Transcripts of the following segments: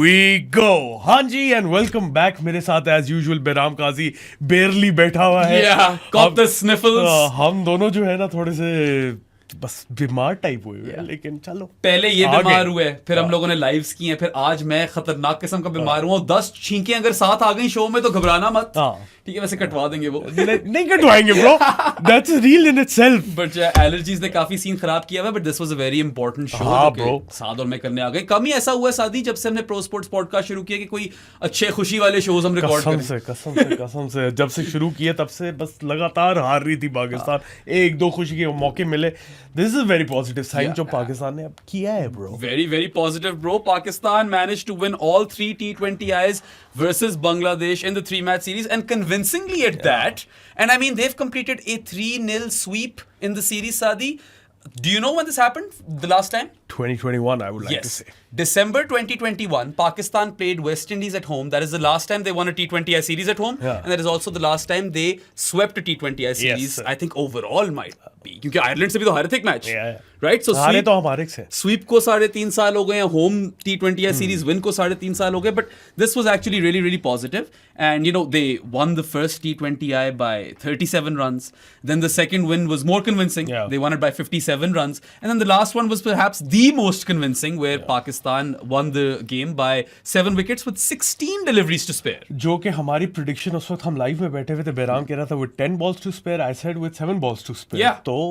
we go. हाँ जी and welcome back. मेरे साथ एज यूजुअल बेराम काजी बेरली बैठा हुआ है. Caught the sniffles. हम दोनों जो है ना थोड़े से बस बीमार टाइप हुए हुए हैं, लेकिन चलो पहले ये आगे. बीमार हुए, फिर हम लोगों ने लाइव्स की हैं, फिर आज मैं खतरनाक किस्म का बीमार हुआ. 10 छींकें अगर साथ आ गई शो में तो घबराना मत. ठीक है, वैसे कटवा देंगे वो. नहीं कटवाएंगे bro. That's real in itself. But allergies ने काफी सीन खराब किया हुआ, but this was a very important show. हाँ ब्रो, साद और मैं करने आ गए. कम ही ऐसा हुआ शादी जब से हमने प्रो स्पोर्ट्स पॉडकास्ट शुरू किया कि कोई अच्छे खुशी वाले शोज हम रिकॉर्ड करें. कसम से जब से शुरू किए तब से बस लगातार हार रही थी पाकिस्तान. एक दो खुशी के मौके मिले. This is very positive sign जो पाकिस्तान ने अब किया है bro. Very, very positive, bro. Pakistan managed to win all 3 T20Is versus Bangladesh in the 3-match series, and convincingly at that. And I mean, they've completed a 3-0 sweep in the series, Sadi. Do you know when this happened? The last time? 2021, I would like to say. December 2021, Pakistan played West Indies at home. That is the last time they won a T20I series at home. And that is also the last time they swept a T20I series. I think overall might be. क्योंकि Ireland से भी तो हारे थे एक match. Right? So हारे तो हमारे से. स्वीप को 3.5 साल हो गए हैं. होम T20I सीरीज विन को 3.5 साल हो गए. But this was actually really really positive. And you know, they won the first T20I by 37 runs. Then the second win was more convincing. They won it by 57 runs. And then the last one was perhaps the most convincing, where Pakistan won the game by 7 wickets with 16 deliveries to spare. जो कि हमारी prediction उस वक्त हम live में बैठे हुए थे. बेराम कह रहा था with 10 balls to spare. I said with 7 balls to spare. तो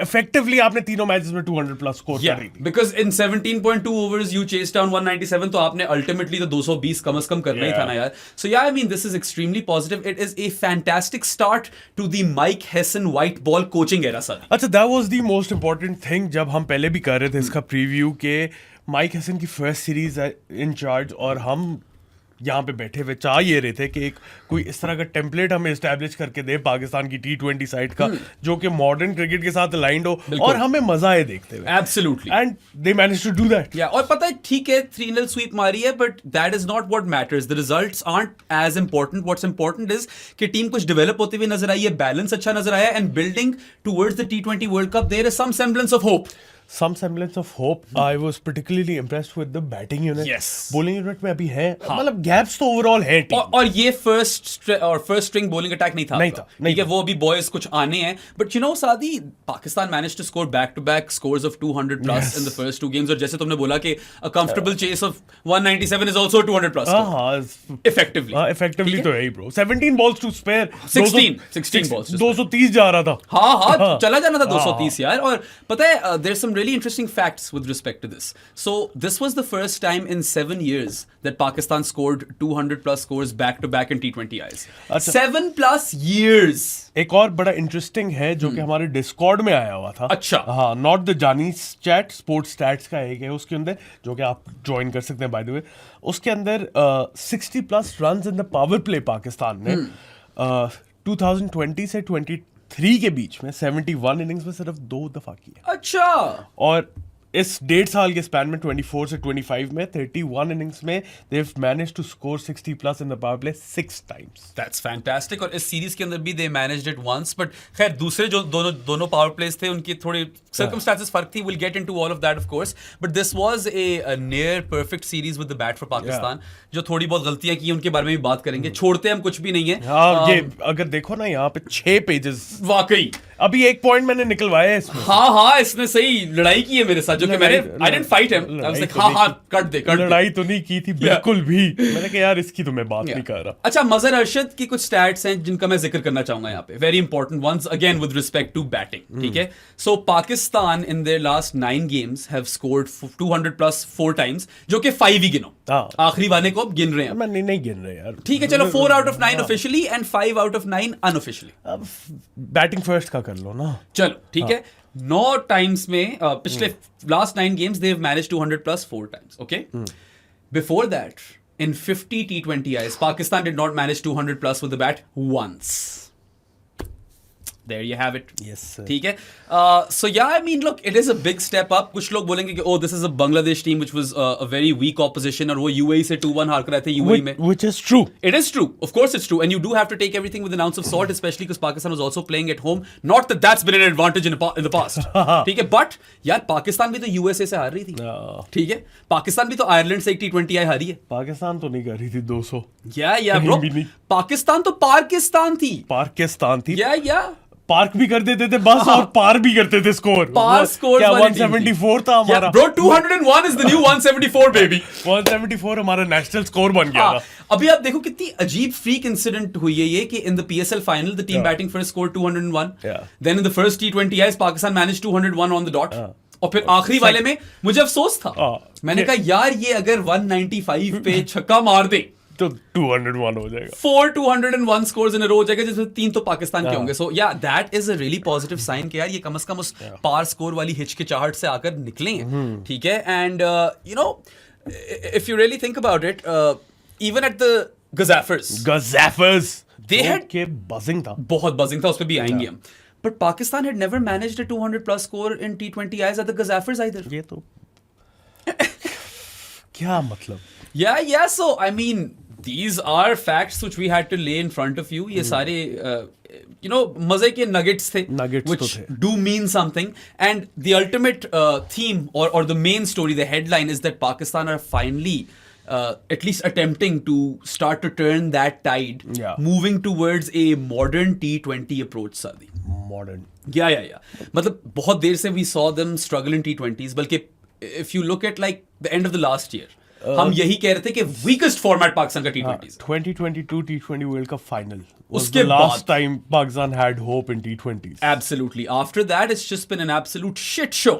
effectively आपने तीनों मैचेस में 200 प्लस स्कोर कर रही थी. Because in 17.2 overs you chased down 197, तो आपने ultimately तो 220 कम से कम करना ही था ना यार. So yeah, I mean this is extremely positive. It is a fantastic start to the Mike Hesson white ball coaching era, sir. अच्छा, that was the most important thing. जब हम पहले भी कर रहे थे इसका प्रीव्यू के माइक हैसन की फर्स्ट सीरीज इन चार्ज, और हम यहाँ पे बैठे हुए चाह ये रहे थे कि एक कोई इस तरह का टेम्पलेट हमें एस्टैब्लिश करके दे पाकिस्तान की T20 साइड का, जो कि मॉडर्न क्रिकेट के साथ अलाइंड हो और हमें मजा आए देखते हुए. Absolutely. And they manage to do that. और पता है, ठीक है 3-0 स्वीप मारी है, but that is not what matters. The results aren't as important. What's important is कि टीम कुछ डेवलप होते हुए नजर आई है, बैलेंस अच्छा नजर आया, and building towards the T20 world cup there is some semblance of hope. Some semblance of hope. I was particularly impressed with the batting unit. Yes. Bowling unit में अभी है, मतलब gaps तो overall है team. और ये first string bowling attack नहीं था. ठीक है, वो अभी boys कुछ आने हैं. But you know, Saadi, Pakistan managed to score back-to-back scores of 200 plus in the first two games. और जैसे तुमने बोला कि a comfortable chase of 197 is also 200 plus. Effectively. Effectively तो है ही bro. 17 balls to spare. 16 balls to spare. 230 जा रहा था. हाँ, चला जाना था 230 यार. और पता है, there's some really interesting facts with respect to this. So this was the first time in 7 years that Pakistan scored 200 plus scores back to back in T20Is. 7+ years. एक और बड़ा इंटरेस्टिंग है जो कि हमारे डिस्कॉर्ड में आया हुआ था. अच्छा. हाँ, नॉट द जानीस चैट, स्पोर्ट्स स्टैट्स का एक है उसके अंदर, जो कि आप ज्वाइन कर सकते हैं बाय द वे. उसके अंदर 60 plus runs in the power play Pakistan ने 2020 से 23 के बीच में 71 इनिंग्स में सिर्फ 2 दफा किया. अच्छा. और इस 1.5 साल के स्पैन में 24 से 25 में 31 इनिंग्स में they have managed to score 60 plus in the power play 6 times. That's fantastic. और इस सीरीज के अंदर भी they managed it once. But खैर दूसरे जो दोनों पावर प्लेस थे उनकी थोड़ी सर्कमस्टेंसेस फर्क थी. Will get into all of that of course. But this was a near perfect series with the bat for Pakistan. जो थोड़ी बहुत गलतियां की उनके बारे में भी बात करेंगे. छोड़ते हम कुछ भी नहीं है. ये अगर देखो ना यहाँ पे 6 पेजेस वाकई. अभी 1 पॉइंट मैंने निकलवाया है इसमें. हाँ, इसने सही लड़ाई की है मेरे साथ, जो कि मैंने I didn't fight him. I was like, हाँ, कट दे. लड़ाई तो नहीं की थी बिल्कुल भी. मैंने कहा यार इसकी तो मैं बात नहीं कर रहा. अच्छा, मजहर अरशद की कुछ स्टैट्स हैं जिनका मैं जिक्र करना चाहूंगा यहाँ पे. Very important once again with respect to batting. ठीक है. So Pakistan in their last 9 games have scored 200 plus 4 times, जो कि 5 ही गिनो. आखिरी वाले को अब गिन रहे हैं. मैं नहीं गिन रहे यार. ठीक है, चलो 4 out of 9 officially and 5 out of 9 unofficially. अब बैटिंग फर्स्ट का कर लो ना. चलो ठीक है. 9 times में पिछले last 9 games they have managed 200 plus 4 times. Okay. Before that, in 50 T20Is, Pakistan did not manage 200 plus with the bat once. There you have it. Yes, sir. ठीक है. So yeah, I mean, look, it is a big step up. कुछ लोग बोलेंगे कि oh, this is a Bangladesh team which was a very weak opposition और वो UAE से 2-1 हार कर आए थे UAE में. Which is true. It is true. Of course it's true. And you do have to take everything with an ounce of salt, especially because Pakistan was also playing at home. Not that that's been an advantage in the past. ठीक है. But यार पाकिस्तान भी तो USA से हार रही थी. ठीक है. पाकिस्तान भी तो आयरलैंड से एक T20I हारी है. पाकिस्तान तो नहीं कर रही थी 200. Yeah, bro. भी नहीं. पाकिस्तान तो पाकिस्तान थी. पाकिस्तान थी. Yeah. पार्क भी कर देते थे बस और पार भी करते थे स्कोर. पार स्कोर क्या 174 था हमारा. Bro, 201 is the new 174 baby. 174 हमारा नेशनल स्कोर बन गया था. अभी आप देखो कितनी अजीब फ्रीक इंसिडेंट हुई है ये कि in the PSL final the team batting first scored 201. Then in the first T20Is Pakistan managed 201 on the dot. और फिर आखिरी वाले में मुझे अफसोस था. मैंने कहा यार ये अगर 195 पे छक्का मार दे तो 201 हो जाएगा. 4 201 scores in a row हो जाएगा जिसमें 3 तो पाकिस्तान के होंगे. So yeah, that is a really positive sign कि यार ये कम से कम उस पार स्कोर वाली हिचकिचाहट से आकर निकले हैं. ठीक है. And you know, if you really think about it, even at the Gazaffers they had के buzzing था. बहुत buzzing था. उस पे भी आएंगे हम. But Pakistan had never managed a 200 plus score in T20Is at the Gazaffers either. ये तो क्या मतलब. Yeah. So I mean, these are facts which we had to lay in front of you. ये सारे you know मजे के nuggets थे. Nuggets which तो थे. do mean something. And the ultimate theme or the main story, the headline is that Pakistan are finally at least attempting to start to turn that tide, moving towards a modern T20 approach. Sadi. Modern. Yeah. मतलब बहुत देर से we saw them struggle in T20s. बल्कि if you look at like the end of the last year, हम यही कह रहे थे कि वीकेस्ट फॉर्मेट पाकिस्तान का T20s. 2022 T20 world cup final उसके last time Pakistan had hope in T20s. Absolutely. After that it's just been an absolute shit show.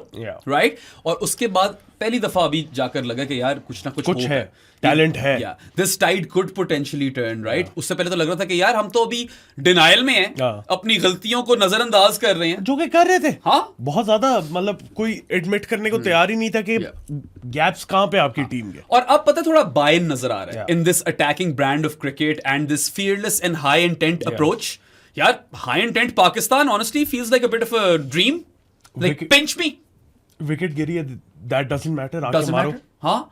Right? और उसके बाद पहली दफा अभी जाकर लगा कि यार कुछ ना कुछ है. टैलेंट है. This tide could potentially turn, right? उससे पहले तो लग रहा था कि यार हम तो अभी डिनायल में हैं. अपनी गलतियों को नजरअंदाज कर रहे हैं. जो कि कर रहे थे. हाँ. बहुत ज्यादा मतलब कोई एडमिट करने को तैयार ही नहीं था कि गैप्स कहाँ पे आपकी टीम के. और अब पता थोड़ा बायन नजर आ रहा है in this attacking brand of cricket and this fearless and high intent approach. यार high intent Pakistan honestly feels like a bit of a dream. Like pinch me. Wicket गिरी है. That doesn't matter. Doesn't matter. हाँ.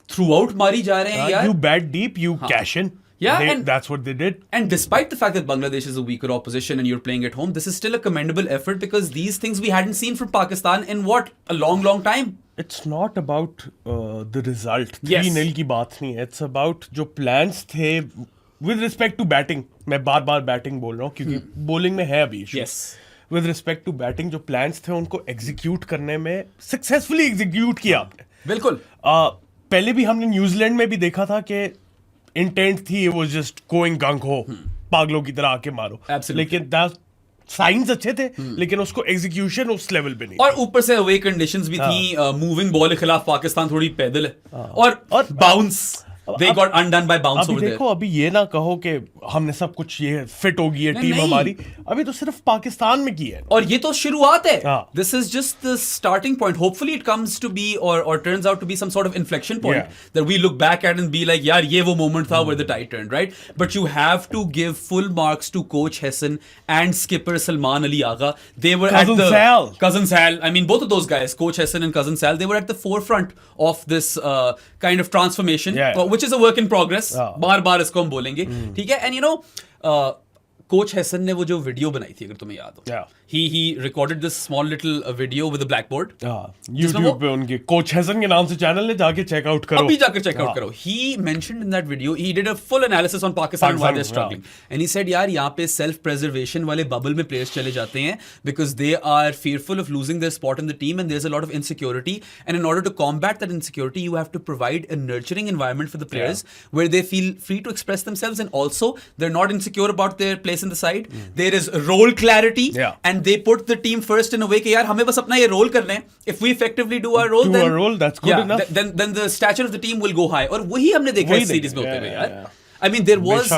Throughout मारी जा रहे हैं यार. You bat deep, you cash in. Yeah, and that's what they did. And despite the fact that Bangladesh is a weaker opposition and you're playing at home, this is still a commendable effort because these things we hadn't seen from Pakistan in what, a long time. It's not about the result. Yes. 3-0 की बात नहीं है. It's about जो plans थे with respect to batting. मैं बार batting बोल रहा हूँ क्योंकि bowling में है अभी issue. Yes. With respect to batting जो plans थे उनको execute करने में successfully execute किया आपने. बिल्कुल. पहले भी हमने न्यूजीलैंड में भी देखा था कि इंटेंट थी वो जस्ट गोइंग गंग हो पागलों की तरह आके मारो. लेकिन साइंस अच्छे थे लेकिन उसको एग्जीक्यूशन उस लेवल पे नहीं. और ऊपर से अवे कंडीशंस भी थी. मूविंग बॉल के खिलाफ पाकिस्तान थोड़ी पैदल है. और bounce they got undone by bounce over there. देखो अभी ये ना कहो कि हमने सब कुछ ये फिट हो गई है टीम हमारी. अभी तो सिर्फ पाकिस्तान में की है और ये तो शुरुआत है. This is just the starting point. Hopefully it comes to be or turns out to be some sort of inflection point that we look back at and be like यार ये वो moment था where the tide turned, right? But you have to give full marks to coach Hassan and skipper Salman Ali Agha. They were Cousin Sal. I mean both of those guys, coach Hassan and Cousin Sal, they were at the forefront of this kind of transformation. Which is a work in progress. बार इसको हम बोलेंगे. ठीक है. And you know, coach Hesson ने वो जो video बनाई थी अगर तुम्हें याद हो. He recorded this small little video with a blackboard. YouTube पे उनके कोच हैसन के नाम से चैनल है. जाके चेकआउट करो. अभी जाकर चेकआउट करो. He mentioned in that video, he did a full analysis on Pakistan and why they're struggling. And he said यार यहाँ पे self preservation वाले bubble में players चले जाते हैं because they are fearful of losing their spot in the team and there's a lot of insecurity. And in order to combat that insecurity, you have to provide a nurturing environment for the players where they feel free to express themselves and also they're not insecure about their place in the side. There is role clarity and they put the team first in a way कि यार हमें बस अपना ये role करना है. If we effectively do our role, that's good enough. Then the stature of the team will go high. और वही हमने देखा इस सीरीज में होते हुए यार. I mean there was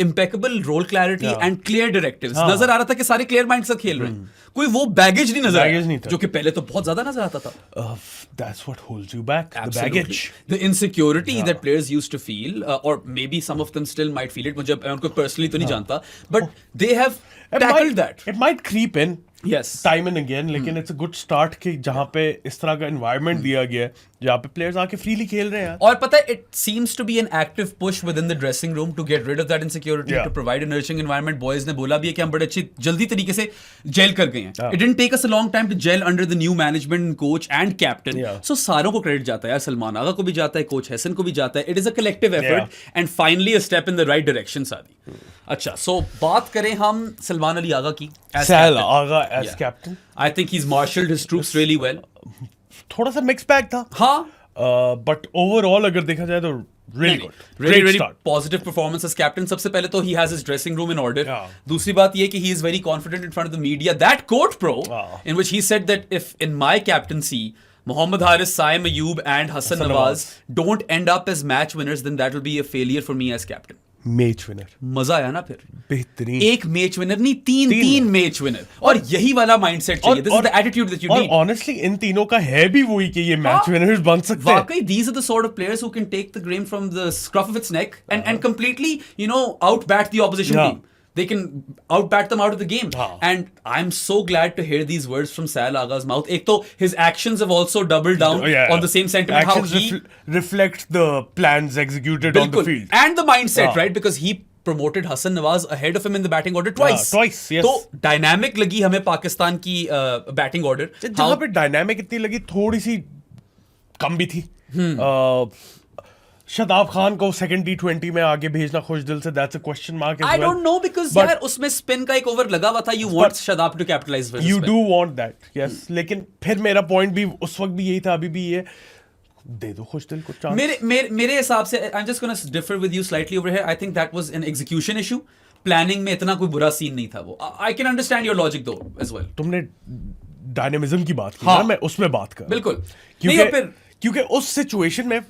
impeccable role clarity Yeah. and clear directives. हाँ. नजर आ रहा था कि सारे clear mind से खेल रहे हैं. कोई वो baggage नहीं नजर Baggage आया, नहीं था. जो कि पहले तो बहुत ज्यादा नजर आता था. That's what holds you back, the Absolutely. baggage. The insecurity that players used to feel, or maybe some of them still might feel it. मुझे मैं उनको personally तो नहीं जानता, but they have tackled that. It might creep in Yes. time and again, लेकिन it's a good start कि जहाँ पे इस तरह का environment दिया गया है, जहाँ पे players आके freely खेल रहे हैं यार. और पता है, it seems to be an active push within the dressing room to get rid of that insecurity, Yeah. to provide a nurturing environment. Boys ने बोला भी है कि हम बड़े अच्छी जल्दी तरीके से जेल कर गए हैं. Yeah. It didn't take us a long time to gel under the new management, coach and captain. Yeah. So सारों को क्रेडिट जाता है यार. सलमान आगा को भी जाता है, कोच हसन को भी जाता है. It is a collective effort and finally a step in the right direction, सादी. अच्छा, so बात करें हम सलमान अली आगा की as Sal captain. Agha as Yeah. captain. I think he's marshaled his troops really well. थोड़ा सा mixed bag था. हाँ. But overall अगर देखा जाए तो really good. Really, Great really start. positive performance as captain. सबसे पहले तो he has his dressing room in order. Yeah. दूसरी बात ये कि he is very confident in front of the media. That quote, bro, in which he said that if in my captaincy, Mohammad Haris, Saim Ayub and Hassan Nawaz don't end up as match winners, then that will be a failure for me as captain. Match winner. मजा आया ना फिर. बेहतरीन. एक match winner नहीं, तीन match winner. और यही वाला माइंडसेट चाहिए. This is the attitude that you और need. honestly इन तीनों का है भी वही कि ये मैच विनर्स बन सकते हैं. वाकई these are the sort of players who can take the game from the scruff of its neck and completely, outbat the opposition Yeah. team. They can outbat them out of the game. हाँ. And I'm so glad to hear these words from Sal Agha's mouth. एक तो his actions have also doubled down on the same sentiment. Actions how he reflect the plans executed on the बिल्कुल. field. And the mindset, हाँ. right? Because he promoted Hassan Nawaz ahead of him in the batting order twice. Twice, yes. तो dynamic लगी हमें पाकिस्तान की batting order. जहाँ पे dynamic इतनी लगी थोड़ी सी कम भी थी. शादाब खान को सेकंड T20 में आगे भेजना खुश दिल से that's a question mark I don't know because But- यार उसमें स्पिन का एक ओवर लगा हुआ था. You want Shadab to capitalize with you spin. Do want that yes लेकिन फिर मेरा पॉइंट भी उस वक्त भी यही था अभी भी ये दे दो खुश दिल को चांस. मेरे हिसाब से I'm just gonna differ with you slightly over here. I think that was an execution issue. Planning में इतना कोई बुरा सीन नहीं था वो. I can understand your logic though as well. तुमने डायनेमिज्म की बात की हाँ. ना मैं उसमें बात कर बिल्कुल. नहीं और फिर क्योंकि उस सिचुएशन में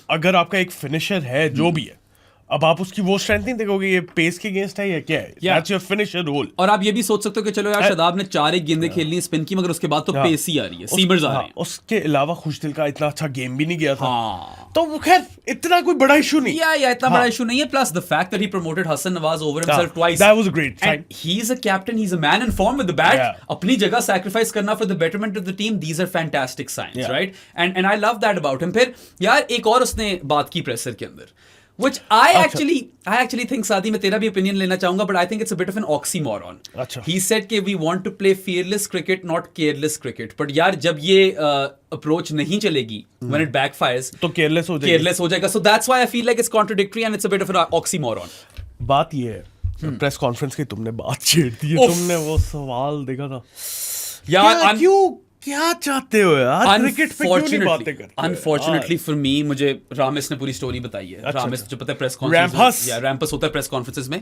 अगर आपका एक फिनिशर है जो भी है अब आप उसकी वो स्ट्रेंथ नहीं देखोगे ये पेस के अगेंस्ट है या क्या है. That's your finisher role. और आप ये भी सोच सकते हो कि चलो यार शादाब ने 4 एक गेंदें खेलनी है स्पिन की मगर उसके बाद तो पेस ही आ रही है. सीमर्स आ रहे हैं. उसके अलावा खुशदिल का इतना अच्छा गेम भी नहीं गया था. हाँ. तो वो खैर इतना कोई बड़ा इशू नहीं. या इतना बड़ा इशू नहीं है. Plus the fact that he promoted Hasan Nawaz over himself twice. That was great. And he is a captain. He's a man in form with the bat. Yeah. अपनी जगह sacrifice करना for the betterment of the team. These are fantastic signs, Yeah. right? And I love that about him. फिर यार एक और उसने बात की प्रेसर के अंदर. Which I actually think सादी मैं तेरा भी opinion लेना चाहूंगा, but I think it's a bit of an oxymoron. अच्छा. He said कि we want to play fearless cricket, not careless cricket. But यार जब ये approach नहीं चलेगी, when it backfires, तो केयरलेस हो जाएगा. careless हो जाएगा. So that's why I feel like it's contradictory and it's a bit of an oxymoron. बात ये है प्रेस कॉन्फ्रेंस की तुमने बात छेड़ दी है. तुमने वो सवाल देखा था यार क्या चाहते हो यार क्रिकेट पे क्यों नहीं बातें करते. Unfortunately for me, मुझे रामेश ने पूरी स्टोरी बताई है. रामेश जो पता है प्रेस Rampus. कॉन्फ्रेंस या रैम्पस होता है प्रेस कॉन्फ्रेंसेस में.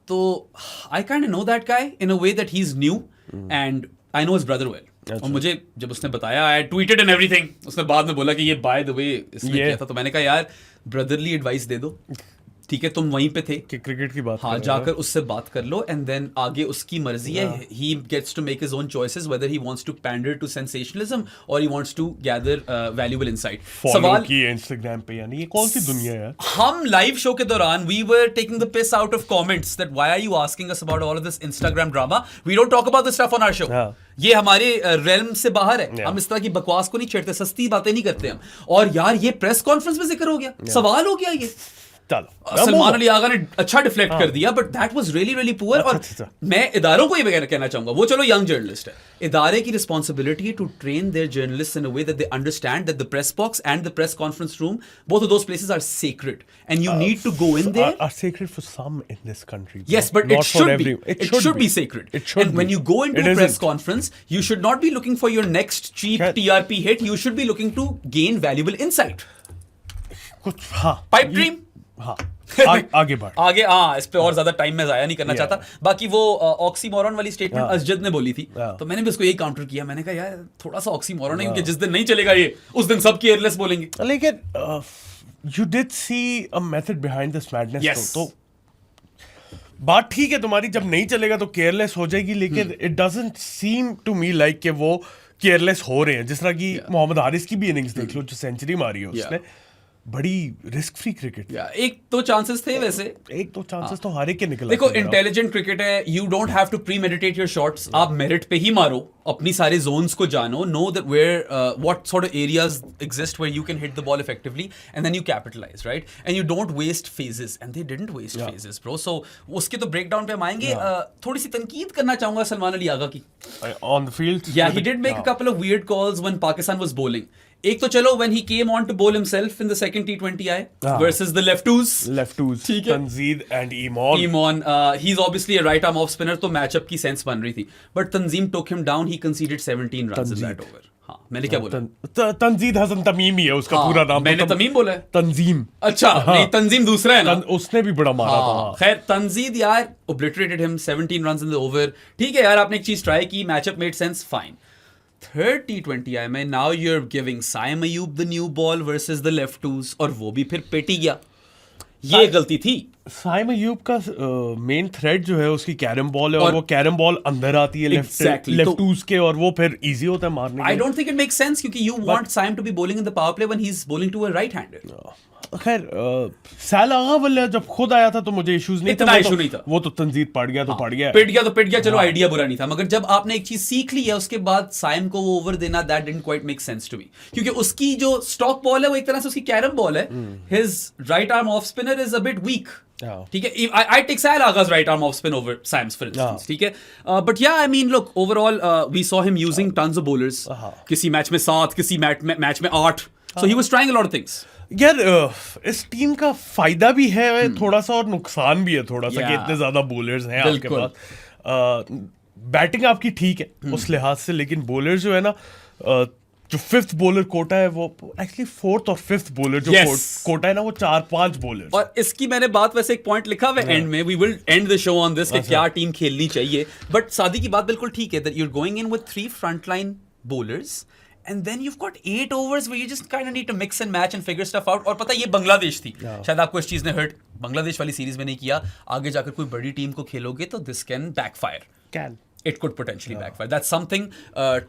तो I kind know that guy in a way that he is new and I know his brother well. और मुझे जब उसने बताया आई ट्वीटेड एंड एवरीथिंग. उसने बाद में बोला कि ये बाय द वे इसने किया था. तो मैंने कहा यार ब्रदरली एडवाइस दे दो. ठीक है तुम वहीं पे थे कि क्रिकेट की बात हाँ जाकर उससे बात कर लो एंड देन आगे उसकी मर्जी है. He gets to make his own choices whether he wants to pander to sensationalism और he wants to gather valuable insight. सवाल की इंस्टाग्राम पे यानी ये कौन सी दुनिया है यार. हम लाइव शो के दौरान we were taking the piss out of comments that why are you asking us about all of this Instagram drama. We don't talk about this stuff on our show. ये हमारे realm से बाहर है. हम इस तरह की बकवास को नहीं छेड़ते. सस्ती बातें नहीं करते हम. और यार ये प्रेस कॉन्फ्रेंस में जिक्र हो गया. सवाल हो गया ये. सलमान अली आगा ने अच्छा डिफ्लेक्ट कर दिया but that was really really poor. और मैं इदारों को ये कहना चाहूंगा वो चलो यंग जर्नलिस्ट है. इदारे की रिस्पॉन्सिबिलिटी है to train their journalist in a way that they understand that the press box and the press conference room both of those places are sacred and you need to go in there. Are sacred for some in this country. Yes, but it should be. It should be sacred. It should and when you go into a press conference, you should not be looking for your next cheap TRP hit. You should be looking to gain valuable insight. कुछ हाँ. Pipe dream. हाँ. आगे बढ़. आगे हाँ इस पे और ज्यादा टाइम में जाया नहीं करना चाहता. बाकी वो ऑक्सीमोरन वाली स्टेटमेंट असजद ने बोली थी तो मैंने भी उसको यही काउंटर किया. मैंने कहा यार थोड़ा सा ऑक्सीमोरन है क्योंकि जिस दिन नहीं चलेगा ये उस दिन सब केयरलेस बोलेंगे. लेकिन you did see a method behind this madness. Yes. तो बात ठीक है तुम्हारी, जब नहीं चलेगा तो केयरलेस हो जाएगी, लेकिन it doesn't seem to me like कि वो केयरलेस हो रहे हैं. जिस तरह की मोहम्मद हारिस की भी इनिंग्स देख लो, जो सेंचुरी मारी है उसने, बड़ी रिस्क फ्री क्रिकेट. एक तो चांसेस थे वैसे, एक तो चांसेस तो हारे के निकला. देखो इंटेलिजेंट क्रिकेट है, you don't have to premeditate your shots. आप मेरिट पे ही मारो, अपनी सारे जोन्स को जानो, know that where what sort of areas exist where you can hit the ball effectively and then you capitalise, right? And you don't waste phases, and they didn't waste phases bro. So उसके तो breakdown पे हम आएंगे. थोड़ी सी तनकीद करना चाहूंगा सलमान अली आगा की on the field. Yeah he did make a couple of weird calls when Pakistan was bowling. एक तो चलो when he came on to bowl himself in the second T20I versus the leftoos, ठीक है, Tanzid and Eamon. He's obviously a right arm off spinner, तो matchup की sense बन रही थी. But Tanzeem took him down. He conceded 17 runs in that over. हाँ, मैंने क्या बोला? तंजीद हसन तमीम ही है उसका पूरा नाम. मैंने तमीम बोला है. तंजीम. अच्छा, नहीं तंजीम दूसरा है ना. उसने भी बड़ा मारा था. खैर तंजीद यार obliterated him, 17 runs in the over. ठीक है यार, आपने एक चीज ट्राई की, matchup made sense, fine. Third T20I में now you're giving Saim Ayub the new ball versus the leftoos, और वो भी फिर पेटी गया. ये गलती थी. साइम अयूब का मेन थ्रेड जो है उसकी कैरम बॉल है, और वो कैरम बॉल अंदर आती है लेफ्टूज के, और वो फिर इजी होता है मारने. I don't think it makes sense, क्योंकि you want Saim to be bowling in the power play when he is bowling to a right hander. खैर सैल आगा वाला जब खुद आया था तो मुझे इश्यूज नहीं इतना इशू नहीं था. वो तो तंजीद पड़ गया तो पड़ गया, पिट गया तो पिट गया, चलो आइडिया बुरा नहीं था. मगर जब आपने एक चीज सीख ली है उसके बाद साइम को वो ओवर देना, that didn't quite make sense to me. क्योंकि उसकी जो स्टॉक बॉल है वो एक तरह से उसकी कैरम बॉल है. His right arm off spinner is a bit weak. ठीक है, I take Sail Aga's right arm off spin over Sam's for instance. ठीक है, but yeah, I mean look, overall we saw him using tons of bowlers. किसी match में 7, किसी match में 8. So he was trying a lot of things. यार इस team का फायदा भी है थोड़ा सा, और नुकसान भी है थोड़ा सा, कि इतने ज्यादा बॉलर्स हैं आपके पास. बैटिंग आपकी ठीक है उस लिहाज से, लेकिन बॉलर जो है ना, जो 5th बॉलर कोटा है वो एक्चुअली 4th और 5th बॉलर जो कोटा है ना, वो 4-5 बॉलर. और इसकी मैंने बात, वैसे एक पॉइंट लिखा हुआ है एंड में, we will end the show on this, कि क्या टीम खेलनी चाहिए. बट सादी की बात बिल्कुल ठीक है, that you are going in with 3 frontline bowlers and then you've got 8 overs where you just kind of need to mix and match and figure stuff out. और पता है ये बांग्लादेश थी, शायद आपको इस चीज ने हर्ट. बांग्लादेश वाली सीरीज में नहीं किया, आगे जाकर कोई बड़ी टीम को खेलोगे तो this can backfire. It could potentially backfire. That's something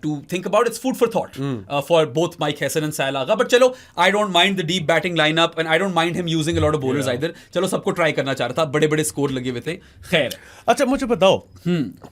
to think about. It's food for thought for both Mike Hesson and Sail Agha. But चलो, I don't mind the deep batting lineup and I don't mind him using a lot of bowlers either. चलो सबको try करना चाह रहा था, बड़े बड़े score लगे हुए थे. खैर, अच्छा मुझे बताओ,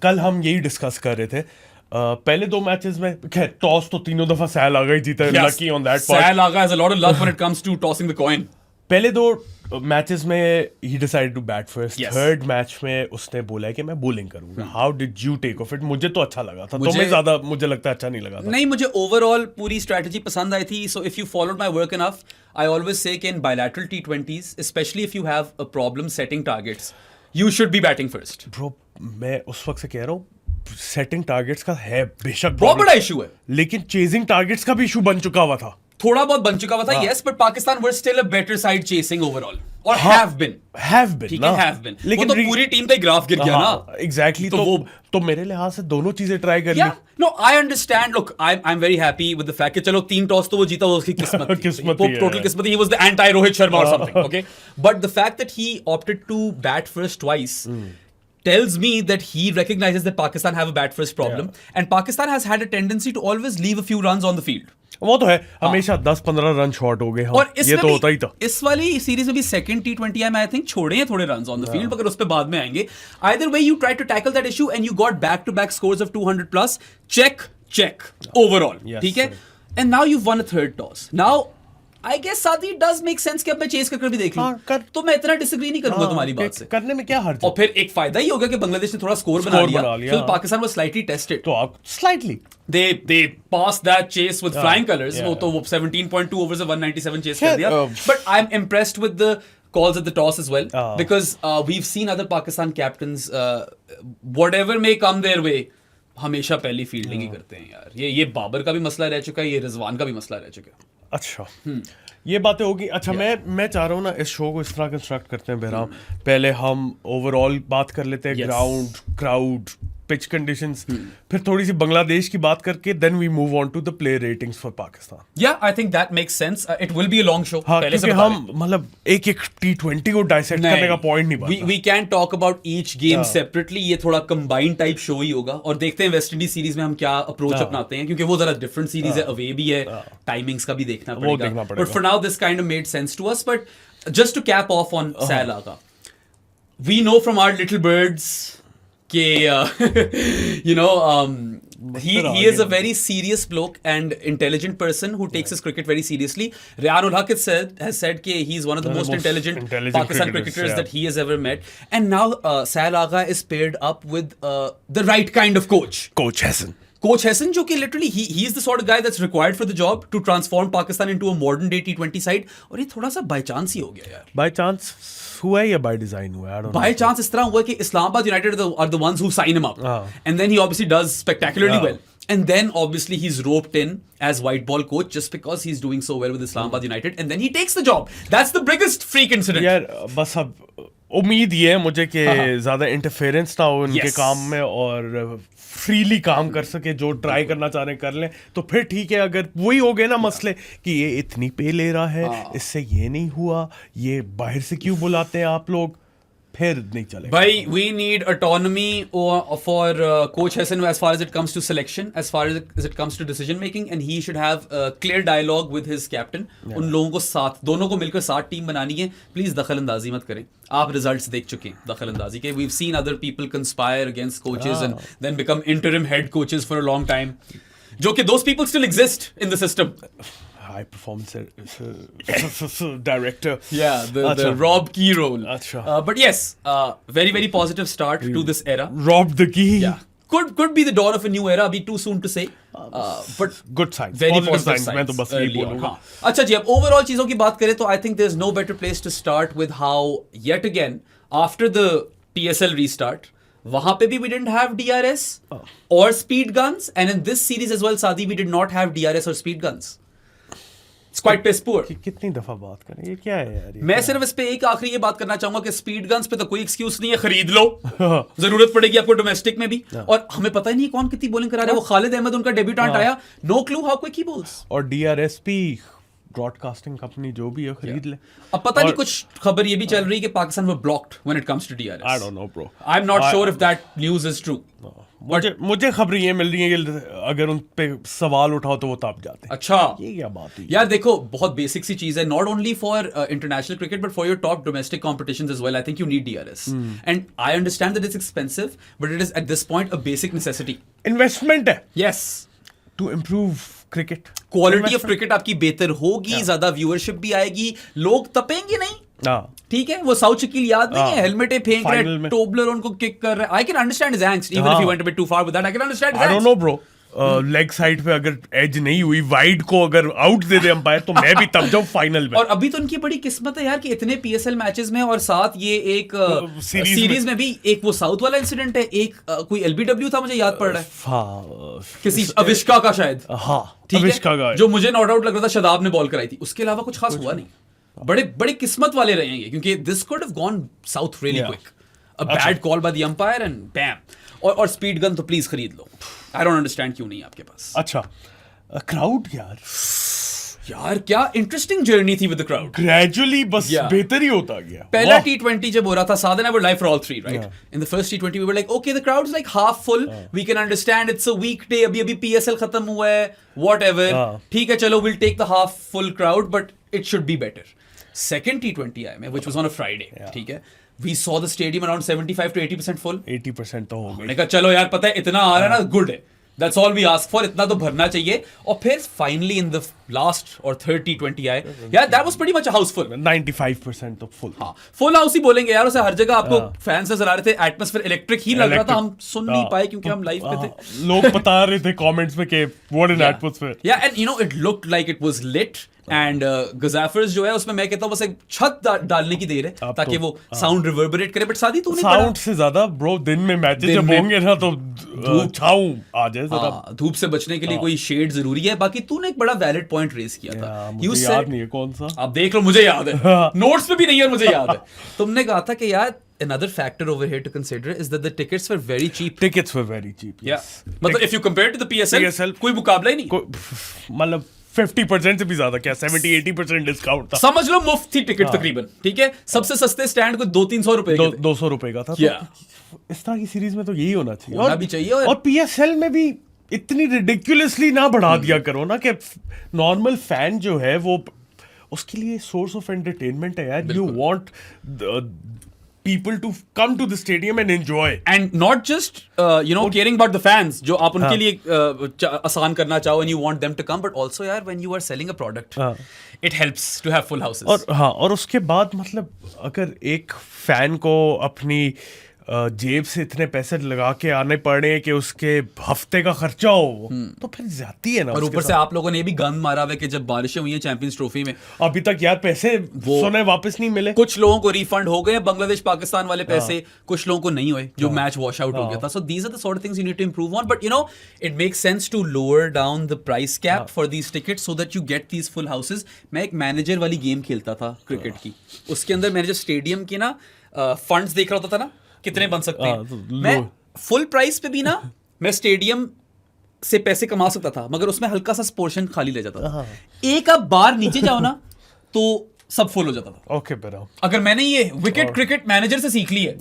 कल हम यही डिस्कस कर रहे थे, पहले 2 मैचेस में खैर टॉस तो तीनों दफा Sail Agha ही जीता है. Lucky on that part. Sail Agha has a lot of luck when it comes to tossing the coin. पहले 2 मैचेस में he decided to bat first. Third match में उसने बोला है कि मैं बॉलिंग करूंगा. How did you take of it? मुझे तो अच्छा लगा था, तुम्हें ज्यादा मुझे लगता है अच्छा नहीं लगा था. नहीं, मुझे ओवरऑल पूरी स्ट्रेटजी पसंद आई थी. So if you followed my work enough, I always say कि in bilateral T20s, specially if you have a problem setting targets, you should be batting first. Bro मैं उस वक्त से कह रहा हूँ, सेटिंग टारगेट्स का है बेशक बहुत बड़ा इशू है, लेकिन चेजिंग टारगेट्स का भी इशू बन चुका हुआ था. थोड़ा बहुत बन चुका हुआ था, yes, but Pakistan were still a better side chasing overall, और हैव बिन, ठीक है, हैव बिन. लेकिन वो तो पूरी टीम का ग्राफ गिर गया ना. एग्जैक्टली. तो मेरे लिहाज से दोनों चीजें ट्राई कर ली. No, I understand. Look, I am very happy with the fact कि चलो 3 टॉस तो वो जीता, वो उसकी किस्मत थी. टोटल किस्मत. He was the anti Rohit Sharma और something, okay. But the fact that he opted to bat first twice tells me that he recognizes that Pakistan have a bat first problem, and Pakistan has had a tendency to always leave a few runs on the field. वो तो है, हमेशा 10-15 run short हो गए. और ये तो होता ही था. इस वाली सीरीज में भी सेकंड T20I में आई थिंक छोड़े हैं थोड़े रन्स ऑन द फील्ड, मगर उस पे बाद में आएंगे. Either way you try to tackle that issue and you got back to back scores of 200 plus. Check overall. ठीक है, and now you've won a third toss. Now I guess सादी does make sense कि अब मैं chess कर भी देख लूं. तो मैं इतना डिसएग्री नहीं करूंगा तुम्हारी बात से. करने में क्या हर्ज है. और फिर एक फायदा ही होगा कि बांग्लादेश ने थोड़ा स्कोर बना लिया. फिर पाकिस्तान वाज स्लाइटली टेस्टेड. तो आप slightly they passed that chase with flying colors. वो तो 17.2 overs of 197 chase कर दिया. But I'm impressed with the calls at the toss as well, because we've seen other Pakistan captains, whatever may come their way, हमेशा पहली fielding ही करते हैं यार. ये बाबर का भी मसला रह चुका है, ये रिजवान का भी मसला रह चुका है. अच्छा, ये बातें होगी. अच्छा, मैं चाह रहा हूँ ना इस शो को इस तरह कंस्ट्रक्ट करते हैं बहराम. पहले हम ओवरऑल बात कर लेते हैं, ग्राउंड, क्राउड, पिच कंडीशंस, फिर थोड़ी सी बांग्लादेश की बात करके then we move on to the play ratings for Pakistan. Yeah, I think that makes sense. It will be a long show. हाँ, पहले से क्योंकि बता हम मतलब एक एक T20 को डाइसेक्ट करने का पॉइंट नहीं बनता. We can talk about each game separately. ये थोड़ा combined टाइप शो ही होगा और देखते हैं वेस्ट इंडीज सीरीज में हम क्या अप्रोच अपनाते हैं, क्योंकि वो जरा डिफरेंट सीरीज है, अवे भी है, टाइमिंग्स का भी देखना पड़ेगा. But for now this kind of made sense to us. But just to cap off on Sahil Agha, we know from our little birds you know, he is a very serious bloke and intelligent person who takes his cricket very seriously. Rehan ul Haq has said that he's one of the most intelligent Pakistan cricketers that he has ever met. And now Sahil Agha is paired up with the right kind of coach. Coach Hassan. Coach Hassan, जो कि literally he is the sort of guy that's required for the job to transform Pakistan into a modern day T20 side. और ये थोड़ा सा by chance ही हो गया यार. By chance हुआ है या by design हुआ है? I don't know. By chance इस तरह हुआ कि Islamabad United are the ones who sign him up. And then he obviously does spectacularly well. And then obviously he's roped in as white ball coach just because he's doing so well with Islamabad United. And then he takes the job. That's the biggest freak incident. यार बस अब उम्मीद ये है मुझे कि ज़्यादा interference ना हो उनके काम में और फ्रीली काम कर सके, जो ट्राई करना चाह रहे हैं कर लें, तो फिर ठीक है. अगर वही हो गए ना मसले कि ये इतनी पे ले रहा है, इससे ये नहीं हुआ, ये बाहर से क्यों बुलाते हैं आप लोग, फिर नहीं चलेगा. भाई, we need autonomy for Coach Hassan as far as it comes to selection, as far as it comes to decision making, and he should have a clear dialogue with his captain. उन लोगों को साथ, दोनों को मिलकर साथ team बनानी है. प्लीज दखल अंदाजी मत करें. आप रिजल्ट्स देख चुके हैं दखल अंदाजी के. We've seen other people conspire against coaches and then become interim head coaches for a long time. जो कि those people still exist in the system. High performance director. Yeah, the Rob Key role. But yes, very very positive start to this era. Rob the Key. Yeah, could be the dawn of a new era. Be too soon to say. But good signs. Very positive signs. मैं तो बस यही बोलूँगा. अच्छा जी, अब overall चीजों की बात करें तो I think there's no better place to start with how yet again after the PSL restart, वहां पे भी we didn't have DRS or speed guns, and in this series as well, Saadi, we did not have DRS or speed guns. It's quite piss poor. कितनी दफा बात करें, ये क्या है यार? मैं सिर्फ इस पे एक आखिरी ये बात करना चाहूंगा कि स्पीड गन्स पे तो कोई एक्सक्यूज नहीं है, खरीद लो. जरूरत पड़ेगी आपको डोमेस्टिक में भी. और हमें पता ही नहीं कौन कितनी बॉलिंग करा रहा है. वो खालिद अहमद उनका डेब्यूटेंट आया, no clue how quick he bowls. और DRSP ब्रॉडकास्टिंग कंपनी जो भी है खरीद ले. अब पता नहीं, कुछ खबर ये भी चल रही है कि Pakistan were blocked when it comes to DRS. I don't know bro. I'm not sure if that news is true. मुझे खबर ये मिल रही है कि अगर उन पे सवाल उठाओ तो वो तब जाते हैं. अच्छा, ये क्या बात है यार? देखो, बहुत बेसिक सी चीज है. Not only for international cricket but for your top domestic competitions as well. I think you need DRS. And I understand that it's expensive but it is at this point a basic necessity. Investment है. Yes, to improve cricket. Quality of cricket आपकी बेहतर होगी, ज्यादा viewership भी आएगी, लोग तपेंगे नहीं. ठीक है, वो साउथ शकील याद नहीं है, हेलमेटे फेंक रहे हैं, टोबलर उनको किक कर रहे हैं. I can understand his angst even if he went a bit too far with that. I can understand. I don't know bro. Leg side पे अगर एज नहीं हुई, वाइड को अगर आउट दे दे अंपायर, तो मैं भी तब जाऊं फाइनल में. और अभी तो उनकी बड़ी किस्मत है यार कि इतने PSL मैचेस में और साथ ये एक सीरीज में भी एक वो साउथ वाला इंसिडेंट है, एक कोई LBW था, मुझे याद पड़ रहा है, किसी अविष्का का शायद. हाँ, अविष्का का, जो मुझे नॉट आउट लग रहा था, शादाब ने बॉल कराई थी. उसके अलावा कुछ खास हुआ नहीं. बड़े किस्मत वाले रहेंगे क्योंकि this could have gone south really quick. A bad call by the umpire and bam. और स्पीड गन तो प्लीज खरीद लो. आई डोंट अंडरस्टैंड क्यों नहीं आपके पास. अच्छा, क्राउड यार क्या इंटरेस्टिंग जर्नी थी विद द क्राउड. ग्रेजुअली बस बेहतर ही होता गया. पहला T20 जब हो रहा था, Saad and I were live for all three, right? In the first T20 we were like, okay, the crowd's like half full. We can understand it's a weekday. अभी PSL खत्म हुआ है, whatever. ठीक है, चलो, we'll take the half full crowd, but it should be better. Second T20 आया में, which was on a Friday. ठीक है, we saw the stadium around 75 to 80% full. 80% तो हो गया. मैंने कहा चलो यार, पता है इतना आ रहा है ना, गुड है. That's all we ask for. इतना तो भरना चाहिए. और फिर finally in the last or third T20 आए, yeah, that was pretty much a house full. 95% तो full. हाँ, full house ही बोलेंगे यार उसे. हर जगह आपको फैंस नजर आ रहे थे, एटमॉस्फेयर इलेक्ट्रिक ही लग रहा था. हम सुन नहीं पाए क्योंकि हम लाइव पे थे. लोग बता रहे थे कमेंट्स में कि what an atmosphere. Yeah, and you know it looked like it was lit. And गजाफर्स जो है उसमें मैं कहता हूँ बस एक छत डालने की देर है ताकि वो साउंड रिवर्बरेट करे. बट सादी तूने साउंड से ज्यादा ब्रो दिन में मैचेस जब होंगे ना तो छाऊं आ जाए जरा. धूप से बचने के लिए कोई शेड जरूरी है. बाकी तूने एक बड़ा वैलिड पॉइंट रेज किया था. मुझे You याद said, नहीं है कौन सा. अब देख लो, मुझे याद है, नोट्स पे भी नहीं है, मुझे याद है. तुमने कहा था कि यार another factor over here to consider is that the tickets were very cheap. Tickets were very cheap. Yeah. मतलब if you compare to the PSL, कोई मुकाबला ही नहीं. मतलब 50% से भी ज्यादा, क्या 70-80% डिस्काउंट था. समझ लो मुफ्त थी टिकट तकरीबन. ठीक है, सबसे सस्ते स्टैंड को 200-300 रुपए के थे. 200 रुपए का था. Yeah. तो इस तरह की सीरीज में तो यही होना चाहिए. होना भी चाहिए. और PSL में भी इतनी रिडिकुलसली ना बढ़ा दिया करो ना, कि नॉर्मल फैन जो है वो उसके लिए सोर्स ऑफ एंटरटेनमेंट है यार. You want people to come to the stadium and enjoy, and not just caring about the fans जो आप उनके लिए आसान करना चाहो and you want them to come, but also यार when you are selling a product it helps to have full houses. और उसके बाद मतलब अगर एक फैन को अपनी जेब से इतने पैसे लगा के आने पड़े कि उसके हफ्ते का खर्चा हो, तो फिर जाती है ना. और ऊपर से आप लोगों ने ये भी गंद मारा हुआ है कि जब बारिशें हुई हैं चैंपियंस ट्रॉफी में, अभी तक यार पैसे सोने वापस नहीं मिले. कुछ लोगों को रिफंड हो गए बांग्लादेश पाकिस्तान वाले पैसे, कुछ लोगों को नहीं हुए जो मैच वॉश आउट हो गया था. So these are the sort of things you need to improve on, but it makes sense to lower down the price cap for these tickets so that you get these full houses. मैं एक manager वाली game खेलता था cricket की, उसके अंदर मैंने जो स्टेडियम की ना फंड्स देख रहा होता था ना, कितने बन सकते हैं. मैं फुल प्राइस पे भी ना मैं स्टेडियम से पैसे कमा सकता था, मगर उसमें हल्का सा पोर्शन खाली ले जाता था. एक आप बार नीचे जाओ ना तो सब फुल हो जाता था. ओके बेटा, अगर मैंने ये विकेट क्रिकेट मैनेजर से सीख ली है.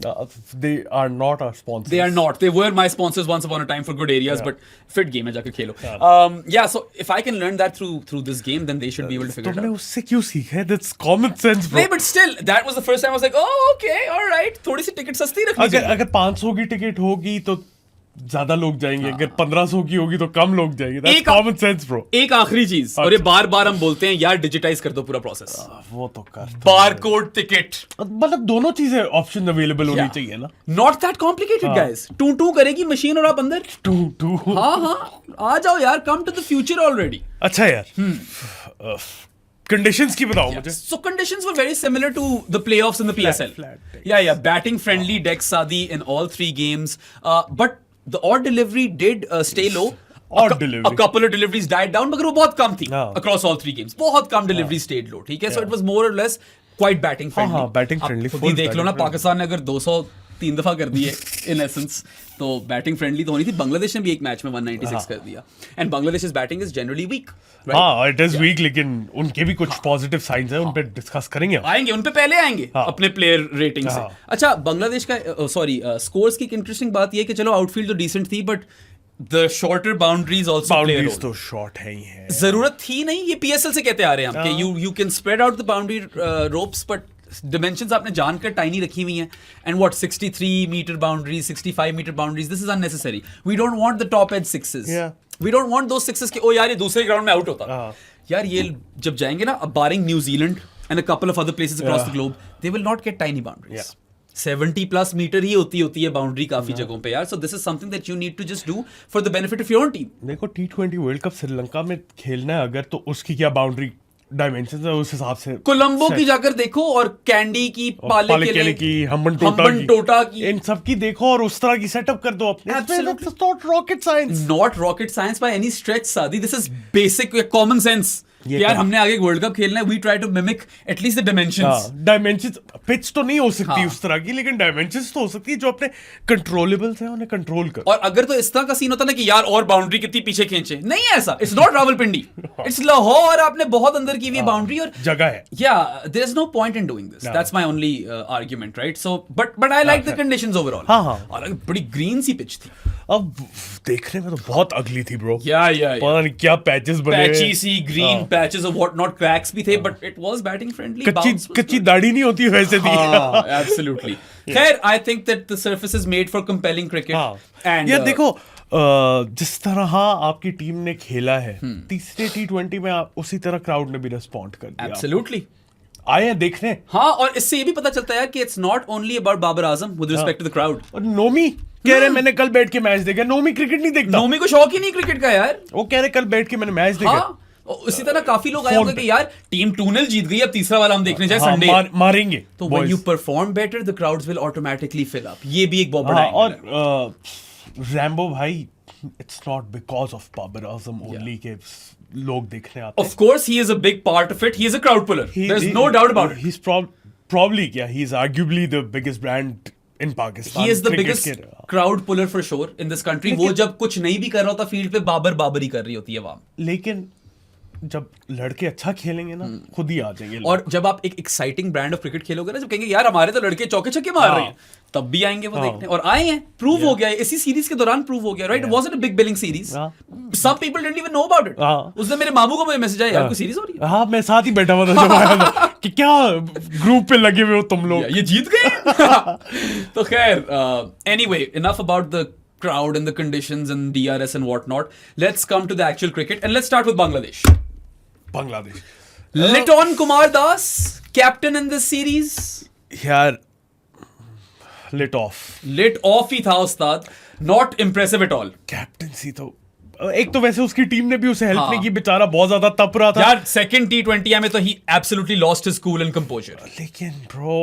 They are not our sponsors. They are not. They were my sponsors once upon a time for good areas, but fit game है, जाकर खेलो. Yeah so if I can learn that through this game then they should be able to figure it out. तुमने उससे क्यों सीखा है? That's common sense bro. नहीं, but still that was the first time I was like oh okay alright, थोड़ी सी ticket सस्ती रखनी चाहिए. अगर 500 की टिकट होगी तो ज्यादा लोग जाएंगे, अगर 1500 की होगी तो कम लोग जाएंगे. That's common sense bro. एक आखिरी चीज, और ये बार बार हम बोलते हैं यार डिजिटाइज कर दो पूरा प्रोसेस. वो तो कर बारकोड टिकट, मतलब दोनों चीजें ऑप्शन अवेलेबल होनी चाहिए ना. Not that complicated guys. टू करेगी मशीन और आप अंदर टू. हाँ आ जाओ यार, come to the future already. अच्छा यार, conditions की बताओ मुझे. So conditions were very similar to the playoffs in the PSL. Flat. Yeah. Batting friendly deck Sadi in all 3 games. But the odd delivery did stay low. Delivery. A couple of deliveries died down, मगर वो बहुत कम थी across all 3 games. बहुत कम deliveries stayed low. ठीक है, so it was more or less quite batting friendly. हाँ, batting friendly. खुद ही देख लो ना, पाकिस्तान ने अगर 203 दफा कर दिए in essence, तो बैटिंग फ्रेंडली तो होनी थी. बांग्लादेश ने भी एक मैच में 196 कर दिया. And Bangladesh batting is generally weak. हाँ, इट इज वीक, लेकिन उनके भी कुछ पॉजिटिव साइंस हैं, उन पे डिस्कस करेंगे. आएंगे उन पे, पहले आएंगे अपने प्लेयर रेटिंग से. अच्छा, बांग्लादेश का स्कोर्स की इंटरेस्टिंग बात ये कि चलो आउटफील्ड तो डिसेंट थी, but the shorter boundaries also play a role. तो शॉर्ट है ही है. जरूरत थी नहीं, ये पीएसएल से कहते आ रहे हैं हम कि you can spread out the boundary ropes, but dimensions आपने जानकर टाइनी रखी हुई हैं. And what 63 meter boundaries, 65 meter boundaries, this is unnecessary. We don't want the top edge sixes. We don't want those sixes के ओ यार ये दूसरे ग्राउंड में आउट होता. यार ये जब जाएंगे ना, barring New Zealand and a couple of other places across the globe, they will not get tiny boundaries. 70+ metre ही होती है बाउंड्री काफी जगहों पे यार. So this is something that you need to just do for the benefit of your team. देखो, T20 world cup Sri Lanka में खेलना है अगर, तो उसकी क्या बाउंड्री डायमेंशंस है, उस हिसाब से कोलंबो की जाकर देखो, और कैंडी की, पाले की, हम्बन टोटा की, इन सब की देखो और उस तरह की सेटअप कर दो अपने. Not rocket science. Not rocket science by any stretch Saadi. This is basic common sense. यार हमने आगे वर्ल्ड कप खेलना है, we try to mimic at least the dimensions. Pitch तो नहीं हो सकती उस तरह की, लेकिन डायमेंशंस तो हो सकती है जो अपने कंट्रोलेबल्स हैं, उन्हें कंट्रोल कर. और अगर तो इस तरह का सीन होता ना कि यार और बाउंड्री कितनी पीछे खींचे, नहीं है ऐसा. It's not Rawalpindi, it's Lahore. आपने बहुत अंदर की हुई बाउंड्री और जगह है. या there is no point in doing this. That's my only argument, right? So but I like the conditions overall. हालांकि बड़ी ग्रीन सी पिच थी. अब देखने में तो बहुत अगली थी ब्रो. या पता नहीं क्या पैचेस बने, पैची सी green patches of what not, cracks भी थे, but it was batting friendly. कच्ची दाढ़ी नहीं होती वैसे थी. एब्सोल्युटली. खैर, I think that the surface is made for compelling cricket. And यार देखो, जिस तरह आपकी टीम ने खेला है तीसरे T20 में, उसी तरह क्राउड ने भी रिस्पॉन्ड कर दिया. एब्सोल्युटली आए हैं देखने. हाँ, और इससे ये भी पता चलता है यार कि it's not only about Babar Azam with respect to the crowd. और नोमी कह रहे मैंने कल बैठ के मैच देखा. नोमी क्रिकेट नहीं देखता. नोमी को शौक ही नहीं क्रिकेट का यार. वो कह रहे कल बैठ के मैंने मैच देखा. उसी तरह काफी लोग आए होंगे कि यार टीम 2-0 जीत गई, अब तीसरा वाला हम देखने जाए संडे. मारेंगे. तो when you perform better, the crowds will automatically fill up. ये भी एक बहुत बड़ा एंगल है. और रैम्बो भाई, it's not because of Babar Azam only के लोग देखने आते Of course, he is a big part of it. He is a crowd puller. There's no doubt about it. He's probably he's arguably the biggest brand in Pakistan. He is the cricket biggest के। crowd puller for sure in this country. वो जब कुछ नहीं भी कर रहा होता field पे बाबरी कर रही होती है वहां. लेकिन जब लड़के अच्छा खेलेंगे ना खुद ही आ जाएंगे लोग। और जब आप एक एक्साइटिंग ब्रांड ऑफ क्रिकेट खेलोगे ना, जब कहेंगे यार हमारे तो लड़के चौके छक्के मार रहे हैं, तब भी आएंगे वो देखने. और आए हैं, प्रूव हो गया है इसी सीरीज के दौरान, प्रूव हो गया, right? Wasn't a big billing series. Some people didn't even know about it. उस दिन मेरे मामू को मुझे मैसेज आया, यार कोई सीरीज हो रही है. हाँ, मैं साथ ही बैठा हुआ था जब आया था कि क्या ग्रुप पे लगे हुए हो तुम लोग. ये जीत गए. तो खैर, anyway, enough about the crowd and the conditions and DRS and whatnot. Let's come to the actual cricket and let's start with Bangladesh. Bangladesh. Liton Kumar Das, captain in this series. यार lit off. Lit off ही था उस्ताद. Not impressive at all. Captaincy तो एक तो वैसे उसकी team ने भी उसे हेल्प हाँ. नहीं की, बेचारा बहुत ज्यादा तप रहा था. यार सेकंड T20 में तो he absolutely lost his cool and composure. लेकिन bro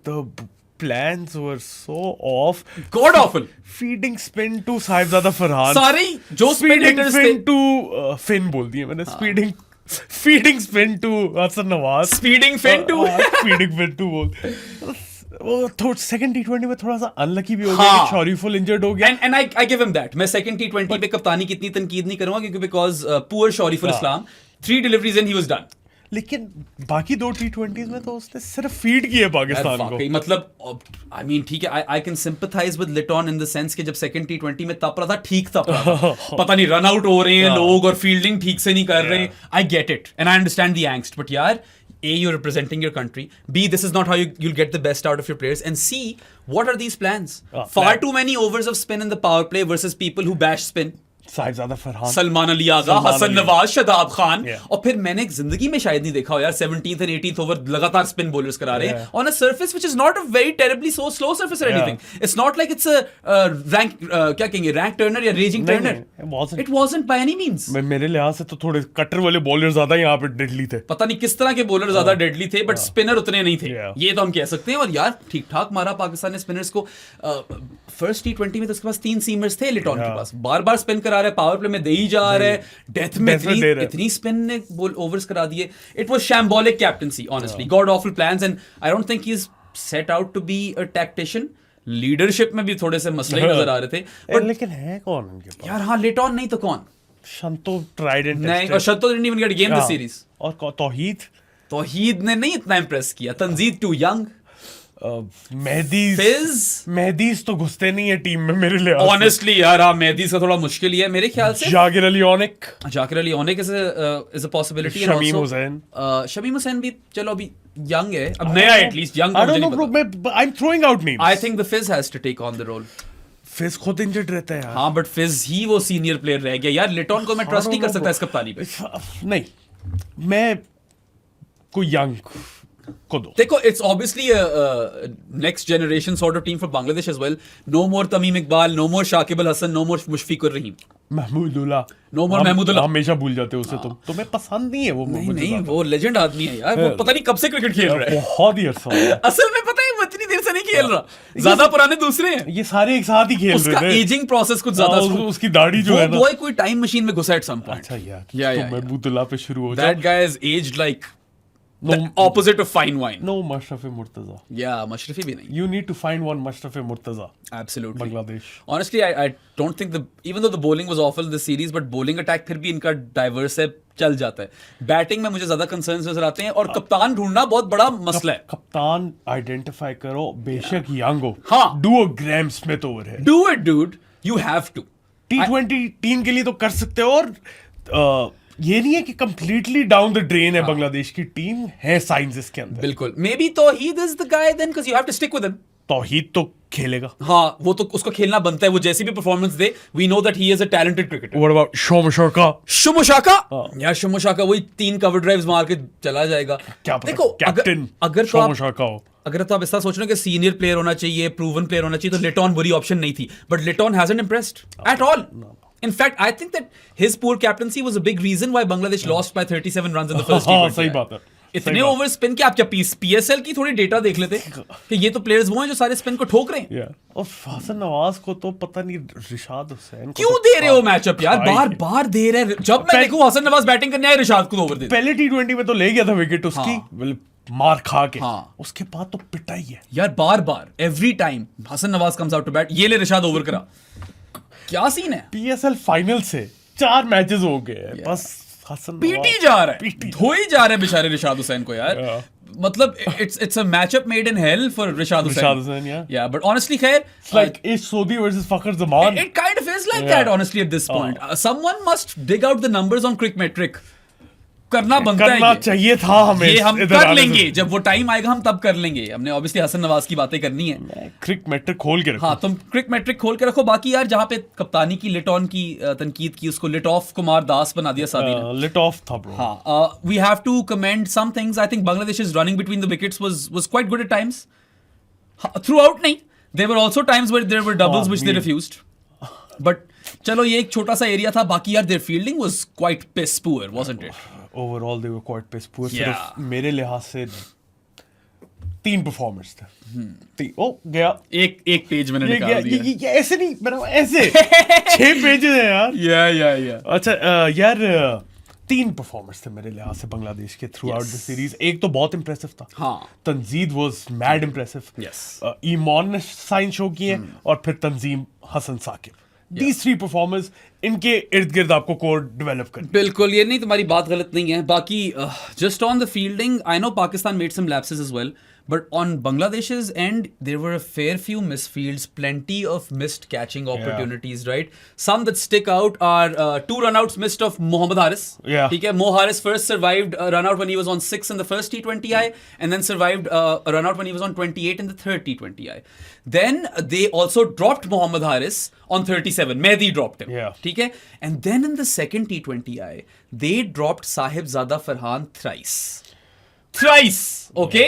the plans were so off. God awful. Feeding spin to Sahibzada Farhan. सारे जो spin Feeding hitters spin थे. to Finn बोल दिया मैंने. Feeding spin to Hasan Nawaz. Speeding Finn to. Feeding spin to बोल. वो थोड़ा सेकंड T20 में थोड़ा सा अनलकी भी हो गया हाँ. कि शरीफुल इंजर्ड हो गया. And I give him that. मैं सेकंड T20 पे कप्तानी की इतनी तनकीद नहीं करूंगा क्योंकि because poor Shariful Islam 3 deliveries and he was done. लेकिन बाकी 2 T20s में तो उसने सिर्फ फीड किए पाकिस्तान को. मतलब आई मीन ठीक है, I can sympathise with Litton in the sense कि जब सेकंड T20 में तप रहा था, ठीक तप रहा था. पता नहीं रन आउट हो रहे हैं लोग और फील्डिंग ठीक से नहीं कर रहे हैं. I get it and I understand the angst, but यार A, you're representing your country. B, this is not how you'll get the best out of your players. And C, what are these plans? Far too many overs of spin in the power play versus people who bash spin. Sahibzada Farhan, Salman Ali Agha, Hasan Nawaz, Shadab Khan. Yeah. और फिर मैंने जिंदगी में शायद नहीं देखा हो यार 17th and 18th ओवर लगातार स्पिन बॉलर्स करा रहे हैं on a surface which is not a very terribly so slow surface और anything. It's not like it's a rank क्या कहेंगे रैंक टर्नर या raging turner. It wasn't by any means. मेरे लिहाज से तो थोड़े कटर वाले बॉलर ज्यादा यहाँ पे डेडली थे. पता नहीं किस तरह के बॉलर ज्यादा डेडली थे, बट स्पिनर उतने नहीं थे. Yeah. ये तो हम कह सकते हैं. और यार ठीक ठाक मारा पाकिस्तान ने स्पिनर्स को. फर्स्ट T20 में तो उसके पास 3 सीमर्स थे लिटॉन के पास. बार बार स्पिन करा रहे, पावर प्ले में दे ही जा रहे, डेथ में इतनी स्पिन ने ओवर्स करा दिए. It was shambolic captaincy honestly. God awful plans and I don't think he is set out to be a tactician. Leadership में भी थोड़े से मसले नजर आ रहे थे. बट लेकिन है कौन उनके पास? यार हाँ, लिटॉन नहीं तो कौन? शंतो ट्राइड एंड नहीं, और Shanto didn't even get game this series. और तौहीद ने नहीं इतना इंप्रेस किया. Tanzid to young. मेहदीज तो घुसते नहीं है टीम में मेरे लिए. ऑनेस्टली यार, हाँ, मेहदीज का थोड़ा मुश्किल ही है मेरे ख्याल से. Zakir Ali Anik is a possibility. Shamim Hossain भी चलो अभी यंग है, अब नया at least young. I am throwing out names. I think the Fizz has to take on the role. Fizz खुद इंजर्ड रहता है यार. हाँ, बट फिज ही वो सीनियर प्लेयर रह गया यार. लिटॉन को मैं ट्रस्ट नहीं कर सकता इस कप्तानी पे. नहीं, मैं कोई यंग को दो. देखो, it's obviously a next generation sort of team for Bangladesh as well. No more Tamim Iqbal, no more Shakib Al Hasan, no more Mushfiqur Rahim. Mahmudullah. No more Mahmudullah. हमेशा भूल जाते हो उसे. तुम्हें पसंद नहीं है वो? नहीं, वो लेजेंड आदमी है यार. वो पता नहीं कब से क्रिकेट खेल रहा है. बहुत ही अरसा हो गया. असल में पता है वो इतनी देर से नहीं खेल रहा. ज्यादा पुराने दूसरे हैं. ये सारे एक साथ ही खेल रहे थे. उसका एजिंग प्रोसेस कुछ ज्यादा. उसकी दाढ़ी जो है ना, वो कोई टाइम मशीन में घुसा एट सम पॉइंट. अच्छा यार, तो महमूदुल्लाह पे शुरू हो जाए. That guy is aged like the opposite of fine wine. No Mashraf Murtaza. Yeah, Mashrafi भी नहीं. You need to find one Mashraf Murtaza. Absolutely. Bangladesh. Honestly, I don't think even though the bowling was awful this series, but bowling attack फिर भी इनका diverse है, चल जाता है. Batting में मुझे ज्यादा concerns नजर आते हैं और कप्तान ढूंढना बहुत बड़ा मसला है. कप्तान आइडेंटिफाई करो, बेशक यंग हो. हाँ. Do a Graham Smith over here. Do it, dude. You have to. T20 team के लिए तो कर सकते हो. और ये नहीं है कि कंप्लीटली डाउन द ड्रेन है बांग्लादेश की टीम. है साइंस इसके अंदर. बिल्कुल. Maybe Towhid is the guy then, because you have to stick with him. Towhid तो खेलेगा. हाँ, वो तो उसको खेलना बनता है. वो जैसी भी परफॉर्मेंस दे, we know that he is a talented cricketer. What about Soumya Sarkar? यार शुमो शाका वही 3 कवर ड्राइव्स मार के चला जाएगा. क्या पता, देखो, कैप्टन अगर शुमो शाका हो. अगर तो आप ऐसा सोच रहे हो कि सीनियर प्लेयर होना चाहिए, प्रूवन प्लेयर होना चाहिए, तो लिटॉन बुरी ऑप्शन नहीं थी. But Litton hasn't impressed at all. In fact, I think that his poor captaincy was a big reason why Bangladesh lost by 37 runs in the first T20. सही बात है. इतने ओवर स्पिन के आप क्या पीएसएल की थोड़ी डेटा देख लेते कि ये तो प्लेयर्स वो हैं जो सारे स्पिन को ठोक रहे हैं। और हसन नवाज को तो पता नहीं, रिशाद हुसैन क्यों दे रहे हो मैचअप यार, बार बार दे रहे हैं। जब मैं देखूं हसन नवाज बैटिंग करने आए, रिशाद को ओवर दे। पहले T20 में तो ले गया था विकेट उसकी, मार खा के। हाँ। उसके बाद तो पिटाई है यार, बार बार every time Hasan Nawaz comes out to bat, ये ले रिशाद ओवर करा। क्या सीन है? PSL फाइनल से 4 मैचेस हो गए हैं, बस हसन पीटी जा रहा है, धो ही जा रहे हैं बेचारे रिशाद हुसैन को यार। मतलब it's a matchup made in hell for Rishad Hussain. Yeah, but honestly, khair, it's like Ish Sodhi versus Fakhar Zaman. It kind of is like that, honestly, at this point. Someone must dig out the numbers on Crickmetric. करना चाहिए था हमें, ये हम कर लेंगे जब वो टाइम आएगा, हम तब कर लेंगे। हमने ऑब्वियसली हसन नवाज की बातें करनी है। क्रिकमेट्रिक खोल के रखो। हाँ, तुम क्रिकमेट्रिक खोल के रखो। बाकी यार, जहाँ पे कप्तानी की लिट ऑन की तनकीद की, उसको लिट ऑफ कुमार दास बना दिया सादी ने। लिट ऑफ था ब्रो। हाँ, we have to commend some things. I think Bangladesh's running between the wickets was quite good at times. Throughout नहीं, there were also times where there were doubles which they refused. But चलो, ये एक छोटा सा area था। बाकी यार, their fielding was quite piss poor, wasn't it? Overall they were quite piss poor. Yeah. सिर्फ मेरे लिहाज से 3 परफॉर्मर्स थे। ओ गया एक पेज मैंने निकाल दिया। ये ऐसे नहीं, मतलब ऐसे 6 पेजेस हैं यार। या अच्छा यार, 3 परफॉर्मर्स थे मेरे लिहाज से बांग्लादेश के थ्रू आउट द सीरीज। एक तो बहुत इंप्रेसिव था। हाँ, तंजीद वाज मैड इंप्रेसिव। ईमान ने साइन शो किए, और फिर तंजीम, हसन साकिब। These 3 परफॉर्मर्स, इनके इर्द गिर्द आपको कोर डेवलप कर। बिल्कुल, ये नहीं, तुम्हारी बात गलत नहीं है। बाकी just on the fielding, I know Pakistan made some lapses as well, but on Bangladesh's end, there were a fair few misfields, plenty of missed catching opportunities, right? Some that stick out are 2 runouts missed of Mohammad Haris. ठीक है, Mo Haris first survived a runout when he was on 6 in the first T20I, and then survived a runout when he was on 28 in the third T20I. Then they also dropped Mohammad Haris on 37. Mehdi dropped him. ठीक है, and then in the second T20I, they dropped Sahibzada Farhan thrice. Okay.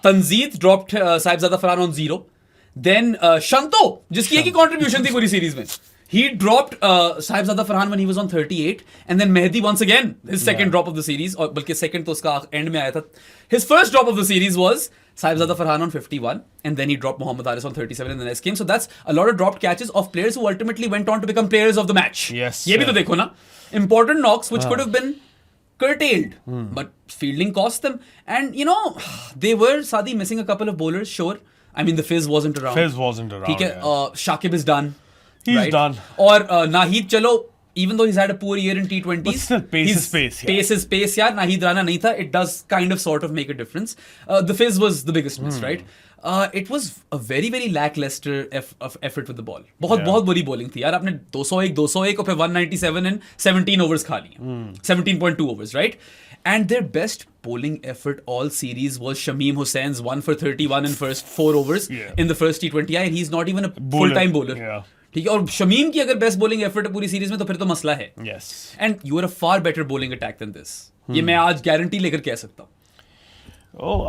Tanzid dropped Sahibzada Farhan on 0. Then Shanto, जिसकी एक ही contribution थी पूरी series में, he dropped Sahibzada Farhan when he was on 38, and then Mehdi once again his second drop of the series, और बल्कि second तो उसका and में आया था। His first drop of the series was Sahibzada Farhan on 51, and then he dropped Mohammad Haris on 37 in the next game. So that's a lot of dropped catches of players who ultimately went on to become players of the match. ये भी तो देखो ना, important knocks which could have been curtailed, but fielding cost them. And you know, they were Sadi missing a couple of bowlers, sure. I mean, the Fizz wasn't around. ठीक है, Shakib is done. He's done. और Naheed, चलो, even though he's had a poor year in T20s, but still pace is pace. यार, Naheed Rana नहीं था. It does kind of sort of make a difference. The Fizz was the biggest miss, right? It was a very very lackluster effort with the ball. बहुत बुरी bowling थी यार। आपने 201 और फिर 197 in 17 overs खा लिए। 17.2 overs, right? And their best bowling effort all series was Shamim Hussein's 1 for 31 in first 4 overs in the first T20I, and he's not even a full-time bowler. ठीक है, और शमीम की अगर बेस्ट बॉलिंग एफर्ट है पूरी series में, तो फिर तो मसला है। And you are a far better bowling attack than this. ये मैं आज गारंटी लेकर कह सकता हूँ।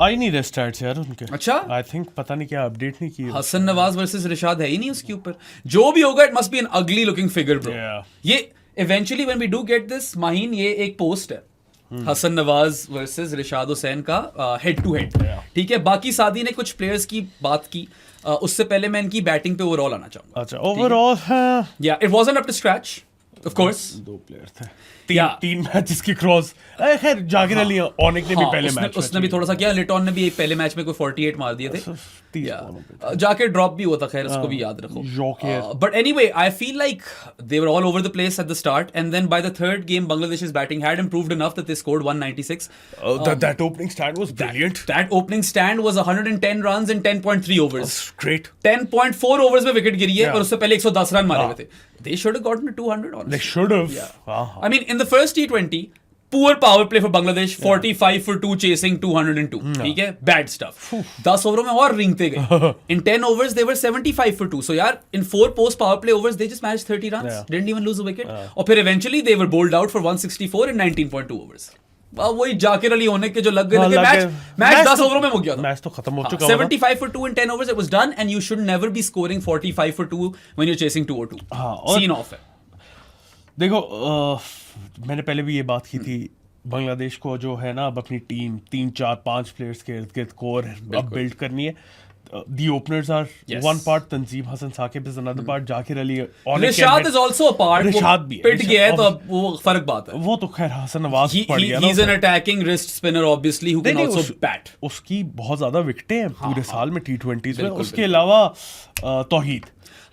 आई नहीं स्टैट्स यार उनके। अच्छा, आई थिंक पता नहीं क्या अपडेट नहीं की। हसन नवाज वर्सेस रिशाद है ही नहीं उसके ऊपर। जो भी होगा, it must be an ugly looking figure bro. ये eventually when we do get this, Maheen, ये एक पोस्ट है हसन नवाज वर्सेस रिशाद हुसैन का हेड टू हेड। ठीक है, बाकी सादी ने कुछ प्लेयर्स की बात की। उससे पहले मैं इनकी बैटिंग पे ओवरऑल आना चाहूंगा। अच्छा, ओवरऑल या it wasn't up to scratch, of course. 2 player थे, 3 मैचेस की क्रॉस। खैर, जाकिर अली ओनिक ने भी पहले मैच उसने भी थोड़ा सा किया। लिटॉन ने भी एक पहले मैच में कोई 48 मार दिए थे। जाकिर ड्रॉप भी हुआ था, खैर उसको भी याद रखो। But anyway, I feel like they were all over the place at the start, and then by the third game Bangladesh's batting had improved enough that they scored 196. That opening stand was brilliant. That opening stand was 110 runs in 10.3 overs. That's great. 10.4 overs में wicket गिरी है, और उससे पहले 110 run मारे हुए थे। They should have gotten to 200 honestly. They should have. I mean, in the first T20, poor power play for Bangladesh, 45 for 2 chasing 202. ठीक है, bad stuff. 10 ओवरों में और रिंगते गए। In 10 overs they were 75 for 2. So यार, in 4 post power play overs they just managed 30 runs. Didn't even lose a wicket. और फिर eventually they were bowled out for 164 in 19.2 overs. वही जाकिर अली होने के जो लग गए थे। मैच 10 ओवरों में हो गया था। मैच तो खत्म हो चुका। 75 for 2 in 10 overs, it was done, and you should never be scoring 45 for 2 when you're chasing 202. Scene off है। देखो, मैंने पहले भी ये बात की थी, बांग्लादेश को जो है ना अब अपनी टीम 3-4-5 प्लेयर्स के इर्द गिर्द कोर अब बिल्ड करनी है. The openers are Yes. one part. Tanzeem Hassan Saqib is another part. Zakir Ali on a Rishad can is also a part. Rishad भी है. पिट गया है तो रिशाद- अब वो फर्क बात है. वो तो खैर हसन नवाज पड़ गया ना He's an उसे. attacking wrist spinner obviously who can नहीं, also उस- bat. उसकी बहुत ज्यादा विकेटें हैं पूरे साल में T20s में. बिल्कुल, उसके अलावा तौहीद.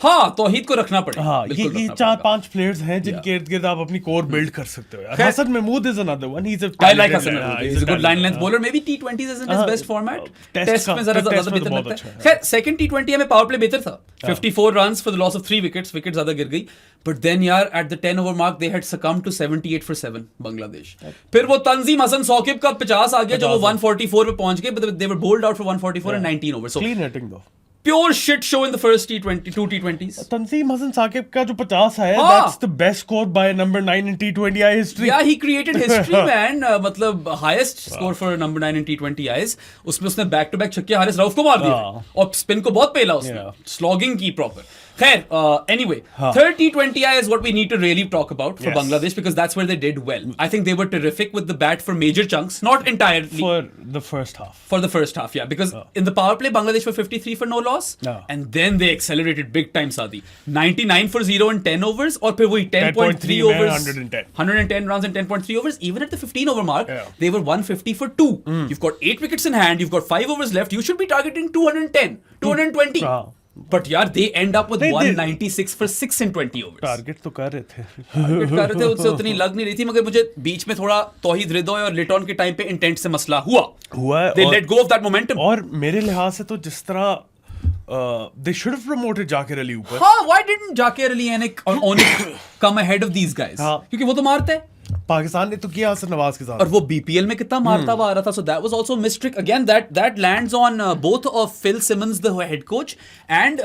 हाँ, तौहीद को रखना पड़ेगा. हाँ, बिल्कुल ये रखना 4-5 प्लेयर्स हैं जिनके इर्द गिर्द आप अपनी कोर बिल्ड कर सकते हो यार. खैर- Hasan Mahmud is another one. He's a I like talented Hassan player. Mahmood. He's a good line length bowler. Maybe T20s isn't his हाँ, best format. Test Test का- में जरा Test में तो बेहतर बहुत लगता अच्छा है. है. खैर सेकंड T20 में पावर प्ले बेहतर था. 54 runs for the loss of 3 wickets. Wickets ज्यादा गिर गई. But then यार at the 10 over mark they had succumbed to 78 for 7 Bangladesh. फिर वो तंजीम हसन साकिब का 50 आ गया जो वो 144 पे पहुंच गए. But they were bowled out for 144 and 19 overs. So Clean hitting though. pure shit show in the first T20, 2 T20s. तंजीम हसन साकिब का जो 50 है, हाँ. that's the best score by number 9 in T20I history. Yeah, he created history, man. मतलब highest score for number 9 in T20Is. उसमें उसने back to back छक्के हारिस रऊफ को मार दिया हाँ. और स्पिन को बहुत पेला उसने. Yeah. Slogging की proper. खैर, anyway, हाँ. third T20I is what we need to really talk about for Yes. Bangladesh because that's where they did well. I think they were terrific with the bat for major chunks, not entirely. For the first half. For the first half, yeah, because in the power play, Bangladesh were 53 for no loss, Yeah. and then they accelerated big time. Sadi 99 for 0 in 10 overs, और फिर वही 10.3 में overs, 110. 110 runs and 10.3 overs. Even at the 15 over mark, Yeah. they were 150 for 2. You've got 8 wickets in hand. You've got 5 overs left. You should be targeting 210, 220. हाँ. But यार, they end up with they- 196 for 6 in 20 overs. Target तो कर रहे थे. Target कर रहे थे, उससे उतनी लग नहीं रही थी, मगर मुझे बीच में थोड़ा तौहीद रिदोय और लिटॉन के टाइम पे इंटेंट से मसला हुआ. है They और- let go of that momentum. और मेरे लिहाज से तो जिस तरह they should have promoted Zakir Ali ऊपर. हाँ, why didn't Zakir Ali and Onik come ahead of these guys? हाँ. क्योंकि वो तो मारते हैं. पाकिस्तान ने तो किया हसन नवाज के साथ. और वो बीपीएल में कितना मारता हुआ आ रहा था. So that was also a mistrick. Again, that lands on both of Phil Simmons, the head coach, and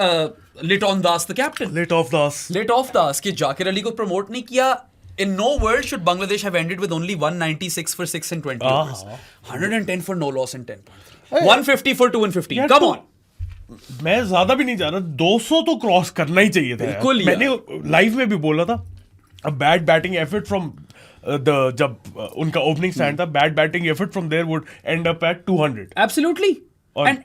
Liton Das, the captain. Late off Das. Liton Das कि Zakir Ali को promote नहीं किया. In no world should Bangladesh have ended with only 196 for 6 and 20 overs. 110 for no loss and 10.3. 150 for 2 and 15. यार, Come तो- on. मैं ज्यादा भी नहीं जा रहा. 200 तो क्रॉस करना ही चाहिए था यार. बिल्कुल यार. मैंने लाइव में भी बोला था. A bad batting effort from जब उनका ओपनिंग स्टैंड था, bad batting effort from there would end up at 200. Absolutely. और And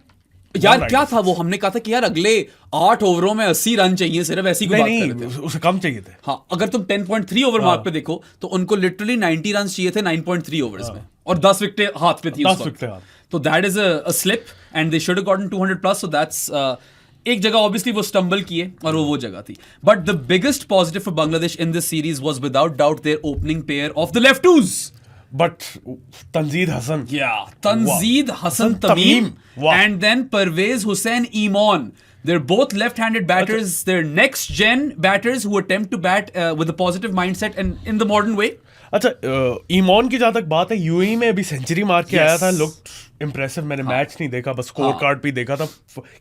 यार 190. क्या था वो, हमने कहा था कि यार अगले 8 ओवरों में 80 रन चाहिए, सिर्फ ऐसी कोई बात कर रहे थे. नहीं, उसे कम चाहिए थे. हाँ, अगर तुम 10.3 ओवर मार्क पे देखो तो उनको लिटरली 90 रन चाहिए थे 9.3 ओवर्स में, और 10 विकेटें हाथ पे थी 10 उस वक्त. विकेटें हाथ. तो that is a slip and they should have gotten 200 plus. So that's एक जगह ऑब्वियसली वो स्टंबल किए और वो जगह थी. But the biggest positive for Bangladesh in this series was without doubt their opening pair of the lefties. But Tanzid Hasan. Yeah, Tanzeed Hassan Hassan Tamim, Tamim. Wow. and then Pervez Hussain Iman. They're both left-handed batters. They're next-gen batters who attempt to bat with a positive mindset and in the modern way. अच्छा, ईमान की जहां तक बात है, UAE में अभी century मार के Yes. आया था. Look impressive. मैंने मैच नहीं देखा, बस स्कोर कार्ड पे देखा था.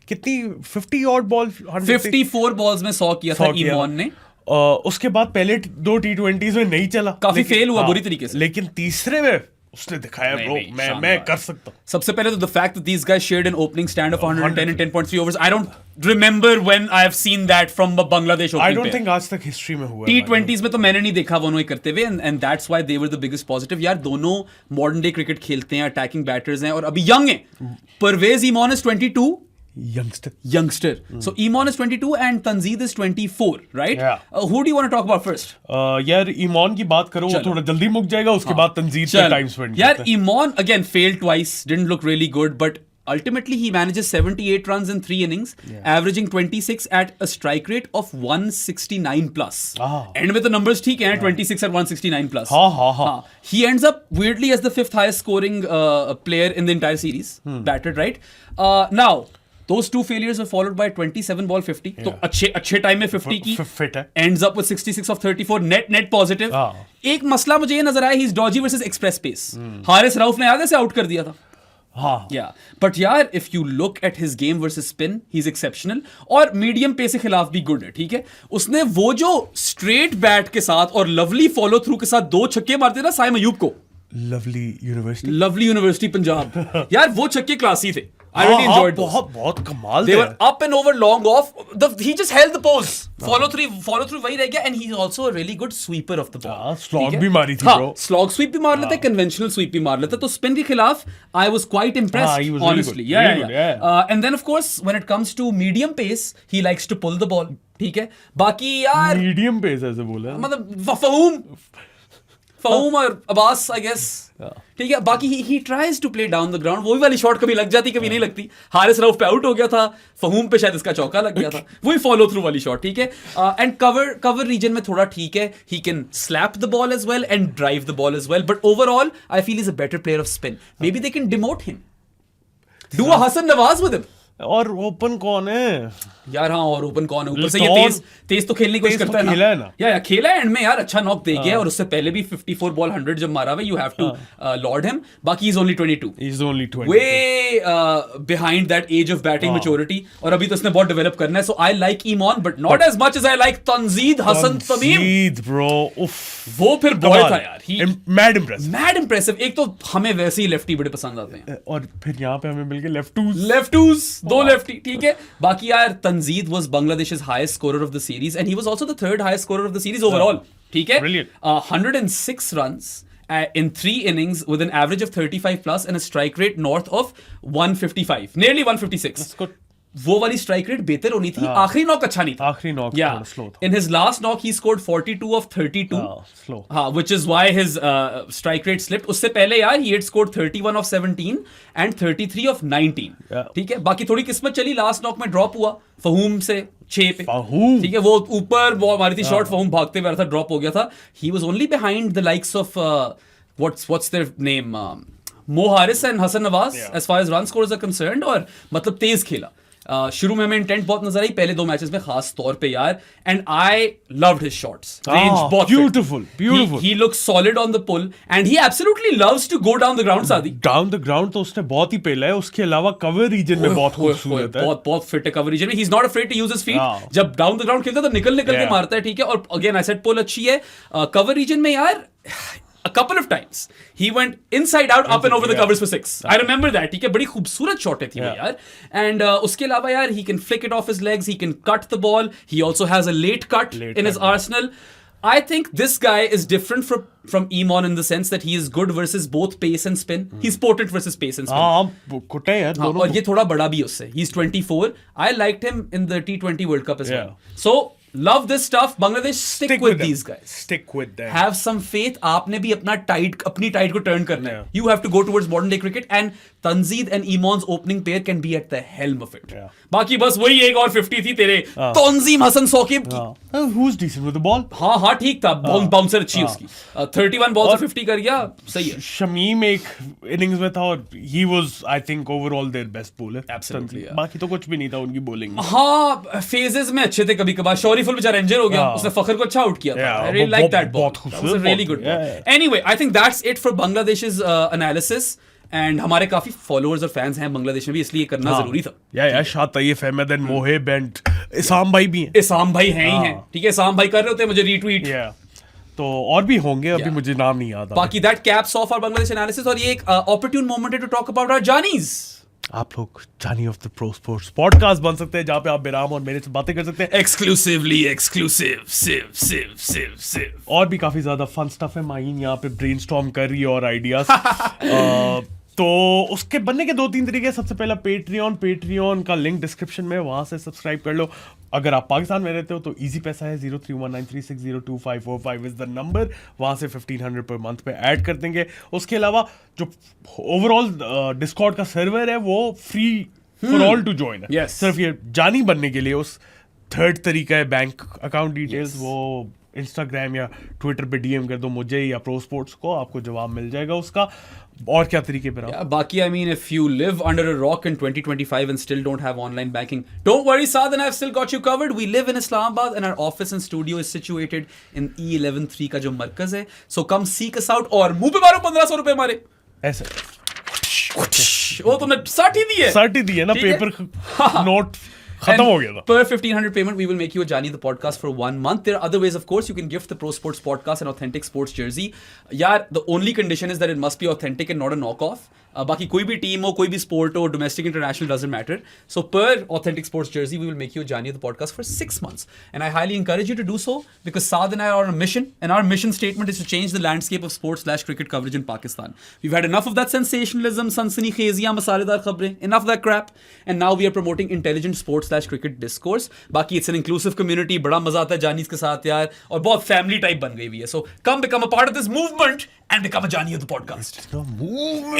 कितनी 50 ऑड बॉल 54 balls में 100 किया था ईमान ने. उसके बाद पहले 2 T20s में नहीं चला. काफी लेकिन- fail हुआ हाँ, बुरी तरीके से. लेकिन तीसरे में उसने दिखाया नहीं, ब्रो, नहीं, मैं शानदार. कर सकता हूं. सबसे पहले तो the fact that these guys shared an opening stand of 110 and 10.3 overs. I don't remember when I have seen that from a Bangladesh opening I don't pair. Think आज तक हिस्ट्री में हुआ है. T20s में तो मैंने नहीं देखा वो करते हुए, and that's why they were the biggest positive. यार दोनों मॉडर्न डे क्रिकेट खेलते हैं, अटैकिंग बैटर्स हैं और अभी यंग हैं. Parvez Emon is 22, youngster. youngster. So Iman is 22 and Tanzeed is 24, right? Yeah. Who do you want to talk about first? यार ईमान की बात करो, वो चलो. थोड़ा जल्दी मुक जाएगा. उसके बाद तंजीद पे टाइम स्पेंड यार करते हैं. Iman again failed twice, didn't look really good, but ultimately he manages 78 runs in 3 innings, averaging 26 at a strike rate of 169 plus. End with the numbers ठीक हैं, 26 at 169 plus. हाँ. He ends up weirdly as the 5th highest scoring player in the entire series, batted, right? Now those two failures were followed by 27 ball 50. तो अच्छे time में 50 की. Fit है. Ends up with 66 of 34, net positive. हाँ. एक मसला मुझे ये नजर आया, he's dodgy versus express pace. Haris Rauf ने आगे से आउट कर दिया था. हाँ. Yeah, but यार if you look at his game versus spin, he's exceptional. और मीडियम पे के खिलाफ भी गुड है, ठीक है. उसने वो जो स्ट्रेट बैट के साथ और लवली फॉलो थ्रू के साथ 2 छक्के मारते ना साइम अयूब को. Lovely university. Lovely university Punjab. यार वो छक्के क्लासी थे. I really enjoyed those. बहुत कमाल They थे। were up and over, long off. He just held the pose. Follow through वही रह गया, and he's also a really good sweeper of the ball. हाँ, slog ठीक है? भी मारी थी, हाँ, bro। slog sweep भी मार लेता है, conventional sweep भी मार लेता है, तो spin के खिलाफ I was quite impressed, हाँ, he was really honestly. good, Yeah, really yeah, good, yeah. And then of course when it comes to medium pace, he likes to pull the ball. ठीक है, बाकी यार medium pace ऐसे बोला। मतलब फहूम और Abbas I guess ठीक है, बाकी he tries to play down the ground, वही वाली शॉट कभी लग जाती कभी नहीं लगती। हारिस रऊफ पे आउट हो गया था, फहूम पे शायद इसका चौका लग गया था, वही फॉलो थ्रू वाली शॉट। ठीक है, एंड कवर रीजन में थोड़ा ठीक है, he can slap the ball as well and drive the ball as well, but overall I feel is a better player of spin. Maybe they can demote him, do a Hasan Nawaz with him. और open कौन है यार? हाँ, और open कौन है ऊपर से? Luzon, ये तेज तो खेलने की कोशिश तेज तो करता है खेला है ना। या खेला है, एंड में यार अच्छा नॉक दे गया, और उससे पहले भी 54 बॉल 100 जब मारा हुआ, you have to laud him. बाकी is only 22, He's only 20। Way behind that age of batting maturity, और अभी तो इसने बहुत डेवलप करना है। So I like Emon, but not as much as I like Tanzid Hasan Tamim. Tanzid bro, उफ, वो फिर बॉय था यार, मैड इम्प्रेसिव। Mad impressive. एक तो हमें वैसे ही लेफ्टी बड़े पसंद आते हैं, और फिर यहाँ पे हमें मिल गए लेफ्टूज। दो लेफ्टी। ठीक है, बाकी यार Tanzid was Bangladesh's highest scorer of the series, and he was also the third highest scorer of the series overall. ठीक है, Brilliant. 106 runs in 3 innings with an average of 35 plus and a strike rate north of 155, nearly 156. That's good. वो वाली strike rate बेहतर होनी थी, आखिरी knock अच्छा नहीं था। आखिरी नॉक थोड़ा स्लो था। In his last knock he scored 42 of 32. slow. हाँ, which is why his strike rate slipped. उससे पहले यार he had scored 31 of 17 and 33 of 19. ठीक है, बाकी थोड़ी किस्मत चली, लास्ट नॉक में ड्रॉप हुआ फहूम से 6 पे। ठीक है, वो ऊपर बॉल मारी थी शॉट, फहूम भागते हुए था, ड्रॉप हो गया था। He was only behind the likes of what's their name, Mo Haris and Hassan Nawaz as far as run scores are concerned, और मतलब तेज खेला। शुरू में हमें इंटेंट बहुत नजर आई, पहले 2 मैचेस में खास तौर पे यार, and I loved his shots, range बहुत beautiful. He looks solid on the pull, and he absolutely loves to go down the ground. Sadi down the ground तो उसने बहुत ही पहला है, उसके अलावा कवर रीजन में बहुत खूबसूरत है, बहुत फिट है कवर रीजन में। He is not afraid to use his feet, जब डाउन द ग्राउंड खेलता है तो निकल के मारता है। ठीक है, और अगेन आई सेड पुल अच्छी है कवर रीजन में यार। A couple of times he went inside out, up and over the covers for 6. I remember that. ठीक है, बड़ी खूबसूरत शॉट थी वो यार। एंड उसके अलावा यार he can flick it off his legs, he can cut the ball, he also has a late cut in his arsenal. I think this guy is different from Iman in the sense that he is good versus both pace and spin. He's potent versus pace and spin. हाँ, कुटे हैं दोनों। और ये थोड़ा बड़ा भी उससे। He's 24. I liked him in the T20 World Cup as well. So love this stuff. Bangladesh, stick with these guys. Stick with them. Have some faith. आपने भी अपनी टाइड को टर्न करना है. You have to go towards modern day cricket, and Tanzeed and Iman's opening pair can be at the helm of it. बाकी बस वही एक और 50 थी तेरे तंजीम हसन साकिब की. Who's decent with the ball? हाँ ठीक था, बाउंसर अच्छी उसकी. 31 बॉल से 50 कर गया, सही है. शमीम एक इनिंग्स में था और he was I think overall their best bowler. Absolutely. बाकी तो कुछ भी नहीं था उनकी बॉलिंग में. हाँ, फेजेस में अच्छे थे कभी कभार. शौरीफुल बेचारा इंजर हो गया, उसने फखर को अच्छा आउट किया था. I really like that ball. That was a really good ball. Anyway, I think that's it for Bangladesh's analysis. And हमारे काफी फॉलोअर्स और फैंस हैं बांग्लादेश में भी, इसलिए करना जरूरी था. या शाद तैयब अहमद एंड मोहिब एंड इसाम भाई भी हैं. इसाम भाई हैं ही हैं. ठीक है, इसाम भाई कर रहे होते हैं मुझे रीट्वीट. तो और भी होंगे, अभी मुझे नाम नहीं याद. बाकी that caps off our Bangladesh analysis. और ये एक ऑपर्ट्यून मोमेंट है टू टॉक अबाउट आवर जानीज. आप लोग जानी of the pro sports podcast बन सकते हैं, जहां पे आप बिराम और मेरे से बातें कर सकते हैं एक्सक्लूसिवली. सिव और भी काफी ज्यादा फन स्टफ है. माहीन यहाँ पे ब्रेनस्टॉर्म कर रही है और आइडियाज. तो उसके बनने के 2-3 तरीके. सबसे पहला पेट्रियन का लिंक डिस्क्रिप्शन में, वहां से सब्सक्राइब कर लो. अगर आप पाकिस्तान में रहते हो तो इजी पैसा है, 0319360255 इज द नंबर. वहां से 1500 पर मंथ पे ऐड कर देंगे. उसके अलावा जो ओवरऑल डिस्कॉर्ड का सर्वर है वो free for all to join है. सिर्फ ये जानी बनने के लिए. उस थर्ड तरीका है बैंक अकाउंट डिटेल्स, वो इंस्टाग्राम या ट्विटर पे डीएम कर दो मुझे या प्रो स्पोर्ट्स को, आपको जवाब मिल जाएगा उसका. और क्या तरीके पे रहा बाकी. I mean, if you live under a rock in 2025 and still don't have online banking, don't worry, Saad and I've still got you covered. We live in Islamabad and our office and studio is situated in E113 का जो मरकज है. So come seek us out. और मुंह पे मारो 1500 रुपए हमारे ऐसे. वो तुमने 60 दी है ना, पेपर नोट खत्म हो गया था. Per 1500 payment, we will make you a Jani the podcast for 1 month. There are other ways, of course. You can gift the Pro Sports podcast an authentic sports jersey. Yeah, the only condition is that it must be authentic and not a knockoff. बाकी कोई भी team हो, कोई भी sport हो, domestic, international, doesn't matter. So per Authentic Sports jersey, we will make you a Janiya the podcast for 6 months. And I highly encourage you to do so because Saad and I are on a mission. And our mission statement is to change the landscape of sports/cricket coverage in Pakistan. We've had enough of that sensationalism, sansani kheziyan, masaledar khabrein, enough of that crap. And now we are promoting intelligent sports/cricket discourse. Baki it's an inclusive community. Bada maza aata hai Janis ke saath yaar. Aur bahut family type ban gayi hui hai. So come become a part of this movement and become a Janiya the podcast.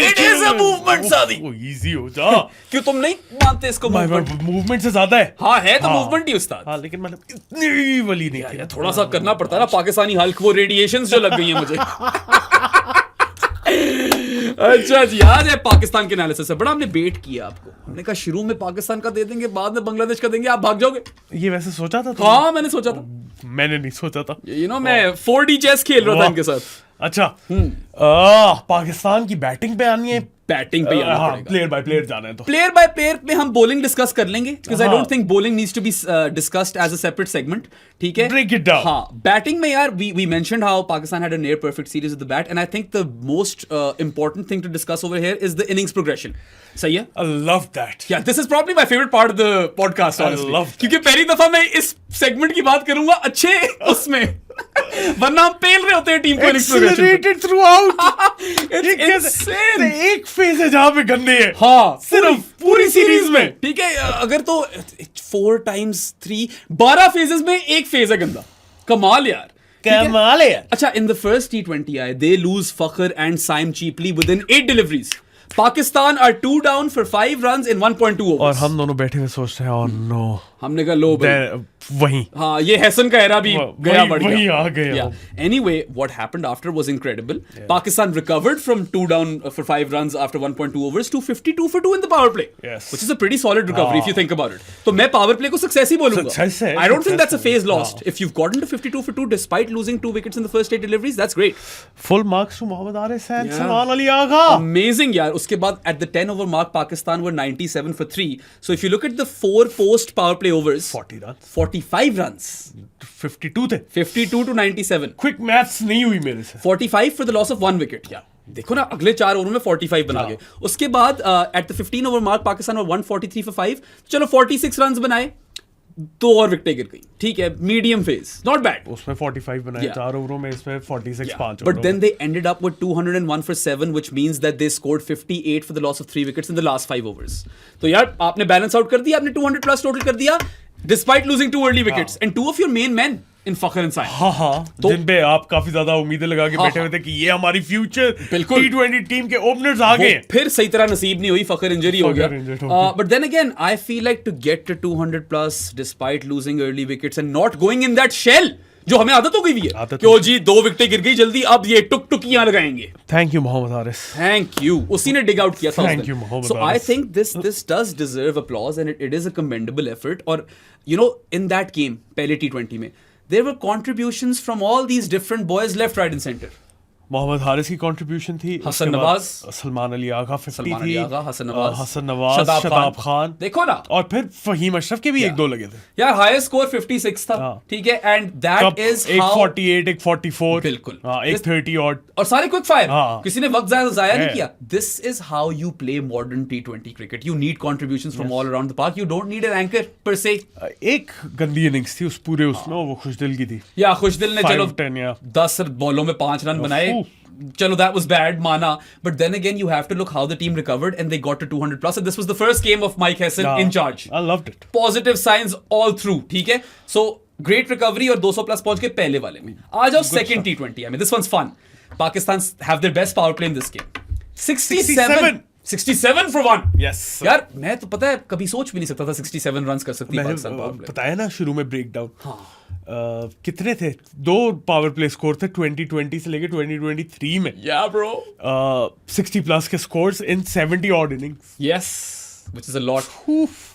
It is a movement, Saadi. Easy हो जा। क्यों तुम नहीं मानते इसको movement? Movement से ज्यादा है। हाँ है तो मूवमेंट ही उस्ताद। हाँ लेकिन मतलब इतनी वाली नहीं यार थोड़ा सा करना पड़ता है ना, पाकिस्तानी हल्क, वो रेडिएशंस जो लग गई हैं मुझे। अच्छा जी, आज है पाकिस्तान के एनालिसिस से। बड़ा हमने बेट किया आपको, हमने कहा शुरू में पाकिस्तान का दे देंगे, बाद में बांग्लादेश का देंगे, आप भाग जाओगे। ये वैसे सोचा था? हाँ मैंने सोचा था। मैंने नहीं सोचा था। मैं 4D चेस खेल रहा था इनके साथ। अच्छा पाकिस्तान की बैटिंग पे आनी है। बैटिंग पे आना पड़ेगा। प्लेयर बाय प्लेयर जाना है तो प्लेयर बाय प्लेयर पे हम बॉलिंग डिस्कस कर लेंगे because I don't think bowling needs to be discussed as a separate segment. ठीक है, ब्रेक इट डाउन। हाँ बैटिंग में यार we mentioned how Pakistan had a near perfect series with the bat and I think the most important thing to discuss over here is the innings progression. सही है, I love that. Yeah, this is probably my favorite part of the podcast, honestly. love that. क्योंकि पहली दफा मैं इस segment की बात करूंगा अच्छे उसमें वरना हम पेल रहे होते हैं टीम को एक्सेलरेटेड थ्रूआउट। It's insane. एक फेज है जहां पे गंदे है। हाँ सिर्फ पूरी सीरीज में। ठीक है, अगर तो 4 times 3 12 फेजेस में एक फेज है गंदा। कमाल यार, कमाल है यार। अच्छा, in the first T20I, they lose Fakhr and Saim cheaply within 8 deliveries. Pakistan are 2 down for 5 runs in 1.2 overs. और हम दोनों बैठे हुए सोच रहे हैं और नो हमने कहा लो भाई वहीं। हाँ ये हसन का एरा भी गया बढ़ वहीं गया। आ गया। Anyway, what happened after was incredible. Pakistan recovered from 2 down for 5 runs after 1.2 overs to 52 for 2 in the power play. Yes. Which is a pretty solid recovery if you think about it. तो मैं power play को success ही बोलूंगा। Success है, I don't think that's a phase successful. lost. If you've gotten to 52 for 2 despite losing 2 wickets in the first 8 deliveries, that's great. Full marks to Mohammad Arif and Yeah. Salman Ali Agha. Amazing यार। उसके बाद at the 10 over mark Pakistan were 97 for 3. So if you look at the 4 post power play overs, 40 run 45 runs, 52 थे। 52 to 97. Quick maths नहीं हुई मेरे से। 45 for the loss of 1 wicket. Yeah. देखो ना अगले 4 ओवर में 45 बना गए। उसके बाद at the 15 over mark Pakistan और 143 for 5। चलो 46 रन बनाए, 2 और विकेटें गिर गई। ठीक है, मीडियम फेज, नॉट बैड। उसमें 45 बनाए 4 ओवरों में, इसमें 46 5 But then they ended up with 201 for 7, which means that they scored 58 for the loss of 3 wickets in the last 5 overs. तो यार आपने बैलेंस आउट कर दिया, आपने 200 प्लस टोटल कर दिया despite losing 2 early wickets and 2 of your main men in Fakhr and Saim. हाँ तो- जिन पे आप काफी ज्यादा उम्मीदें लगा के बैठे हुए थे कि ये हमारी फ्यूचर बिल्कुल। T20 टीम के ओपनर्स आ गए। फिर सही तरह नसीब नहीं हुई, फखर इंजरी हो फखर injured हो गया। गया। But then again I feel like to get to 200 plus despite losing early wickets and not going in that shell जो हमें आदत हो गई हुई है आदत कि ओ जी 2 विकेटें गिर गई जल्दी, अब ये टुक टुकियां लगाएंगे। Thank you Mohammad Arif. Thank you. उसी ने dig out किया था। Thank you, Mohammed So I Aris. think this does deserve applause and it is a commendable effort. और in that game पहले T20 में there were contributions from all these different boys left, right and center. Mohammad Haris की contribution थी, हसन उसके बाद नवाज, सलमान अली आगा 50 सलमान थी, अली आगा, हसन नवाज, शदाब खान, देखो ना, और फिर फहीम अशरफ के भी 1-2 लगे थे यार हाईएस्ट स्कोर 56 था। ठीक है, एंड दैट इज एक हाउ 48 एक 44 बिल्कुल। एक 30 और सारे क्विक फायर, हाँ। किसी ने वक्त जाया नहीं है। किया। This is how you play modern T20 cricket. You need contributions from all around the park. You don't need an anchor पर से। एक गंदी इनिंग्स थी उस पूरे उसमें, वो खुशदिल की थी। या खुशदिल ने चलो 5-10 या 10 बॉलों में 5 रन बनाए, चलो that was bad, माना, but then again you have to look how the team recovered and they got to 200 plus and this was the first game of Mike Hesson in charge. I loved it. Positive signs all through. ठीक है, so great recovery और 200 plus पहुंच गए पहले वाले में। आ जाओ second T20 में, this one's fun. Pakistan have their best power play in this game. 67 for 1. Yes. यार मैं तो पता है कभी सोच भी नहीं सकता था 67 रन कर सकती है पाकिस्तान पावर मैंने प्ले। बताया ना शुरू में ब्रेकडाउन। कितने थे? 2 पावर प्ले स्कोर थे 2020 से लेके 2023 में। Yeah bro. 60 प्लस के scores in 70 odd innings. Yes, which is a lot.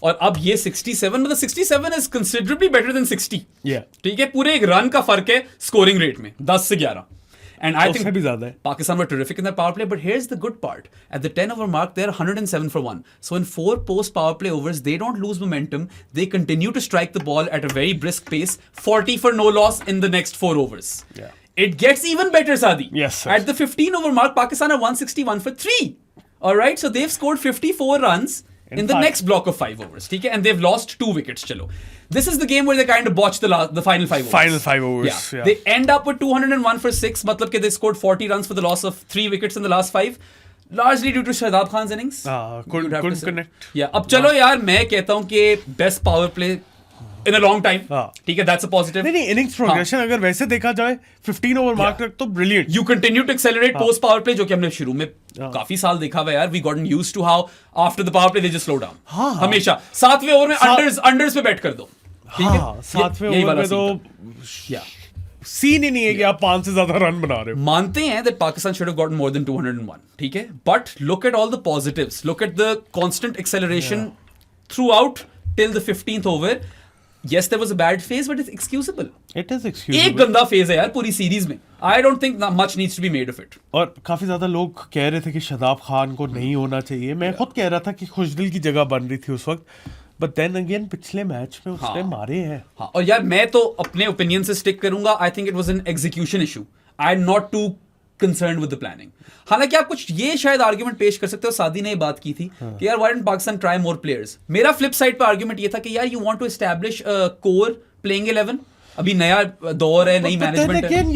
और अब ये 67 मतलब 67 is considerably better than 60. Yeah. ठीक है, पूरे एक रन का फर्क है स्कोरिंग रेट में 10 से 11. And I उससे think भी ज्यादा है। Pakistan were terrific in that power play, but here's the good part. At the 10 over mark, they're 107 for 1. So in 4 post power play overs, they don't lose momentum. They continue to strike the ball at a very brisk pace, 40 for no loss in the next 4 overs. Yeah. It gets even better, Sadi. Yes, sir. At the 15 over mark, Pakistan are 161 for 3. Alright, so they've scored 54 runs in the five. next block of 5 overs. Okay? And they've lost 2 wickets. Chalo. This is the game where they kind of botched the final 5 overs. Final 5 overs. Yeah. They end up with 201 for 6. Matlab ke they scored 40 runs for the loss of 3 wickets in the last 5. Largely due to Shadab Khan's innings. Couldn't connect. Yeah. अब चलो यार मैं कहता हूँ कि best power play in a long time. ठीक है, that's a positive. नहीं innings progression अगर वैसे देखा जाए 15 ओवर मार्क तक तो brilliant. You continue to accelerate post power play जो कि हमने शुरू में काफी साल देखा हुआ यार. We gotten used to how after the power play they just slow down. हमेशा 7वें ओवर में unders पे बैट कर दो. ठीक है. 7वें ओवर में तो सीन ही नहीं है कि आप 5 से ज्यादा रन बना रहे हो. मानते हैं that Pakistan should have gotten more than 201. ठीक है. But look at all the positives. Look at the constant acceleration throughout till the 15th over. Yes, there was a bad phase, but it's excusable. It is excusable. एक गंदा phase है यार पूरी series में. I don't think much needs to be made of it. और काफी ज्यादा लोग कह रहे थे कि शदाब खान को नहीं होना चाहिए. मैं खुद कह रहा था कि खुशदिल की जगह बन रही थी उस वक्त. बट देन अगेन पिछले मैच में उसने मारे हैं. हाँ, और यार मैं तो अपने ओपिनियन से स्टिक करूंगा. I think it was an execution issue. I am not too concerned with the planning. हालांकि आप कुछ ये शायद आर्गुमेंट पेश कर सकते हो. सादी ने ये बात की थी कि यार why don't Pakistan try more players. मेरा फ्लिप साइड पे आर्गुमेंट ये था कि यार you want to establish core playing 11. अभी नया दौर है, नई मैनेजमेंट है. Again,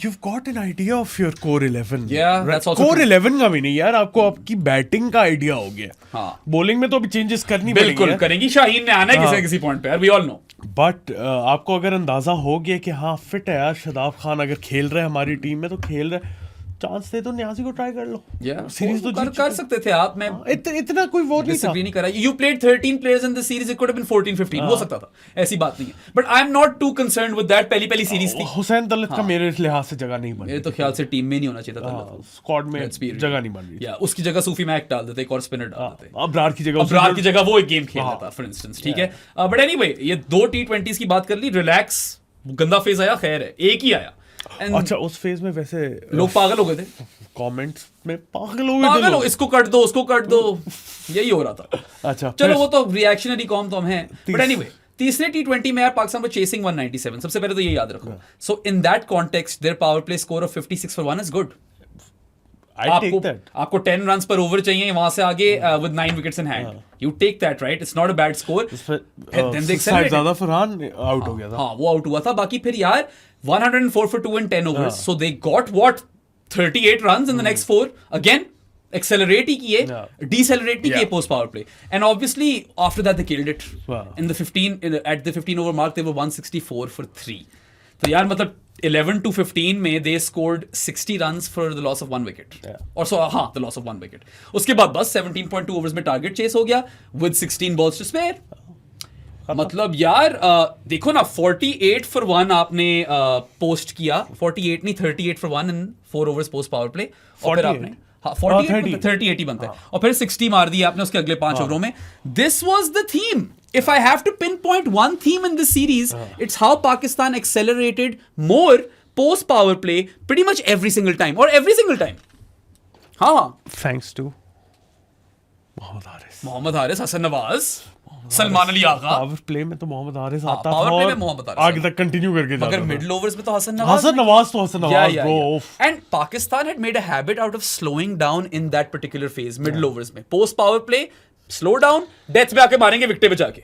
you've got an idea of your core 11. Yeah, that's also core true. 11 का भी नहीं यार, आपको आपकी बैटिंग का आइडिया हो गया. हाँ. बॉलिंग में तो अभी चेंजेस करनी पड़ेगी. बिल्कुल करेंगी. शाहीन ने आना है किसी किसी पॉइंट पे यार. We all know. बट आपको अगर अंदाजा हो गया कि हाँ फिट है यार शदाब खान, अगर खेल रहे हैं हमारी टीम में तो खेल रहे हैं, चांस दे तो न्याजी को ट्राई कर लो. सीरीज तो कर सकते थे आप. मैं इतना कोई वो नहीं करा. You played 13 players in the series. It could have been 14-15 हो सकता था. ऐसी बात नहीं है. But I am not too concerned with that. पहली सीरीज थी. हुसैन तलत का मेरे लिहाज से जगह नहीं बन. मेरे तो ख्याल से टीम में नहीं होना चाहिए था. स्क्वाड में जगह नहीं बन रही. या उसकी जगह सूफी मैक डाल देते, एक और स्पिनर डाल देते. अबरार की जगह वो एक गेम खेल लेता फॉर इंस्टेंस. ठीक है. बट एनीवे ये 2 T20s की बात कर ली. रिलैक्स. गंदा फेज आया, खैर है, एक ही आया. अच्छा उस फेज में वैसे लोग पागल हो गए थे. कमेंट्स में पागल हो गए थे. इसको कट दो, उसको कट दो. यही हो रहा था. अच्छा चलो वो तो रिएक्शनरी कॉम तो हम हैं. बट एनीवे तीसरे T20 में यार पाकिस्तान को चेसिंग 197. सबसे पहले तो ये याद रखो. So in that context their power play score of 56 for 1 is good. आपको 10 रन्स पर ओवर चाहिए वहां से आगे with 9 wickets in hand. You take that right. It's not a bad score. Then they accelerated. ज्यादा फरहान आउट हो गया था. हां वो आउट हुआ था. बाकी फिर यार 104 for 2 in 10 overs. So they got what 38 runs in the next 4. Again accelerate ही किए, decelerate नहीं किए post power play. And obviously after that they killed it. In the 15 over mark they were 164 for 3. तो यार मतलब 11 to 15 में they scored 60 runs for the loss of 1 wicket. और so हाँ the loss of 1 wicket. उसके बाद बस 17.2 overs में target chase हो गया with 16 balls to spare. मतलब यार देखो ना 48 for 1 आपने पोस्ट किया. 48 नहीं 38 for 1 in 4 overs post power play. और फिर आपने 38 ही बनता है. और फिर 60 मार दी आपने उसके अगले 5 ओवरों में. This was the theme. If I have to pinpoint one theme in this series, it's how Pakistan accelerated more post power play pretty much every single time. Or every single time. हाँ. Thanks to Mohammad Haris, Hasan Nawaz, Salman Ali Agha. Power play में तो मोहम्मद हारिस आता था. Power play में मोहम्मद हारिस आगे तक continue करके जाता था. मगर मिडिल ओवर्स में तो Hasan Nawaz bro. And Pakistan had made a habit out of slowing down in that particular phase. Middle overs में post power play slow down, death पे आके मारेंगे विकेट बचा के.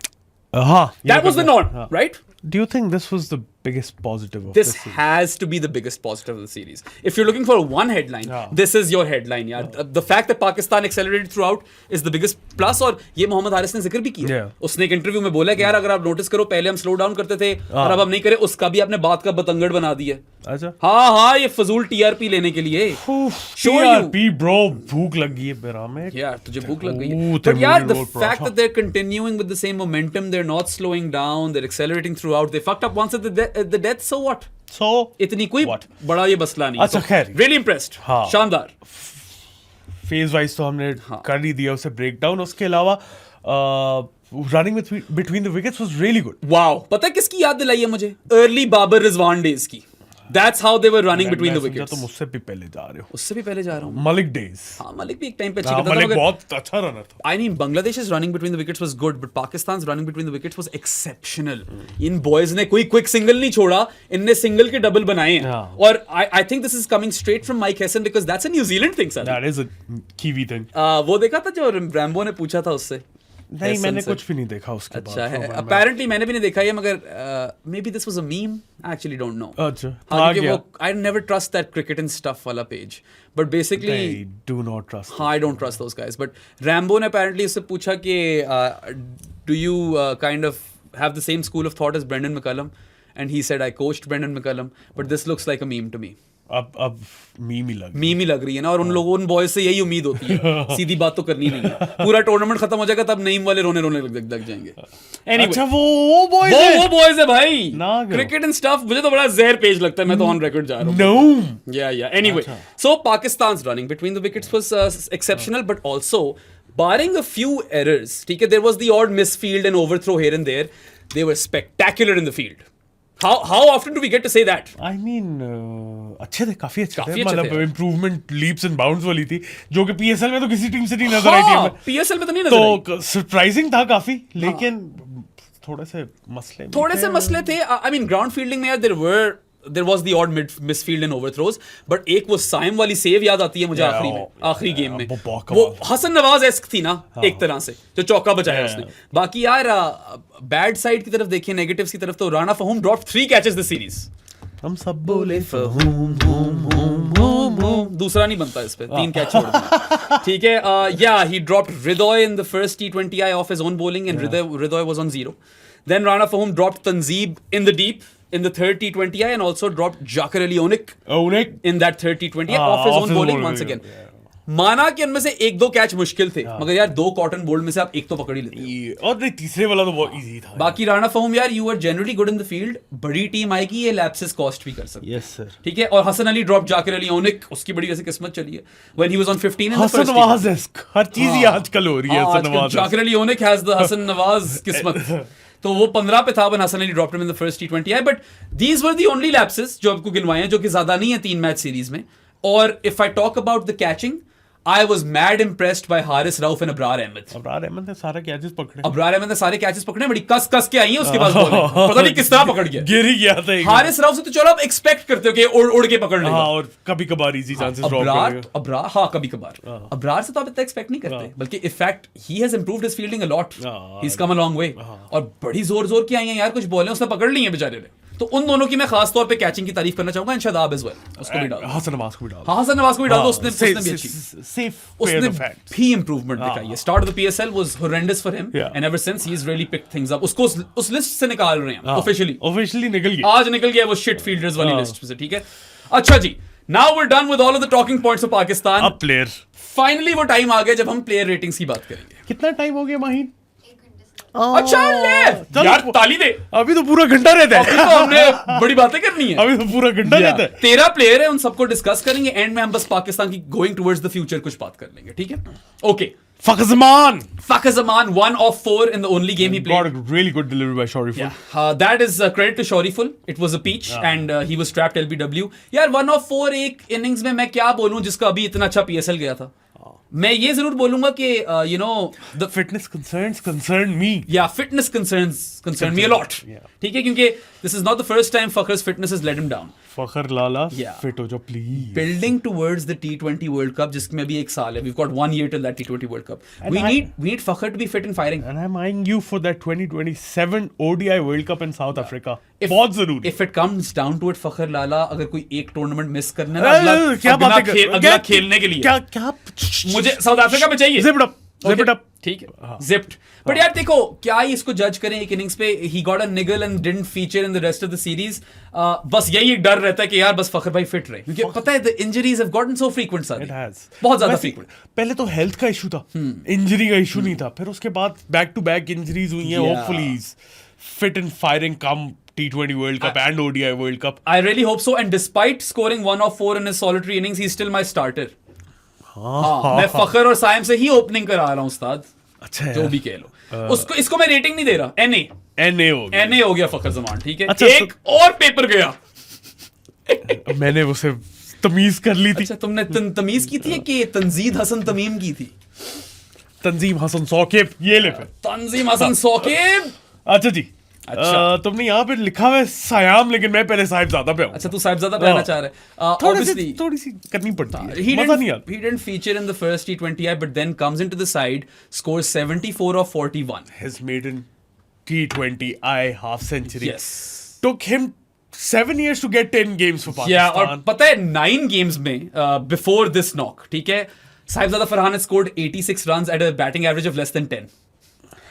हाँ, that was the norm, right? Do you think this was the biggest positive of this series? has to be the biggest positive of the series. If you're looking for one headline, this is your headline, yaar. The fact that Pakistan accelerated throughout is the biggest plus. और ये मोहम्मद हारिस ने जिक्र भी किया. उसने एक interview में बोला कि यार अगर आप नोटिस करो पहले हम स्लो डाउन करते थे और अब हम नहीं करें. उसका भी आपने बात का बतंगड़ बना दिया. अच्छा. हाँ ये फजूल TRP लेने के लिए. TRP bro, भूख लग गई है मेरा में. यार तुझे भूख लग गई है. But यार the fact that they're continuing with the same momentum, they're not slowing down, they're accelerating throughout. They fucked up once at the death, so what? So इतनी कोई बड़ा ये मसला नहीं. अच्छा खैर. Really impressed. शानदार. फेज वाइज तो हमने कर ही दिया उसे ब्रेक डाउन. उसके अलावा running between the wickets was really good. Wow. पता है किसकी याद दिलाई है मुझे? अर्ली बाबर रिजवान डेज की. That's how they were running between the मैं समझा wickets. तो मुझसे भी पहले जा रहे हो उससे भी पहले जा रहा हूँ. मलिक डेज हाँ, मलिक भी एक टाइम पे अच्छी करता था मलिक मगर बहुत अच्छा रनर था I mean, Bangladesh's running between the wickets was good, but Pakistan's running between the wickets was exceptional. In boys ने कोई quick single नहीं छोड़ा, इनने single के double बनाए हैं. हाँ. और I think this is coming straight from Mike Hesson because that's a New Zealand thing, sir. That is a kiwi thing वो देखा था जो रैम्बो ने पूछा था उससे. नहीं Hesson मैंने से. कुछ भी नहीं देखा उसके बाद अच्छा है. तो मैं- Apparently मैंने भी नहीं देखा ये मगर maybe this was a meme. I actually don't know. अच्छा हाँ, आ क्योंकि गया वो I never trust that cricket and stuff वाला page. But basically they do not trust हाँ, I don't trust those guys. But Rambo ने apparently उससे पूछा कि do you kind of have the same school of thought as Brendan McCullum? And he said I coached Brendan McCullum, but this looks like a meme to me. अब meme ही लग meme ही लग रही है ना और उन बॉयज से यही उम्मीद होती है. सीधी बात तो करनी नहीं है. पूरा टूर्नामेंट खत्म हो जाएगा तब नईम वाले रोने रोने लग जाएंगे. Anyway, अच्छा वो बॉयज वो बॉयज है भाई. ना करो. क्रिकेट एंड स्टफ मुझे तो बड़ा जहर पेज लगता है. मैं तो ऑन रिकॉर्ड जा रहा हूँ. No Yeah. Anyway, so Pakistan's running between the wickets was exceptional, but also barring a few errors, ठीक है, there was the odd misfield and overthrow here and there. They were spectacular in the field. How often do we get to say that? I mean अच्छे थे काफी अच्छे काफी थे अच्छे मतलब थे। इम्प्रूवमेंट लीप्स एंड बाउंड्स वाली थी जो कि पीएसएल में तो किसी टीम से नहीं नजर आई थी हाँ, हमें PSL में तो नहीं नजर आई. तो सरप्राइजिंग था काफी लेकिन थोड़े से मसले भी थोड़े थे। से मसले थे. I mean, ground fielding में यार there was the odd misfield and overthrows, but एक वो साइम वाली सेव याद आती है मुझे आखिरी गेम में. वो बहुत वो कमाल हसन नवाज एस्क थी ना एक तरह से जो चौका बचाया उसने. बाकी यार बैड साइड की तरफ देखिए, नेगेटिव्स की तरफ तो Rana Faheem dropped 3 catches this series. हम सब बोले दूसरा नहीं बनता इस पे. 3 कैच छोड़ दिए. ठीक है. Yeah, he dropped Hridoy in the first T20I off his own bowling and Hridoy was on 0. Then Rana Fahum dropped Tanzeeb in the deep in the third T20I and also dropped Jakar Ali Onik ओनेक in that third T20I off his own bowling once again. माना कि उनमें से 1-2 catch मुश्किल थे मगर यार 2 cotton bold में से आप एक तो पकड़ ही लेते हो. और नहीं तीसरे वाला तो बहुत इजी था बाकी राणा फहूम यार you are generally good in the field. बड़ी टीम आएगी ये लैप्सेस कॉस्ट भी कर सकती है. यस सर ठीक है. और हसन अली ड्रॉप जाकिर अली ओनिक उसकी बड़ी वैसे किस्मत चली है. When he was on 15 in the Hasan first Nawaz एस्क हर चीज ही आजकल हो रही है हसन नवाज जाकिर अली ओनिक हैज द हसन नवाज किस्मत. तो वो 15 पे था when Hasan Ali dropped him in the first T20I. But these were the only lapses जो आपको गिनवाए हैं जो कि ज्यादा नहीं है 3 मैच सीरीज में. और if I talk about the catching I was mad impressed by Haris Rauf and Abrar Ahmed. Abrar Ahmed ने सारे कैचेस पकड़े अबरार अहमद ने सारे कैचेस पकड़े. बड़ी कस के आई है उसके पास बॉल. पता नहीं किस तरह पकड़ गया. गिर ही गया था एक हारिस राव से तो चलो आप एक्सपेक्ट करते हो कि उड़ के पकड़ लेगा. हाँ और कभी कभार इजी चांसेस ड्रॉप अबरार हाँ कभी कभार. अबरार से तो आप इतना एक्सपेक्ट नहीं करते बल्कि in fact he has improved his fielding a lot. He has come a long way. और बड़ी जोर की आई हैं यार कुछ बॉलें उसने पकड़ ली हैं बेचारे ने. तो उन दोनों की मैं खास तौर पे कैचिंग की तारीफ करना चाहूंगा. शादाब एज वेल उसको भी डाल. हसन नवाज को भी डाल हाँ हसन नवाज को भी डाल दो. उसने भी अच्छी सेफ उसने भी इंप्रूवमेंट दिखाई है. Start of the PSL was horrendous for him and ever since he's really picked things up. उसको उस लिस्ट से निकाल रहे हैं ऑफिशियली निकल गया आज निकल गया वो शिट फील्डर्स वाली लिस्ट से. ठीक है. अच्छा जी, now we are done with all of the talking points of Pakistan. अब प्लेयर फाइनली वो टाइम आ गया जब हम प्लेयर रेटिंग्स की बात करेंगे. कितना टाइम हो गया माहीन अच्छा ले यार ताली दे. अभी तो पूरा घंटा रहता अभी है तो हमने बड़ी बातें करनी है. अभी तो पूरा घंटा रहता है 13 प्लेयर है उन सबको डिस्कस करेंगे. एंड में हम बस पाकिस्तान की गोइंग टुवर्ड्स द फ्यूचर कुछ बात कर लेंगे. ठीक है. Okay. Fakhar Zaman Fakhar Zaman 1 of 4 in the only game he played. got a really good delivery by Shoriful. That is credit to Shoriful. It was a peach and he was trapped LBW. यार 1 of 4 एक innings में मैं क्या बोलूं जिसका अभी इतना अच्छा PSL गया था. मैं ये जरूर बोलूंगा कि you know the fitness concerns concern me. Fitness concern me a lot. ठीक है क्योंकि this is not the first time Fakhar's fitness has let him down. Fakhar Lala fit हो जाओ please. Building towards the T20 World Cup जिसमें अभी 1 साल है. We've got 1 year till that T20 World Cup. We need Fakhar to be fit and firing. And I'm eyeing you for that 2027 ODI World Cup in South Africa. बहुत जरूरी. If it comes down to it, Fakhar Lala अगर कोई एक tournament miss करना है क्या बात है अगला खेलने के लिए क्या मुझे साउथ अफ्रीका में चाहिए. Zip it up. ठीक है. Zipped. बट यार देखो क्या ही इसको जज करें एक इनिंग्स पे. He got a niggle and didn't feature in the rest of the series. बस यही एक डर रहता है कि यार बस फखर भाई फिट रहे क्योंकि पता है the injuries have gotten so frequent सारी. It has. बहुत ज्यादा frequent. पहले तो हेल्थ का इशू था, इंजरी का इशू नहीं था. फिर उसके बाद बैक टू बैक इंजरीज हुई हैं. Hopefully he's fit and firing come T20 World Cup and ODI World Cup. I really hope so. And despite scoring 1 of 4 in his solitary innings, he's still my starter. मैं फखर और साइम से ही opening करा रहा हूँ उस्ताद. अच्छा जो भी कह लो उसको इसको मैं रेटिंग नहीं दे रहा. NA हो गया NA हो गया फखर जमान. ठीक है. अच्छा, एक और पेपर गया मैंने उसे तमीज कर ली थी। अच्छा, तुमने तमीज की थी कि तंजीद हसन तमीम की थी? तंजीम हसन सौकेब, ये ले फिर। तंजीम हसन सौकेब। अच्छा जी। अच्छा। तुमने यहाँ पे लिखा हुआ है सयाम, लेकिन मैं पहले साहिबजादा पे हूँ। अच्छा, तू साहिबजादा पे आना चाह रहा है। थोड़ी सी करनी पड़ती है, He मजा नहीं आता। didn't feature in the first T20I, but then comes into the side, scores 74 of 41. His maiden T20I half century Yes. took him 7 years to get 10 games for Yeah, और Pakistan. पता है 9 games में before this knock, ठीक है, Sahibzada Farhan has scored 86 runs at a batting average of less than 10.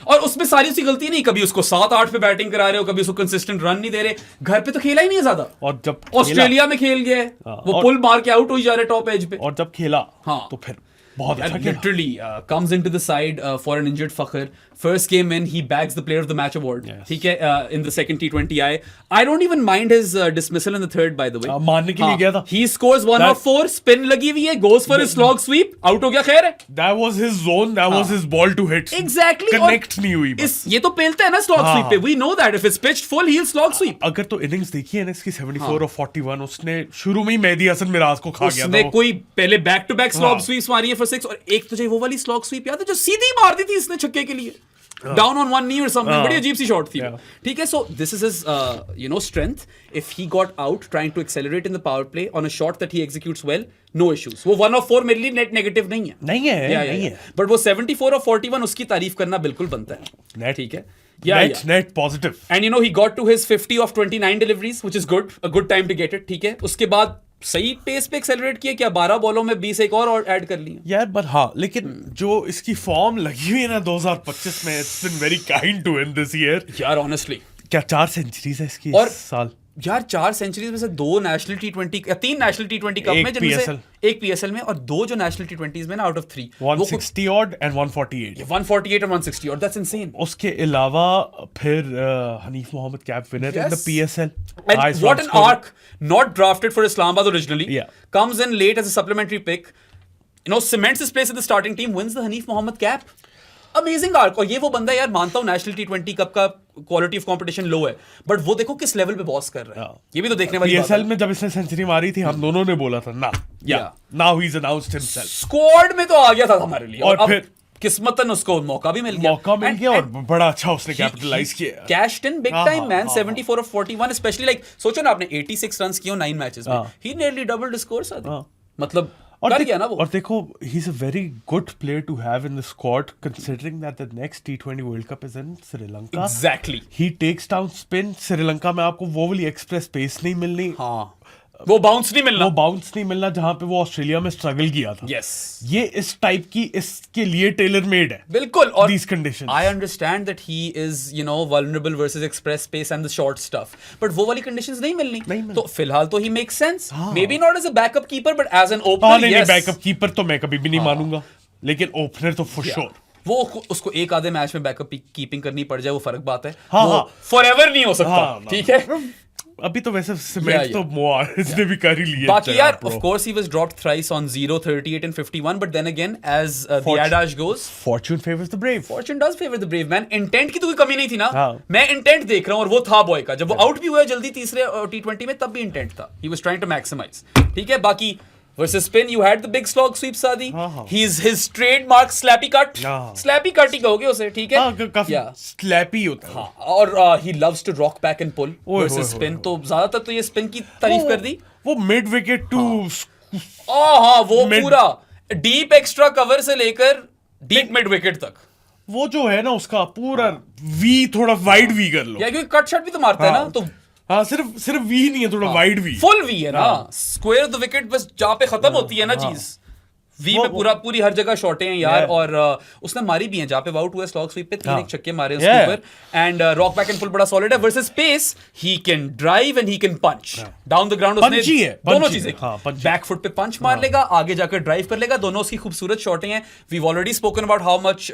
और उसमें सारी उसकी गलती नहीं, कभी उसको 7-8 पे बैटिंग करा रहे हो, कभी उसको कंसिस्टेंट रन नहीं दे रहे, घर पे तो खेला ही नहीं है ज्यादा, और जब ऑस्ट्रेलिया में खेल गया है, वो और- पुल मार के आउट हो जा रहे टॉप एज पे। और जब खेला हाँ। तो फिर बहुत अच्छा खेला। Literally comes into the side for an injured Fakhr. First game in, he bags the Player of the Match award. Yes. ठीक है, in the second T20I. I don't even mind his dismissal in the third, by the way. मारने के लिए गया था। He scores 1 of 4, spin लगी हुई है, goes for his slog sweep, out हो गया, खैर है। That was his zone, that was his ball to hit. Exactly. Connect नहीं हुई बस। ये तो पेलता है ना slog हाँ, sweep पे, we know that if it's pitched full, he'll slog sweep. अगर तो इनिंग्स देखी है ना इसकी 74 और 41, उसने शुरू में ही मेहदी हसन मिराज को खा गया उसने था वो। कोई पहले बैक टू बैक स्लॉग हाँ। स्वीप्स मारी है for 6, और एक तुझे वो वाली स्लॉग स्वीप याद है जो सीधी मार दी थी इसने छक्के के लिए, डाउन ऑन वन नी और समथिंग, बड़ी अजीब सी शॉट थी। Yeah. ठीक है, so this is his strength. If he got out trying to accelerate in the power play on a shot that he executes well, no issues. वो 1 of 4 मेरे लिए net negative नहीं है, नहीं है। बट वो 74 of 41 उसकी तारीफ करना बिल्कुल बनता है। Net- ठीक है, Net positive. And he got to his 50 of 29 deliveries, which is good, a good time to get it. ठीक है, उसके बाद सही पेस पे एक्सेलरेट किया, क्या 12 बॉलों में 20 एक और ऐड कर लिए। यार बट हाँ, लेकिन जो इसकी फॉर्म लगी हुई है ना 2025 में, it's been very kind to him this year. यार ऑनेस्टली, क्या 4 सेंचुरीज है इसकी और इस साल? यार 4 सेंचुरीज में से 2 नेशनल T20 या 3 नेशनल T20 कप एक में, जिनमें से PSL। एक PSL में, और 2 जो नेशनल T20s में ना आउट ऑफ 3, 160 odd and 148। 148 और 160, और दैट्स इनसेन। उसके अलावा फिर Hanif Mohammad cap winner in the Yes. PSL। And what an arc, not drafted for Islamabad originally, Yeah. comes in late as a supplementary pick, cements his place in the starting team, wins the Hanif Mohammad cap. Amazing arc। और ये वो बंदा है यार, मानता हूँ national T20 cup का quality of competition लो है, बट वो देखो किस लेवल पे बॉस कर रहा है। ये भी तो देखने वाली बात PSL है। में जब इसने सेंचुरी मारी थी, हम दोनों ने बोला था ना, Yeah. Now he is announced himself. Squad में तो आ गया था हमारे लिए, और और अब फिर किस्मतन उसको मौका भी मिल गया। और बड़ा अच्छा उसने कैपिटलाइज किया। Cashed in big हाँ, time, man. हाँ, 74 of 41, especially like सोचो ना, आपने 86 रन्स किए 9 मैचेस में, he nearly doubled his score साथ। मतलब कर गया ना वो। और देखो, he is a very good player to have in the squad, considering that the next T20 world cup is in Sri Lanka. Exactly. He takes down spin. Sri Lanka में आपको वो वाली एक्सप्रेस पेस नहीं मिलनी, हाँ, वो बाउंस नहीं मिलना। वो बाउंस नहीं मिलना जहां पे वो ऑस्ट्रेलिया में स्ट्रगल किया था। Yes. ये इस टाइप की इसके लिए टेलर मेड है। बिल्कुल। और These conditions. I understand that he is, vulnerable versus express pace and the short stuff, but वो वाली conditions नहीं मिलनी। तो फिलहाल तो he makes sense, maybe not as a backup keeper, but as an opener, नहीं, yes. बैकअप कीपर तो मैं कभी भी नहीं मानूंगा, लेकिन ओपनर तो फॉर श्योर। वो उसको एक आधे मैच में बैकअप कीपिंग करनी पड़ जाए, वो फर्क बात है। हाँ, वो हाँ। फॉरएवर नहीं हो सकता। हाँ, ठीक है। अभी तो वैसे सीमेंट तो मोर इसने भी कर ही लिया। बाकी यार, of course he was dropped thrice on 0, 38 and 51, but then again, as the adage goes, fortune favors the brave. fortune does favor the brave, man. Intent की तो कोई कमी नहीं थी ना। हाँ। मैं इंटेंट देख रहा हूँ, और वो था बॉय का, जब वो आउट भी हुआ जल्दी तीसरे T20 में, तब भी इंटेंट था। He was trying to maximize। ठीक है, बाकी versus spin, you had the big slog sweep, Saadi. His trademark slappy cut, slappy cut ही कहोगे उसे, ठीक है? काफी स्लैपी होता है। हाँ, और he loves to rock back and pull versus spin, तो ज्यादातर तो ये spin की तारीफ कर दी। वो मिड विकेट टू हाँ, वो पूरा डीप एक्स्ट्रा कवर से लेकर डीप मिड विकेट तक, वो जो है ना उसका पूरा वी, थोड़ा वाइड वी कर लो। या क्योंकि कट शॉट भी तो मारता है ना, तो हाँ, सिर्फ वी नहीं है, थोड़ा वाइड वी, फुल वी है ना। स्क्वायर ऑफ द विकेट बस जहाँ पे खत्म होती है ना चीज, वी में पूरी हर जगह शॉटें हैं यार। और उसने मारी भी हैं जहाँ पे आउट हुआ स्लॉग स्वीप पे, 3 एक छक्के मारे उसके ऊपर, and rock back and pull बड़ा सॉलिड है। Versus pace, he can drive and he can punch down the ground. उसने दोनों चीजें, बैक फुट पे पंच मार लेगा, आगे जाकर ड्राइव कर लेगा, दोनों उसकी खूबसूरत शॉटें हैं। We have already spoken about how much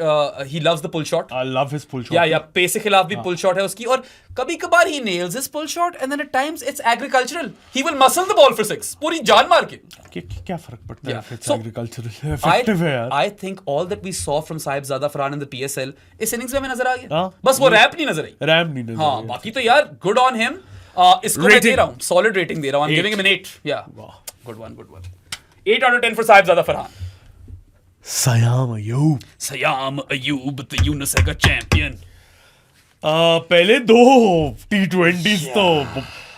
he loves the pull shot. I love his pull shot. या पेस के खिलाफ भी पुल शॉट है उसकी, और कभी कभार ही nails his pull shot, and then at times it's agricultural, he will muscle the ball for 6 पूरी जान मार के। क्या फर्क पड़ता है? इट्स एग्रीकल्चरल इफेक्टिव है यार। I think all that we saw from Sahibzada Farhan in the PSL इस इनिंग्स में हमें नजर आ गया। बस वो रैप नहीं नजर आई। रैप नहीं नजर हाँ, बाकी तो यार गुड ऑन हिम। इसको मैं दे रहा हूँ सॉलिड रेटिंग दे रहा हूँ. I'm giving him an 8. Yeah. Good one. 8 out of 10 for Sahibzada Farhan. Siam Ayub. Sayam Ayub, the UNICEF champion. पहले दो T20s तो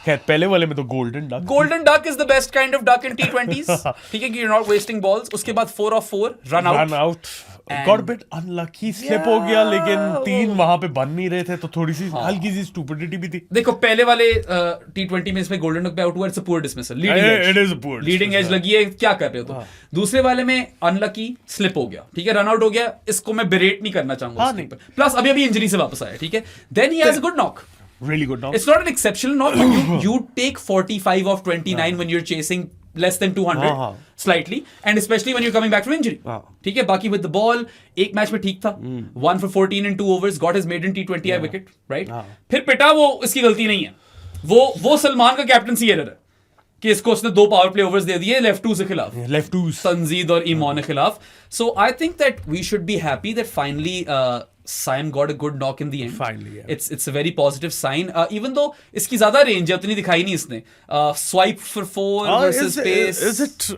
खैर पहले वाले में तो Golden duck is the best kind of duck in T20s. ठीक है कि you're not wasting balls. उसके बाद 4 of 4 run out. Got a bit unlucky, slip हो गया, लेकिन 3 वहां पे बन नहीं रहे थे, तो थोड़ी सी हल्की सी stupidity भी थी. देखो पहले वाले T20 में इसमें गोल्डन डक पे आउट हुआ, it's a poor dismissal. It is a poor leading edge लगी है, क्या कर रहे हो तुम. दूसरे वाले में अनलकी स्लिप हो गया, ठीक है, रन आउट हो गया. इसको मैं बेरेट नहीं करना चाहूंगा. प्लस अभी इंजरी से वापस आया, ठीक है. Then he has a good knock. Really good knock. It's not an exceptional knock, but you take 45 of 29 when you're chasing less than 200 slightly, and especially when you're coming back from injury. ठीक है. बाकी with the ball एक match में ठीक था. 1 for 14 in 2 overs, got his maiden T20I wicket, right? फिर पिटा, वो इसकी गलती नहीं है. वो सलमान का कैप्टनसी एरर है कि इसको उसने 2 पावर प्ले ओवर्स दे दिए लेफ्ट 2 से खिलाफ, तंजीद और ईमान के खिलाफ. So I think that we should be happy that finally Saim got a good knock in the end. Finally, yeah. It's a very positive sign. Even though इसकी ज्यादा range है, उतनी दिखाई नहीं इसने. Swipe for 4 versus pace. Is it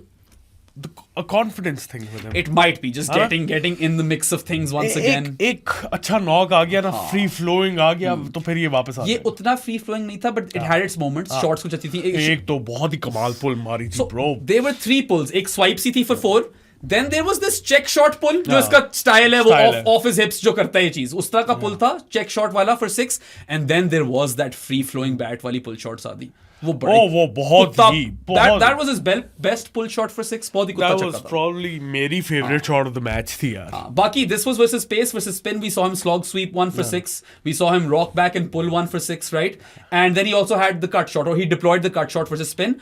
a confidence thing with him? It might be just getting in the mix of things once again. एक अच्छा knock आ गया ना, free flowing आ गया, तो फिर ये वापस आ गया. ये उतना free flowing नहीं था, but it had its moments. Shots कुछ अच्छी थी. एक तो बहुत ही कमाल पुल मारी थी, bro. There were 3 pulls. एक swipe सी थी for 4. Then there was this check shot pull, जो इसका स्टाइल है, वो off his hips जो करता है ये चीज, उस तरह का पुल था, check shot वाला for 6. And then there was that free flowing bat वाली pull shots आदि. वो बहुत ही that was his best pull shot for 6. बहुत ही कुत्ता चक्का था. That was probably मेरी favorite shot of the match थी यार. बाकी this was versus pace versus spin. We saw him slog sweep 1 for 6. We saw him rock back and pull 1 for 6, right? And then he also had the cut shot, or he deployed the cut shot versus spin.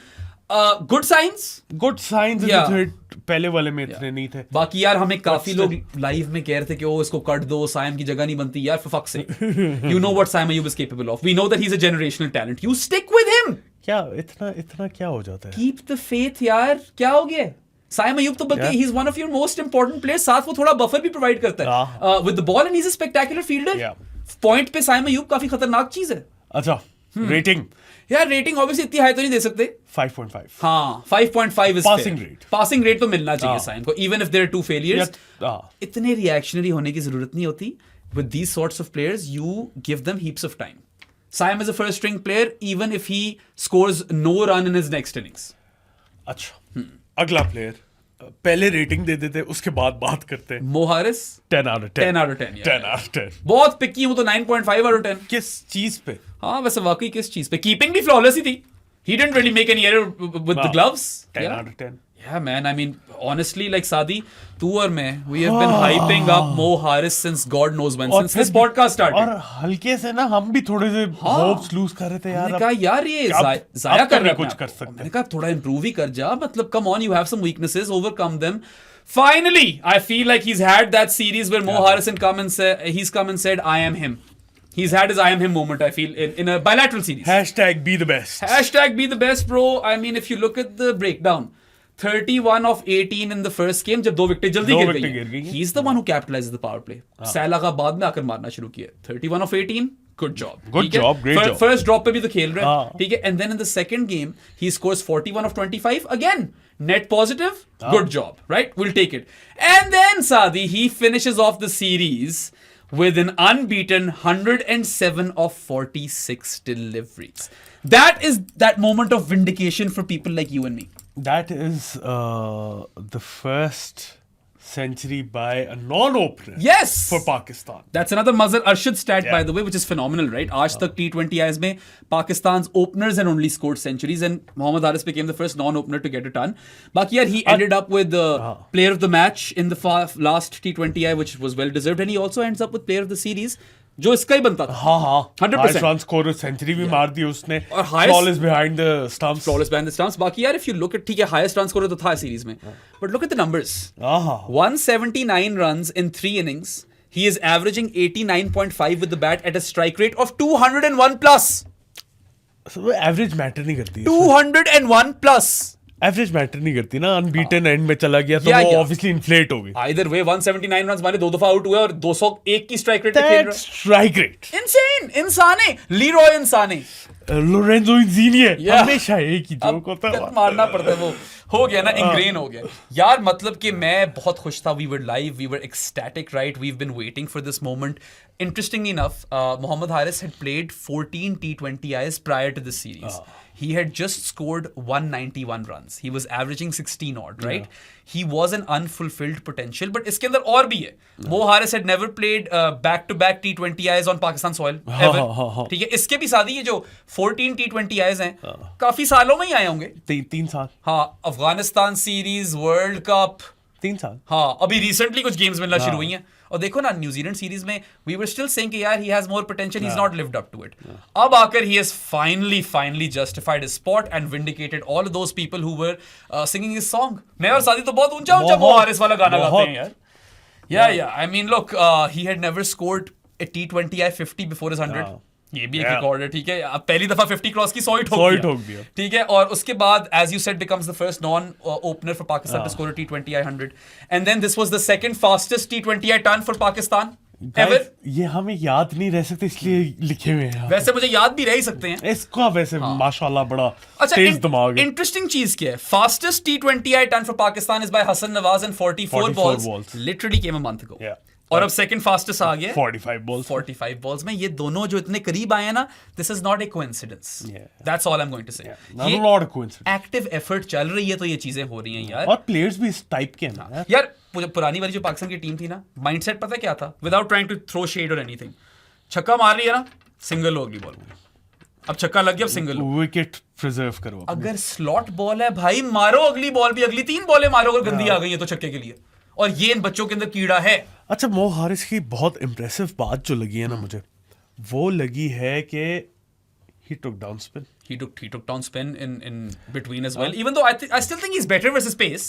Good signs in the third. पहले वाले में इतने नहीं थे. बाकी यार हमें काफी लोग लाइव में कह रहे थे कि ओ इसको कट दो, साइम की जगह नहीं बनती यार. For fuck's sake. You know what Saim Ayub is capable of. We know that he's a generational talent. You stick with him. क्या इतना क्या हो जाता है? Keep the faith यार. क्या हो गया? Saim Ayub तो बल्कि he's one of your most important players. साथ वो थोड़ा बफर भी प्रोवाइड करता है with the ball, and he's a spectacular fielder. Point पे Saim Ayub काफी खतरनाक चीज है. अच्छा, रेटिंग यार रेटिंग ऑब्वियसली इतनी हाई तो नहीं दे सकते. 5.5. हाँ, 5.5 इज पासिंग रेट तो मिलना चाहिए साइम को, even if there are 2 failures. इतने रिएक्शनरी होने की जरूरत नहीं होती. With these sorts of players you give them heaps of time. Saim is a first string player even if he scores no run in his next innings. अच्छा, अगला player पहले rating दे देते, उसके बाद बात करते हैं. मो Haris 10 out of 10. 10 out of 10. 10 out of 10. बहुत पिकी हूं तो 9.5 out of 10. किस चीज पे? हाँ वैसे वाकई किस चीज पे. कीपिंग भी फ्लॉलेस ही थी. He didn't really make any error with the gloves. 10 out of 10. Yeah, man. I mean, honestly, like Saadi, तू और मैं, we have been hyping up Mo Haris since God knows when, since this podcast started. और हल्के से ना हम भी थोड़े से hopes lose कर रहे थे यार. मैंने कहा यार ये जाया कर रहा है, कुछ कर सकते. मैंने कहा थोड़ा improve ही कर जा. मतलब come on, you have some weaknesses, overcome them. Finally, I feel like he's had that series where Mo Harrison he's come and said, I am him. He's had his I am him moment, I feel, in a bilateral series. Hashtag be the best. Hashtag be the best, bro. I mean, if you look at the breakdown, 31 of 18 in the first game, जब 2 wicket जल्दी गिर गई. He's the one who capitalizes the power play. Saila का बाद में आकर मारना शुरू किया. 31 of 18. Good job. Good job. Great job. First drop पे भी तो खेल रहा है. ठीक है. And then in the second game, he scores 41 of 25. Again, net positive. Good job. Right? We'll take it. And then Saadi, he finishes off the series with an unbeaten 107 of 46 deliveries. That is that moment of vindication for people like you and me. That is the first century by a non-opener. Yes, for Pakistan. That's another Mazhar Arshad stat, by the way, which is phenomenal, right? Aaj tak T20Is mein Pakistan's openers had only scored centuries, and Mohammad Haris became the first non-opener to get a ton. Baki yaar, he ended up with the player of the match in the last T20I, which was well deserved, and he also ends up with player of the series. जो इसका ही बनता था. हाँ 100%. Run score century भी मार दी उसने. और flawless behind the stumps. बाकी यार if you look at, ठीक है, highest run scorer तो था सीरीज में, but look at the numbers. 179 runs in 3 innings. He is averaging 89.5 with the bat at a strike rate of 201 plus. So average matter नहीं करती. 201 plus. Average matter नहीं करती ना. अनबीटन एंड में चला गया तो वो ऑब्वियसली इन्फ्लेट हो गई. Either way 179 रन्स मारे, 2 दफा आउट हुए और 201 की स्ट्राइक रेट पे खेल रहा है. Strike rate insane. इंसाने लीरॉय इंसाने. Lorenzo engineer Yeah. हमेशा एक ही जोक होता है अब मारना पड़ता है, वो हो गया ना, इंग्रेन हो गया यार। मतलब कि मैं बहुत खुश था, we were live, we were ecstatic, right, we have been waiting for this moment. Interestingly enough, Mohammad Haris had played 14 T20Is prior to this series. He had just scored 191 runs. He was averaging 16 odd, right? He was an unfulfilled potential, but इसके अंदर और भी है। Mo Haris had never played back-to-back T20Is on Pakistan soil ever. ठीक है, इसके भी साथ ही ये जो 14 T20Is हैं, काफी सालों में ही आए होंगे। 3 साल। हाँ, अफगानिस्तान सीरीज, वर्ल्ड कप, 3 साल। हाँ, अभी रिसेंटली कुछ गेम्स मिलना शुरू हुई हैं। और देखो ना, न्यूजीलैंड सीरीज में वी वर स्टिल सेइंग कि यार he has more potential, he is not lived up to it. अब आकर he has finally justified his spot and vindicated all of those people who were singing his song. मैं और सादी तो बहुत ऊंचा मो हारिस वाला गाना गाते हैं यार। या I mean look, he had never scored A T20I 50 before his 100। ये भी एक रिकॉर्ड है, ठीक है। अब पहली दफा 50 क्रॉस की 100 ही ठोक दिया, ठीक है। और उसके बाद as you said becomes the first non opener for Pakistan to score a T20I 100, and then this was the second fastest T20I turn for Pakistan ever. ये हमें याद नहीं रह सकते इसलिए लिखे हुए हैं। वैसे मुझे याद भी रह ही सकते हैं इसका, वैसे माशाल्लाह बड़ा अच्छा तेज दिमाग है। इंटरेस्टिंग चीज क्या है, fastest T20I turn for Pakistan is by Hasan Nawaz and 44 balls literally came a month ago. और अब सेकंड फास्टेस्ट आ गया 45 balls में। ये दोनों जो इतने करीब आए हैं ना, this is not a coincidence, that's all I am going to say. ये not a coincidence, active effort चल रही है तो ये चीजें हो रही हैं यार। और प्लेयर्स भी इस टाइप के हैं ना यार। पुरानी वाली जो पाकिस्तान की टीम थी ना, माइंडसेट पता क्या था, without trying to throw shade or anything, छक्का मार रही है ना, सिंगल लो अगली बॉल में। अब छक्का लग गया, अब सिंगल, विकेट प्रिजर्व करो। अगर स्लॉट बॉल है भाई, मारो अगली बॉल भी, अगली 3 बॉलें मारो, अगर गंदी आ गई है तो छक्के के लिए। और ये इन बच्चों के अंदर कीड़ा है। अच्छा, मो हारिस की बहुत इम्प्रेसिव बात जो लगी है ना मुझे, वो लगी है कि he took down spin. He took down spin in between as well. Even though I still think he's better versus pace.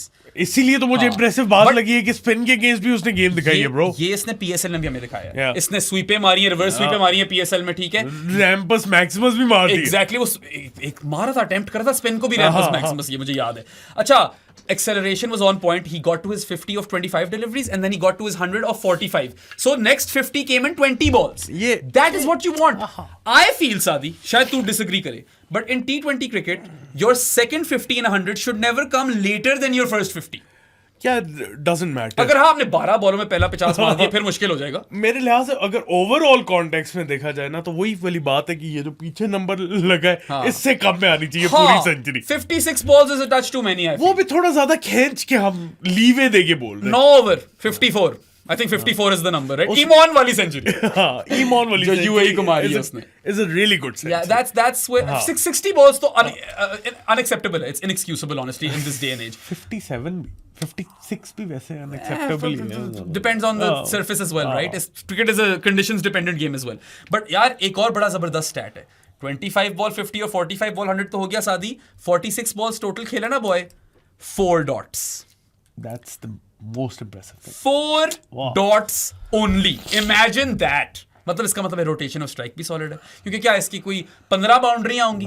इसीलिए तो मुझे इम्प्रेसिव बात लगी है कि स्पिन के अगेंस्ट भी उसने गेम दिखाई है ब्रो। ये इसने PSL में भी हमें दिखाया है। इसने स्वीपें मारी है, रिवर्स स्वीपें मारी है PSL में, ठीक है। रैम्पस मैक्सिमस भी मार दी। एग्जैक्टली, वो एक मारा था, अटेम्प्ट करा था स्पिन को भी रैम्पस मैक्सिमस, ये मुझे याद है। अच्छा, acceleration was on point. He got to his 50 of 25 deliveries, and then he got to his 100 of 45. So next 50 came in 20 balls. That is what you want. I feel, Sadi, शायद तू disagree करे, but in T20 cricket, your second 50 and 100 should never come later than your first 50. क्या doesn't matter. अगर हाँ आपने 12 बॉलों में पहला 50 मार दिया, फिर मुश्किल हो जाएगा। मेरे लिहाज से अगर ओवरऑल कॉन्टेक्स्ट में देखा जाए ना, तो वही वाली बात है कि ये जो पीछे नंबर लगा है, इससे कम में आनी चाहिए पूरी century. 56 balls is a touch too many. वो भी थोड़ा ज्यादा खींच के हम लीवे देके बोल रहे हैं। 9 over 54. I think 54 is the number, right? Imon वाली सेंचुरी। हाँ, Imon वाली जो UAE को मारी है उसने। Is a really good century. Yeah, that's where 60 balls तो unacceptable है. It's inexcusable honestly in this day and age. 57 भी, 56 भी वैसे unacceptable ही है। Depends on the surface as well, right? Cricket is a conditions dependent game as well. But यार एक और बड़ा जबरदस्त stat है। 25 ball 50 और 45 ball 100 तो हो गया सादी। 46 balls total खेला ना boy, 4 dots. That's the most impressive thing. 4 dots only. Imagine that. मतलब इसका मतलब है रोटेशन ऑफ स्ट्राइक भी सॉलिड है, क्योंकि क्या इसकी कोई 15 बाउंड्रियां होंगी,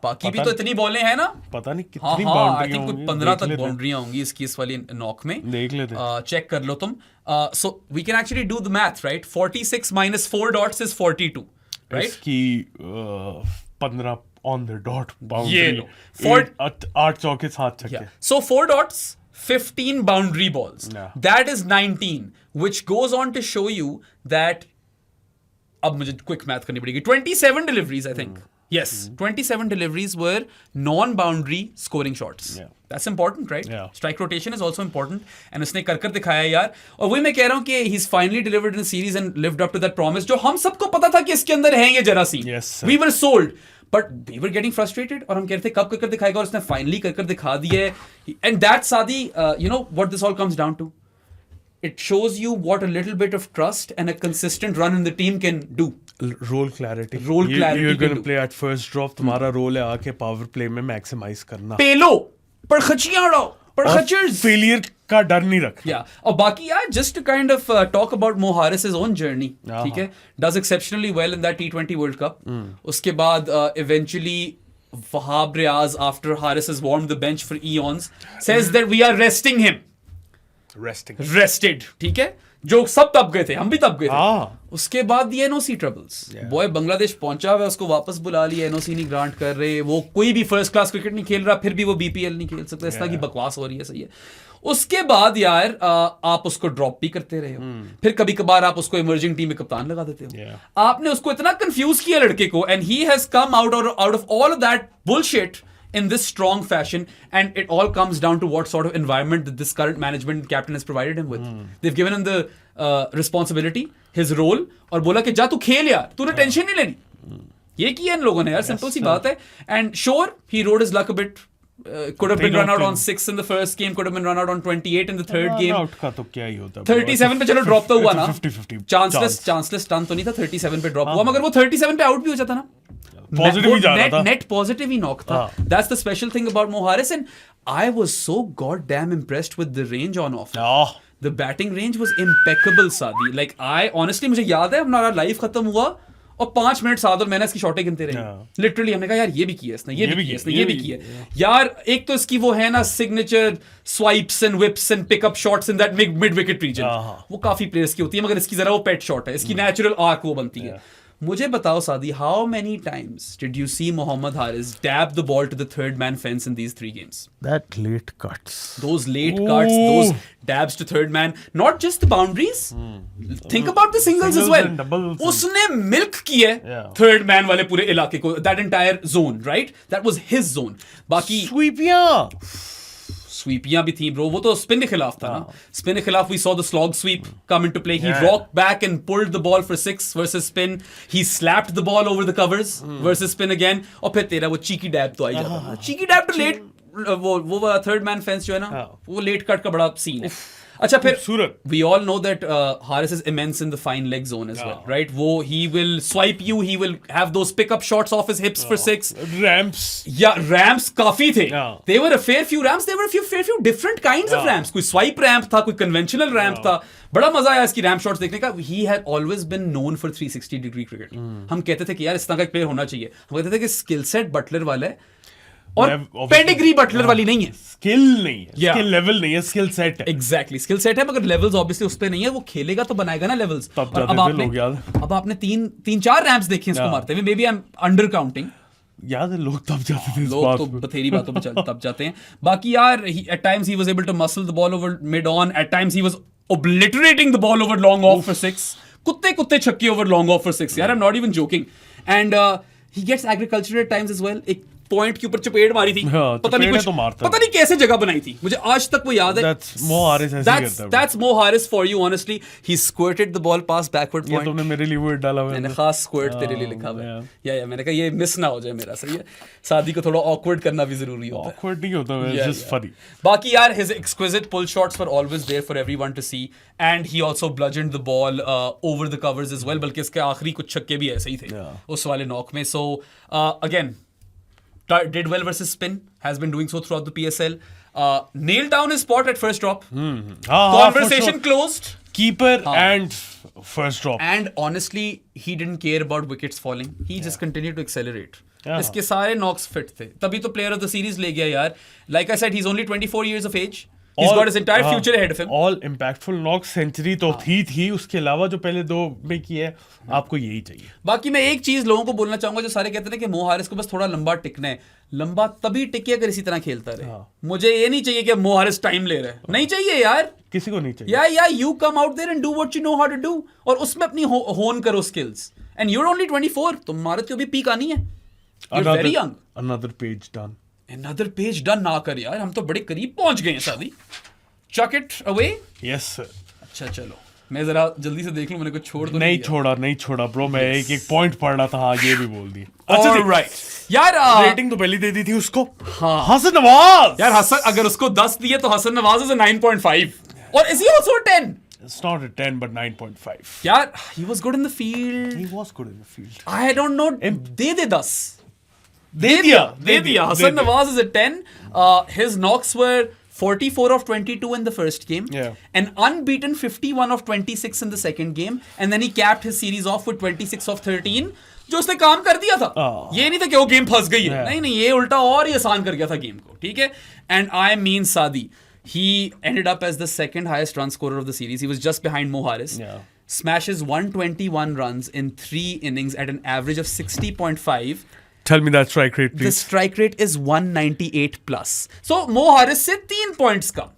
बाकी भी तो इतनी बॉलें हैं ना, पता नहीं कितनी बाउंड्रियां होंगी। कोई 15 तक बाउंड्रियां होंगी इसकी इस वाली नॉक में। देख लेते, चेक कर लो तुम। So we can actually do the math, right? 46 minus 4 dots is 42, right? इसकी 15 ऑन द डॉट बाउंड्री, ये लो 8 चौके 7 छक्के। So 4 dots, 15 boundary balls. That is 19, which goes on to show you that, अब मुझे क्विक मैथ करनी पड़ेगी, 27 deliveries I think. Yes, 27 deliveries were non-boundary scoring shots. That's important, right? Strike rotation is also important. And उसने कर दिखाया यार। और वही मैं कह रहा हूँ कि he's finally delivered in the series and lived up to that promise, जो हम सबको पता था कि इसके अंदर है ये जरासीम। We were sold. But we were getting frustrated और हम कह रहे थे कब कर दिखाएगा, और उसने फाइनली कर दिखा दिया है। And that, Sadi, you know what this all comes down to? It shows you what a little bit of trust and a consistent run in the team can do. Role clarity. You're going to play at first drop. तुम्हारा role है आके power play में maximise करना। पेलो पर खचियां उड़ाओ, पर खचर्स। Failure का डर नहीं रखना। और बाकी यार, just to kind of talk about Mo Haris's own journey, ठीक है, does exceptionally well in that T20 World Cup. उसके बाद eventually Wahab Riaz, after Haris has warmed the bench for eons, says that we are resting him. Rested, ठीक है। जो सब तब गए थे, हम भी तब गए थे। हाँ। उसके बाद ये एनओसी ट्रबल्स, बॉय बांग्लादेश पहुंचा हुआ है, उसको वापस बुला लिया, एनओसी नहीं ग्रांट कर रहे, वो कोई भी फर्स्ट क्लास क्रिकेट नहीं खेल रहा, फिर भी वो बीपीएल नहीं खेल सकता, इस तरह की बकवास हो रही है। सही है। उसके बाद यार आप उसको ड्रॉप भी करते रहे हो, फिर कभी कभार आप उसको इमर्जिंग टीम में कप्तान लगा देते हो। आपने उसको इतना कंफ्यूज किया लड़के को, and he has come out of all of that bullshit in this strong fashion, and it all comes down to what sort of environment that this current management and captain has provided him with. They've given him the responsibility, his role, और बोला कि जा तू खेल यार, तूने tension नहीं लेनी। ये किया इन लोगों ने यार, सिंपल सी बात है। And sure, he rode his luck a bit. Could have been run out on 6 in the first game, could have been run out on 28 in the third game. Out का तो क्या ही होता है, 37 पे चलो ड्रॉप तो हुआ ना, 50-50 चांसलेस टर्न तो नहीं था, 37 पे ड्रॉप हुआ, मगर वो 37 पे आउट भी हो जाता ना, पॉजिटिव ही जा रहा था, नेट पॉजिटिव ही नॉक था। That's the special thing about Mo Harris, and I was so goddamn impressed with the range on offer. The batting range was impeccable, Saadi. Like I honestly, मुझे याद है हमारा live खत्म हुआ और 5 minute साथ और मैंने इसकी शॉटें गिनते रहे। लिटरली हमने कहा यार ये भी किया इसने, ये भी किया इसने, ये भी किया यार। एक तो इसकी वो है ना signature swipes and whips and pickup shots in that mid wicket region, वो काफी प्लेयर्स की होती है, मगर इसकी जरा वो पेट शॉट है, इसकी नेचुरल आर्क वो बनती है। मुझे बताओ Saadi, how many times did you see Mohammad Haris dab the ball to the third man fence in these 3 games? That late cuts, those late cuts, those dabs to third man, not just the boundaries. Think about the singles as well. उसने milk किए third man वाले पूरे इलाके को, that entire zone, right? That was his zone. बाकी स्वीपियां भी थी bro, वो तो स्पिन के खिलाफ था ना। स्पिन के खिलाफ we saw the slog sweep come into play, he rock back and pulled the ball for 6 versus spin, he slapped the ball over the covers versus spin again, और फिर तेरा वो चीकी डैब तो आई जाता, cheeky dab too late, वो third man fence जो है ना, वो लेट कट का बड़ा सीन है। अच्छा फिर we all know that Haris is immense in the fine leg zone as well, right? वो he will swipe you, he will have those pickup shots off his hips for 6. Ramps काफी थे. They were a fair few ramps. There were a fair few different kinds of ramps. कोई swipe ramp था, कोई conventional ramp था. बड़ा मजा आया इसकी रैम्प शॉट्स देखने का। He had always been known for 360-degree cricket. हम कहते थे कि यार इस तरह का एक प्लेयर होना चाहिए। हम कहते थे कि स्किल सेट बटलर वाला है और पेडिग्री बटलर वाली नहीं है, स्किल नहीं है, स्किल लेवल नहीं है, स्किल सेट है। एग्जैक्टली स्किल सेट है, मगर लेवल्स ऑब्वियसली उस पे नहीं है। वो खेलेगा तो बनाएगा ना लेवल्स। और अब आपने 3-4 रैम्प्स देखे इसको मारते हुए, maybe I am undercounting. याद है लोग तब जाते थे, लोग तो बथेरी बातों पे तब जाते हैं। बाकी यार at times he was able to muscle the ball over mid on, at times he was obliterating the ball over long off for 6. कुत्ते छक्के over long off for 6 यार, I'm not even joking. And he gets agriculture at times as well. एक point के ऊपर चपेट मारी थी, पता नहीं कैसे जगह बनाई थी, मुझे आज तक वो याद है। That's Mo Harris for you, honestly. He squirted the ball past backward point. ये तुमने मेरे लिए वर्ड डाला हुआ है, मैंने खास स्क्वर्ट तेरे लिए लिखा हुआ है। या मैंने कहा ये मिस ना हो जाए मेरा। सही है, शादी को थोड़ा awkward करना भी जरूरी होता है। Awkward नहीं होता, it's just funny. बाकी यार his exquisite pull shots were always there for everyone to see, and he also bludgeoned the ball over the covers as well. बल्कि इसके आखिरी कुछ छक्के भी ऐसे ही थे उस वाले नॉक में। So again, did well versus spin, has been doing so throughout the PSL. Nailed down his spot at first drop. Conversation closed. Keeper and first drop. And honestly, he didn't care about wickets falling. He just continued to accelerate. इसके सारे knocks fit थे, तभी तो player of the series ले गया यार। Like I said, he's only 24 years of age. He's got his entire future ahead of him. All impactful knocks, century तो थी, उसके अलावा जो पहले 2 में की है, आपको यही चाहिए। बाकी मैं एक चीज लोगों को बोलना चाहूंगा, जो सारे कहते हैं कि Mo Harris को बस थोड़ा लंबा टिकना है। लंबा तभी टिके अगर इसी तरह खेलता रहे। मुझे ये नहीं चाहिए कि Mo Harris टाइम ले रहा है, नहीं चाहिए यार, किसी को नहीं चाहिए। या you come out there and do what you know how to do, और उसमें अपनी होन करो स्किल्स। And you're only 24, तुम्हारे तो अभी पीक आनी है। You're very young. Another page done. Another page done ना कर यार, हम तो बड़े करीब पहुंच गए हैं शादी। Chuck it away? Yes sir. अच्छा चलो, मैं जरा जल्दी से देख लूं, मैंने कुछ छोड़ तो नहीं छोड़ा ब्रो, मैं एक पॉइंट पढ़ रहा था। हाँ, ये भी बोल दिया। अच्छा राइट यार, रेटिंग तो पहले दे दी थी उसको। हाँ, हसन नवाज यार, हसन अगर उसको 10 दिए तो हसन नवाज इज a 9.5, और is he also a 10? It's not a 10 but 9.5. यार, he was good in the field. He was good in the field. I don't know, दे 10 दे दिया। Hasan Nawaz is a 10. His knocks were 44 of 22 in the first game, an unbeaten 51 of 26 in the second game, and then he capped his series off with 26 of 13, जो उसने काम कर दिया था। ये नहीं था कि वो गेम फंस गई है, नहीं, ये उल्टा और ही आसान कर गया था गेम को, ठीक है। एंड आई मीन सादी, He ended up as the second highest run scorer of the series. He was just behind Mo Harris. Yeah. Smashes 121 runs in 3 innings at an average of 60.5. Tell me that strike rate, The please. strike rate is 198 plus. So Mo Harris से 3 points कम.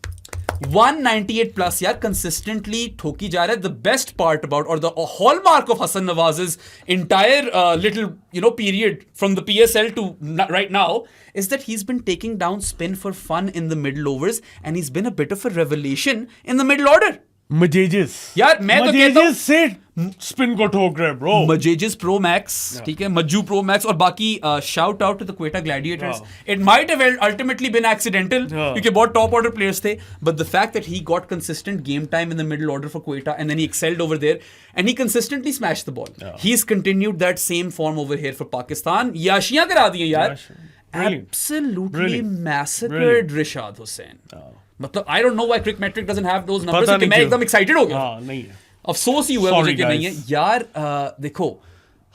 198 plus यार consistently ठोकी जा रहा है. The best part about or the hallmark of Hasan Nawaz's entire little period from the PSL to right now is that he's been taking down spin for fun in the middle overs and he's been a bit of a revelation in the middle order. Majejes. यार मैं तो कहता हूँ Majejes से spin को ठोक रहे, bro. Majejes Pro Max, ठीक है, Majju Pro Max और बाकी shout out to the Quetta Gladiators. It might have ultimately been accidental क्योंकि बहुत top order players थे, but the fact that he got consistent game time in the middle order for Quetta and then he excelled over there and he consistently smashed the ball. He's continued that same form over here for Pakistan. याशियां करा दी हैं यार. Brilliant. Absolutely Brilliant. massacred Rishad Hussain. मतलब I don't know why Crickmetric doesn't have those numbers पता क्योंकि नहीं मैं क्यों. एकदम excited हो गया. हाँ, नहीं है. अफसोस ही हुआ Sorry, मुझे कि नहीं है guys. यार. देखो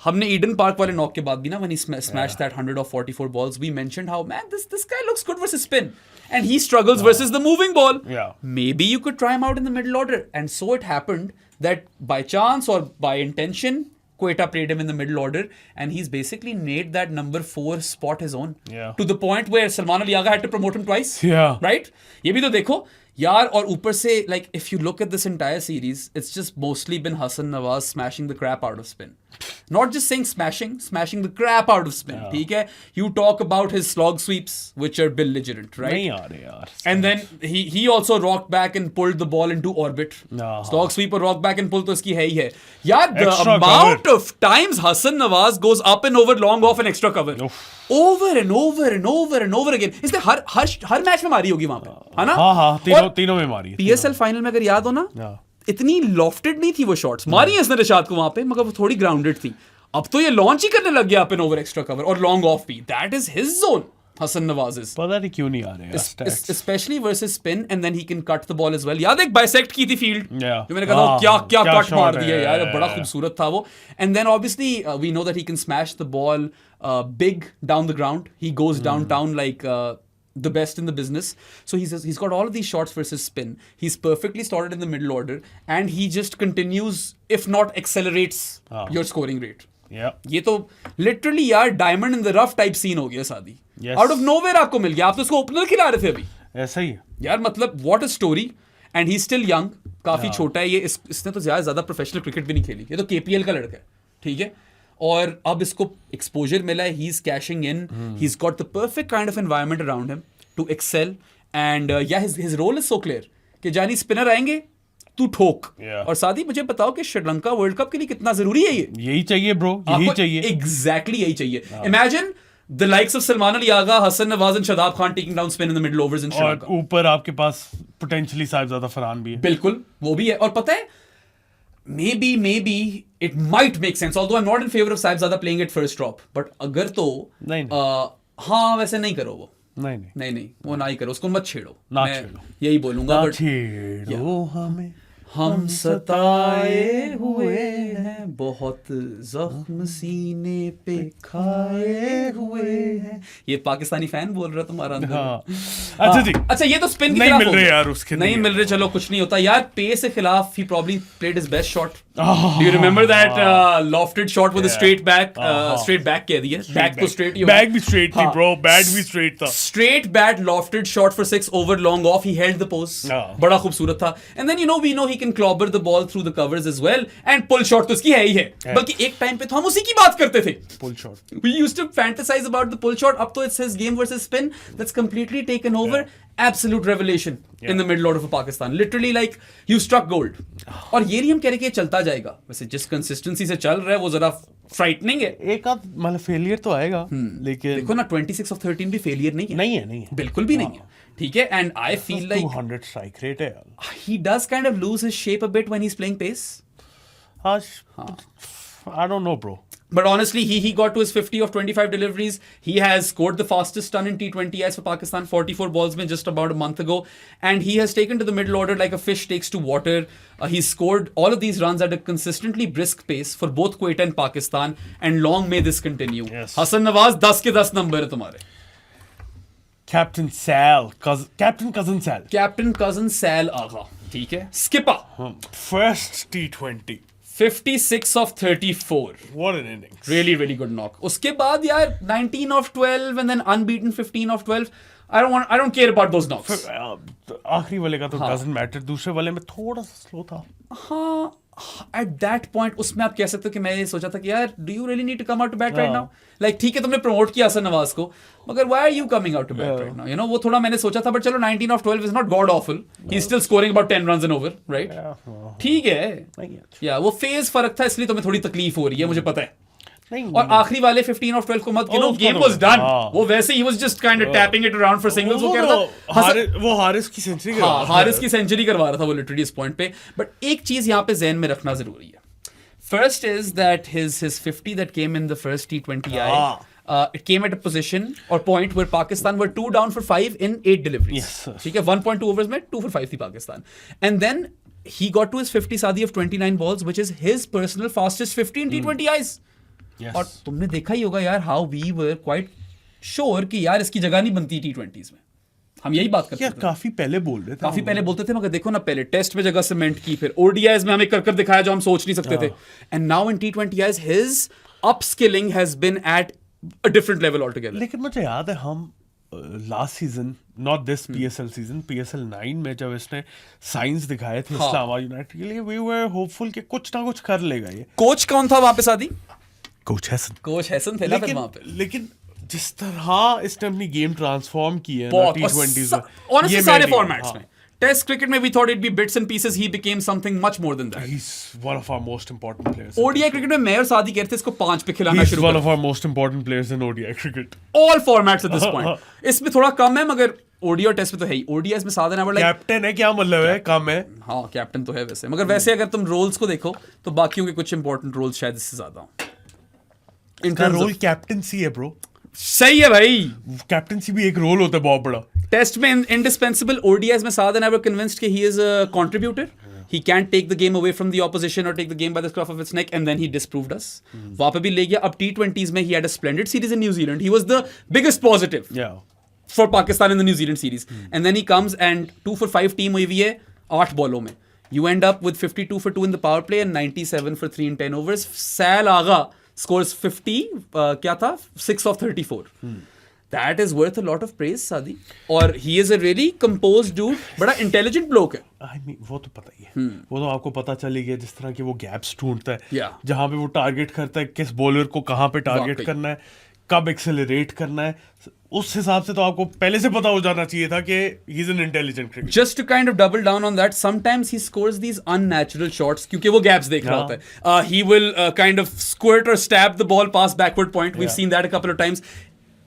हमने ईडन पार्क वाले नॉक के बाद भी ना when he smashed that 100 of 44 balls we mentioned how man this guy looks good versus spin and he struggles versus the moving ball. Yeah. Maybe you could try him out in the middle order and so it happened that by chance or by intention Quetta played him in the middle order and he's basically made that number 4 spot his own. Yeah. To the point where Salman Ali Agha had to promote him twice. Yeah. Right? ये भी तो देखो यार. और ऊपर से like if you look at this entire series it's just mostly been Hasan Nawaz smashing the crap out of spin. Not just saying smashing the crap out of spin. ठीक है. You talk about his slog sweeps which are belligerent, right? नहीं आ रहे यार. And then he also rocked back and pulled the ball into orbit. Slog sweep और rock back and pull तो इसकी है ही है. यार the Extra amount cover. of times Hasan Nawaz goes up and over long off and extra cover. Over and over and over and over again. इसने हर match में मारी होगी वहां पे, है ना? हाँ, तीनों में मारी. PSL फाइनल में अगर याद हो ना, इतनी लॉफ्टेड नहीं थी वो शॉट्स. मारी है इसने रिशाद को वहां पे मगर वो थोड़ी ग्राउंडेड थी. अब तो ये लॉन्च ही करने लग गया up and over extra cover और लॉन्ग ऑफ भी. That is his zone. Hasan Nawaz's. पता नहीं क्यों नहीं आ रहे यार. Especially versus spin and then he can cut the ball as well. याद एक बाइसेक्ट की थी फील्ड जो मैंने कहा क्या कट मार दिया यार. बड़ा खूबसूरत था वो. And then obviously we know that he can smash the ball big down the ground. He goes downtown like the best in the business. So he's got all of these shots versus spin. He's perfectly started in the middle order and he just continues if not accelerates your scoring rate. ये तो literally यार diamond in the rough type scene हो गया शादी. Out of nowhere आपको मिल गया. आप तो उसको ओपनर खिला रहे थे अभी. ऐसा ही है यार मतलब what a story. And he still young. काफी छोटा है ये. इसने तो ज्यादा प्रोफेशनल क्रिकेट भी नहीं खेली. ये तो KPL का लड़का है. ठीक है. और अब इसको एक्सपोजर मिला है. He is cashing in. He is got the perfect kind of environment around him to excel. And his role is so clear कि जानी स्पिनर आएंगे तू ठोक. और साथ ही मुझे बताओ कि श्रीलंका वर्ल्ड कप के लिए कितना जरूरी है ये. यही चाहिए ब्रो. यही चाहिए. एग्जैक्टली यही चाहिए. Imagine the likes of Salman Ali Agha, Hasan Nawaz and Shadab Khan taking down spin in the middle overs in Sri Lanka. और ऊपर आपके पास potentially साहिबजादा फरहान भी है. बिल्कुल वो भी है. और पता है maybe it might make sense although I'm not in favor of Sahibzada playing at first drop but अगर तो हाँ वैसे नहीं करो वो. नहीं वो ना ही करो. उसको मत छेड़ो. मैं यही बोलूंगा. ना छेड़ो हमें हम सताए हुए हैं बहुत जख्म सीने पे खाए हुए हैं. ये पाकिस्तानी फैन बोल रहा तुम्हारा अंदर. अच्छा जी. अच्छा ये तो स्पिन नहीं मिल रहे यार उसके. नहीं मिल रहे. चलो कुछ नहीं होता यार. पे से खिलाफ he probably played his best shot. Do you remember that lofted shot with a straight back कह दिया. Back तो straight ही. Back भी straight थी bro. Bat भी straight था. Straight bat lofted shot for 6 over long off. He held the pose. बड़ा खूबसूरत था. And then we know he can clobber the ball through the covers as well. And pull shot तो उसकी है ही है. बल्कि एक टाइम पे तो हम उसी की बात करते थे. Pull shot. We used to fantasize about the pull shot. अब तो it's his game versus spin that's completely taken over. Absolute revelation in the middle order of Pakistan. Literally like you struck gold. और ये नहीं हम कह रहे कि ये चलता जाएगा. वैसे जिस कंसिस्टेंसी से चल रहा है वो जरा फ्राइटनिंग है. एक आध मतलब फेलियर तो आएगा लेकिन देखो ना 26 of 13 भी फेलियर नहीं है. नहीं है बिल्कुल भी नहीं है. ठीक है. And I feel like 200 strike rate है. he does kind of lose his shape a bit when he's playing pace. I don't know bro. But honestly, he got to his 50 of 25 deliveries. He has scored the fastest run in T20Is for Pakistan, 44 balls में just about a month ago. And he has taken to the middle order like a fish takes to water. He's scored all of these runs at a consistently brisk pace for both Quetta and Pakistan. And long may this continue. Yes. Hasan Nawaz 10 के 10 number है तुम्हारे. Captain Sal, captain cousin Sal, captain cousin Sal Agha, ठीक है. Skipper, first T20, 56 of 34. what an innings. Really, really good knock. उसके बाद यार 19 of 12 and then unbeaten 15 of 12. I don't care about those knocks. आखिरी वाले का तो doesn't matter, दूसरे वाले में थोड़ा सा स्लो था. हाँ, at that point उसमें आप कह सकते हो कि मैं ये सोचा था कि यार do you really need to come out to bat right now? Like ठीक है तुमने प्रमोट किया हसन नवाज को, मगर why are you coming out to bat right now? You know वो थोड़ा मैंने सोचा था, but चलो 19 of 12 is not god awful. He's still scoring about 10 runs and over, right? ठीक है. या वो फेज फर्क था, इसलिए तुम्हें थोड़ी तकलीफ हो रही है, मुझे पता है. और आखिरी वाले 15 of 12 को मत, you know, game was done. वो वैसे he was just kind of tapping it around for singles. वो कह रहा था वो हारिस की सेंचुरी करवा रहा था. हारिस की सेंचुरी करवा रहा था वो लिटरली इस पॉइंट पे. बट एक चीज यहाँ पे ज़हन में रखना जरूरी है. First is that his 50 that came in the first T20I, it came at a position or point where Pakistan were 2 down for 5 in 8 deliveries. ठीक है, 1.2 overs में 2 for 5 थी Pakistan. And then he got to his 50 Saadi of 29 balls, which is his personal fastest 50 in T20Is. और तुमने देखा ही होगा यार how we were quite sure कि यार इसकी जगह नहीं बनती T20s में. हम यही बात करते थे. काफी पहले बोल रहे थे. काफी पहले बोलते थे, मगर देखो ना, पहले टेस्ट में जगह सीमेंट की, फिर ODIs में हमें कर दिखाया जो हम सोच नहीं सकते थे. And now in T20Is his upskilling has been at a different level altogether. लेकिन मुझे याद है हम last season, not this PSL season, PSL 9 में जब इसने साइंस दिखाए थे इस्लामाबाद यूनाइटेड के लिए, वी वर होपफुल कि कुछ ना कुछ कर लेगा ये. कोच कौन था वहां पे सादी? Coach Hesson. कोच हैसन थे ना फिर वहां पे. लेकिन जिस तरह इसने अपनी गेम ट्रांसफॉर्म की है ना T20s में, ऑनेस्टली सारे फॉर्मेट्स में. टेस्ट क्रिकेट में we thought it'd be bits and pieces, he became something much more than that. He's one of our most important players. ODI cricket में मैं और सादी कहते थे इसको 5 पे खिलाना शुरू कर. He's one of our most important players in ODI cricket. All formats at this point. इसमें थोड़ा कम है, मगर ODI और टेस्ट में तो है ही. ODIs में सादा ना लाइक कैप्टन है, क्या मतलब है, कम है. हाँ, कैप्टन तो है वैसे, मगर वैसे अगर तुम रोल्स को देखो तो बाकियों के कुछ इंपॉर्टेंट रोल्स शायद इससे ज्यादा हो. इनका रोल कैप्टनसी है ब्रो. सही है भाई. कैप्टनसी भी एक रोल होता है बहुत बड़ा. टेस्ट में इंडिस्पेंसिबल. ODIs में साद एंड आई वर कन्विंस्ड कि he is a contributor. He can't take the game away from the opposition or take the game by the scruff of its neck, and then he disproved us. वहां पे भी ले गया. अब T20s में he had a splendid series in New Zealand. He was the biggest positive for Pakistan in the New Zealand series. And then he comes and 2 for 5 team हुई है 8 बॉलों में. You end up with 52 for 2 in the power play and 97 for 3 in 10 overs. Sal Agha scores 50, क्या था, 6 of 34. That is worth a lot of praise, Saadi. और he is a really composed dude, बड़ा intelligent bloke है. I mean, वो तो पता ही है. वो तो आपको पता चली गया जिस तरह के वो गैप्स ढूंढता है, जहाँ पे वो टारगेट करता है, किस बॉलर को कहाँ पे टारगेट करना है, कब एक्सेलरेट करना है. उस हिसाब से तो आपको पहले से पता हो जाना चाहिए था कि he is an intelligent cricketer. Just to kind of double down on that, sometimes he scores these unnatural shots क्योंकि वो gaps देख रहा होता है. He will kind of squirt or stab the ball past backward point. We've seen that a couple of times.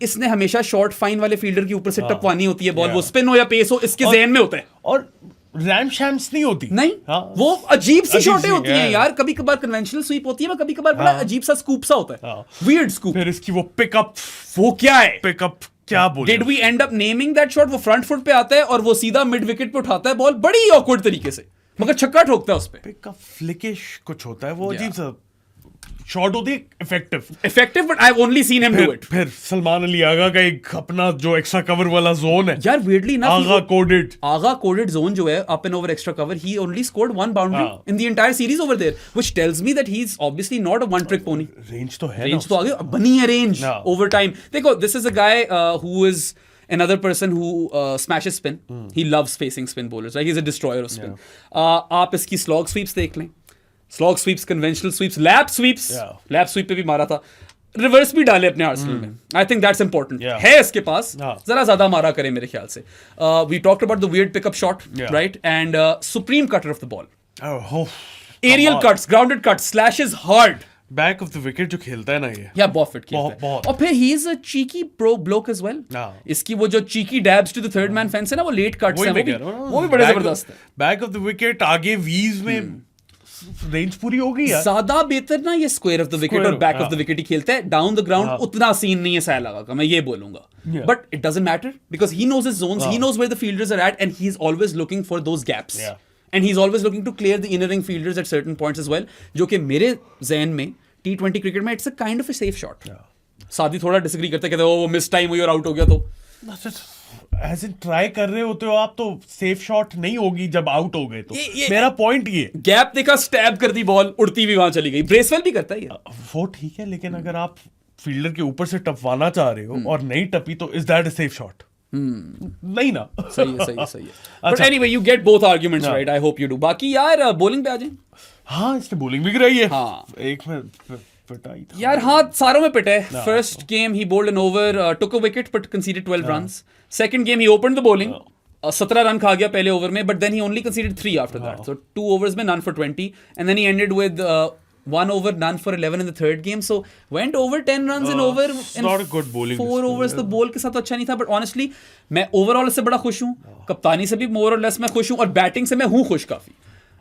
इसने हमेशा short fine वाले fielder के ऊपर से टपवानी होती है बॉल, वो स्पिन हो या पेस हो, इसके ज़हन में होता है. और रैम शैम्स नहीं होती. नहीं, वो अजीब सी शॉटें होती हैं यार. कभी कभार कन्वेंशनल स्वीप होती है, कभी कभार बड़ा अजीब सा स्कूप सा होता है. Weird scoop. फिर इसकी वो पिकअप, वो क्या है पिकअप, क्या बोल. Did we end up naming that shot? वो फ्रंट फुट पे आता है और वो सीधा मिड विकेट पे उठाता है बॉल बड़ी ऑकवर्ड तरीके से, मगर छक्का ठोकता है उस पे. पिकअप फ्लिकिश कुछ होता है, वो अजीब सा शॉट होती है. Effective, but I have only seen him do it. फिर सलमान अली आगा का एक अपना जो एक्स्ट्रा कवर वाला जोन है यार, weirdly enough, आगा कोडेड जोन जो है up and over extra cover, he only scored 1 boundary in the entire series over there, which tells me that he's obviously not a one trick pony. Range तो है, range तो आगे बनी है, range over time. देखो, this is a guy who is another person who smashes spin. He loves facing spin bowlers, right? He's a destroyer of spin. आप इसकी slog sweeps देख लें. Slog sweeps, conventional sweeps, lap sweep पे भी मारा था. Reverse भी डाले अपने आर्सेनल में. I think that's important. है इसके पास, जरा ज्यादा मारा करे मेरे ख्याल से. We talked about the weird pickup shot, right, and supreme cutter of the ball. Aerial cuts, grounded cuts, slashes hard. Back of the wicket जो खेलता है ना ये, या बहुत फिट खेलता है. और फिर he is a cheeky pro bloke as well. इसकी वो जो cheeky dabs to the third man fence है ना, वो लेट कट्स हैं, वो भी बड़े जबरदस्त है. बैक ऑफ द विकेट, आगे वीज में रेंज पूरी हो गई. ज्यादा बेहतर ना ये स्क्वायर ऑफ द विकेट और बैक ऑफ द विकेट ही खेलता है. डाउन द ग्राउंड उतना सीन नहीं है साल लगा का, मैं ये बोलूंगा. But it doesn't matter because he knows his zones, he knows where the fielders are at, and he is always looking for those gaps, and he is always looking to clear the inner ring fielders at certain points as well, जो कि मेरे ज़हन में T20 cricket में it's a kind of a safe shot. सादी थोड़ा disagree करते, कहते वो मिस टाइम हुई और आउट हो गया. तो एज इन ट्राई कर रहे होते हो आप तो सेफ शॉट नहीं होगी जब आउट हो गए तो ये- मेरा पॉइंट ये गैप देखा, स्टैब कर दी बॉल, उड़ती हुई वहां चली गई। ब्रेसवेल भी करता है ये। वो ठीक है लेकिन अगर आप फील्डर के ऊपर से टपवाना चाह रहे हो और नहीं टपी तो is that a safe shot? नहीं ना। सही है, सही है, सही है। बट अच्छा। Anyway, you get both arguments right, I hope you do. बाकी यार बॉलिंग पे आ जाए। हाँ इसने बॉलिंग भी कराई है। हाँ। एक में पिटाई था यार हाथ सारों में पिटे। First game he bowled an over, took a wicket but conceded 12 runs. Second game he opened the bowling, 17 run खा गया पहले ओवर में, but then he only conceded 3 after that. So 2 overs में none for 20, and then he ended with 1 over none for 11 in the third game. So went over 10 runs in over. it's not a good bowling 4 display. overs तो ball के साथ तो अच्छा नहीं था, but honestly मैं overall इससे बड़ा खुश हूँ। कप्तानी से भी more or less मैं खुश हूँ, और बैटिंग से मैं हूँ खुश काफी।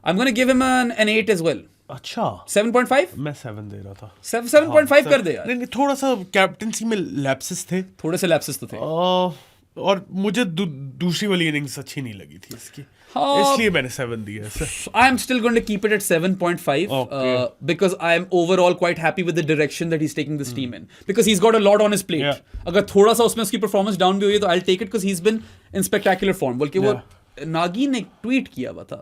I'm gonna give him an 8 as well. अच्छा 7.5? मैं 7 दे रहा था। 7.5 कर दे यार। नहीं थोड़ा सा कैप्टनसी में लैप्सेस थे थोड़े से लैप्सेस तो थे। और मुझे दूसरी वाली इनिंग्स अच्छी नहीं लगी थी इसकी, हाँ। इसलिए मैंने 7 दिया इसे। I am still going to keep it at 7.5 Okay. because I am overall quite happy with the direction that he's taking this team in, because he's got a lot on his plate. Yeah. अगर थोड़ा सा उसमें उसकी performance down भी हुई है तो I'll take it because he's been in spectacular form. बल्कि वो नागी ने ट्वीट किया हुआ था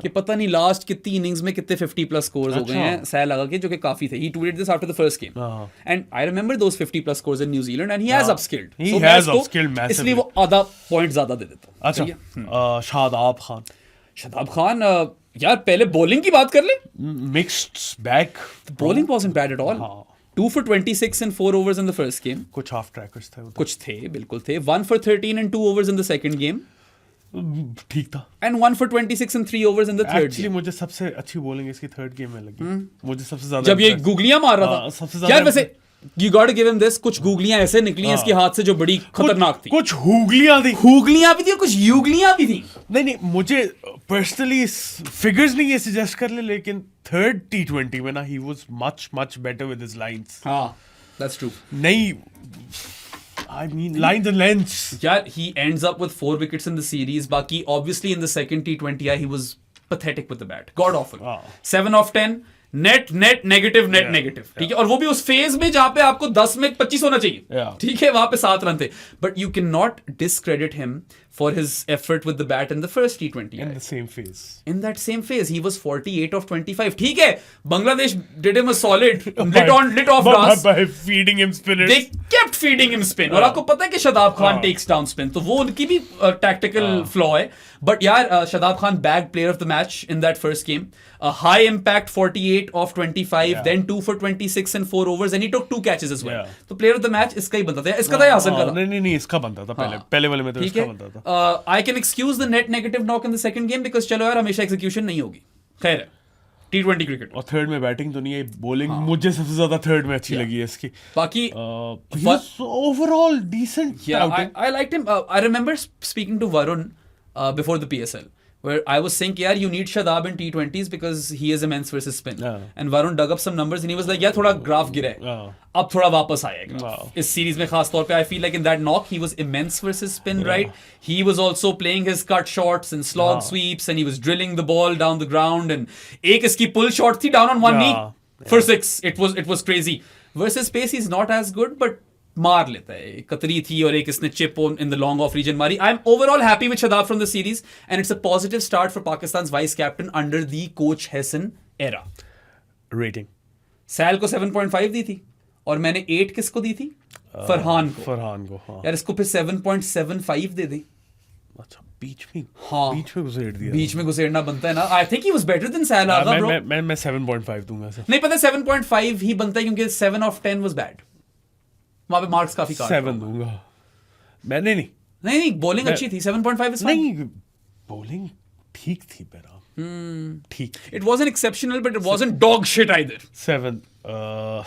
कि पता नहीं लास्ट कितनी इनिंग्स में कितने 50+ स्कोर्स हो गए हैं सैल लगा के, जो कि काफी थे। He tweeted this after the first game, and I remember those 50+ scores in New Zealand, and he has upskilled. He So has मैं इसको upskilled massively. इसलिए वो आधा पॉइंट ज्यादा दे देता हूँ। अच्छा शादाब खान, शादाब खान, यार पहले बॉलिंग की बात कर ले। Mixed back, Bowling wasn't bad at all. 2 for 26 in 4 overs in the first game. कुछ हाफ ट्रैकर्स थे उधर। कुछ थे, बिल्कुल थे। 1 for 13 in 2 overs in the second game. ठीक था। And 1 for 26 in 3 overs in the third actually game. मुझे सबसे अच्छी बॉलिंग इसकी थर्ड गेम में लगी। मुझे सबसे ज्यादा जब ये impress- गुगलियां मार रहा हाँ, सबसे था ज्यादा यार, वैसे you got to give him this, कुछ गुगलियां ऐसे निकली हैं इसके हाथ से जो बड़ी खतरनाक थी। कुछ हुगलियां थी। हुगलियां भी थी और कुछ युगलियां भी थी। नहीं मुझे पर्सनली फिगर्स नहीं ये सजेस्ट कर ले, लेकिन थर्ड T20 में ना he was much better with his lines. हाँ, that's true. नहीं I mean lines and lengths. Yeah, he ends up with 4 wickets in the series. Baki, obviously, in the second T20I, he was pathetic with the bat. God awful. 7 of 10. Net negative ठीक है, और वो भी उस phase में जहां पे आपको 10 में 25 होना चाहिए। ठीक है, वहां पे 7 रन थे। But you can not discredit him for his effort with the bat in the first T20 In the same phase. In that same phase, he was 48 of 25. ठीक है, Bangladesh did him a solid, lit off gas. By feeding him spinners. They kept feeding him spin. और आपको पता है कि Shadab Khan takes down spin, तो वो उनकी भी tactical flaw है। But यार Shadab Khan bagged player of the match in that first game. A high impact 48 of 25, then 2 for 26 in 4 overs, and he took 2 catches as well. तो player of the match इसका ही बनता था, इसका था या हसन का था? नहीं इसका बनता था पहले वाले में तो ठीक इसका है। बनता था। I can excuse the net negative knock in the second game because चलो यार हमेशा execution नहीं होगी। खैर है, T20 क्रिकेट। और थर्ड में बैटिंग तो नहीं है, बॉलिंग मुझे सबसे ज्यादा थर्ड में अच्छी लगी है इसकी। बाकी overall decent outing. I liked him. I remember speaking to Varun before the PSL, where I was saying, यार you need Shadab in T20s because he is immense versus spin. And Varun dug up some numbers and he was like, यार थोड़ा graph गिरा है, अब थोड़ा वापस आएगा इस सीरीज में। खास तौर पे I feel like in that knock he was immense versus spin, right? He was also playing his cut shots and slog sweeps, and he was drilling the ball down the ground, and एक इसकी pull shot थी down on one knee for 6. It was crazy. Versus pace he's not as good, but मार लेता है। कतरी थी और एक इसने chip in the long off region मारी। I am overall happy with Shadab from the series, and it's a positive start for Pakistan vice captain under the coach Hesson era. Rating Sal को 7.5 दी थी, और मैंने 8 किसको दी थी? फरहान को। हाँ। यार इसको फिर 7.75 दे दें। अच्छा, बीच में घुसेड़ दिया। बीच में घुसेड़ना बनता है ना। I think he was better than Sal Agha bro. मैं 7.5 दूंगा सर। नहीं पता, 7.5 ही बनता है क्योंकि 7 of 10 वाज बैड। वहां पे मार्क्स काफी काट 7 दूंगा मैंने। नहीं बॉलिंग अच्छी थी। 7.5 इज फाइन। नहीं बॉलिंग ठीक थी मेरा, ठीक। It wasn't exceptional, but it wasn't dog shit either. 7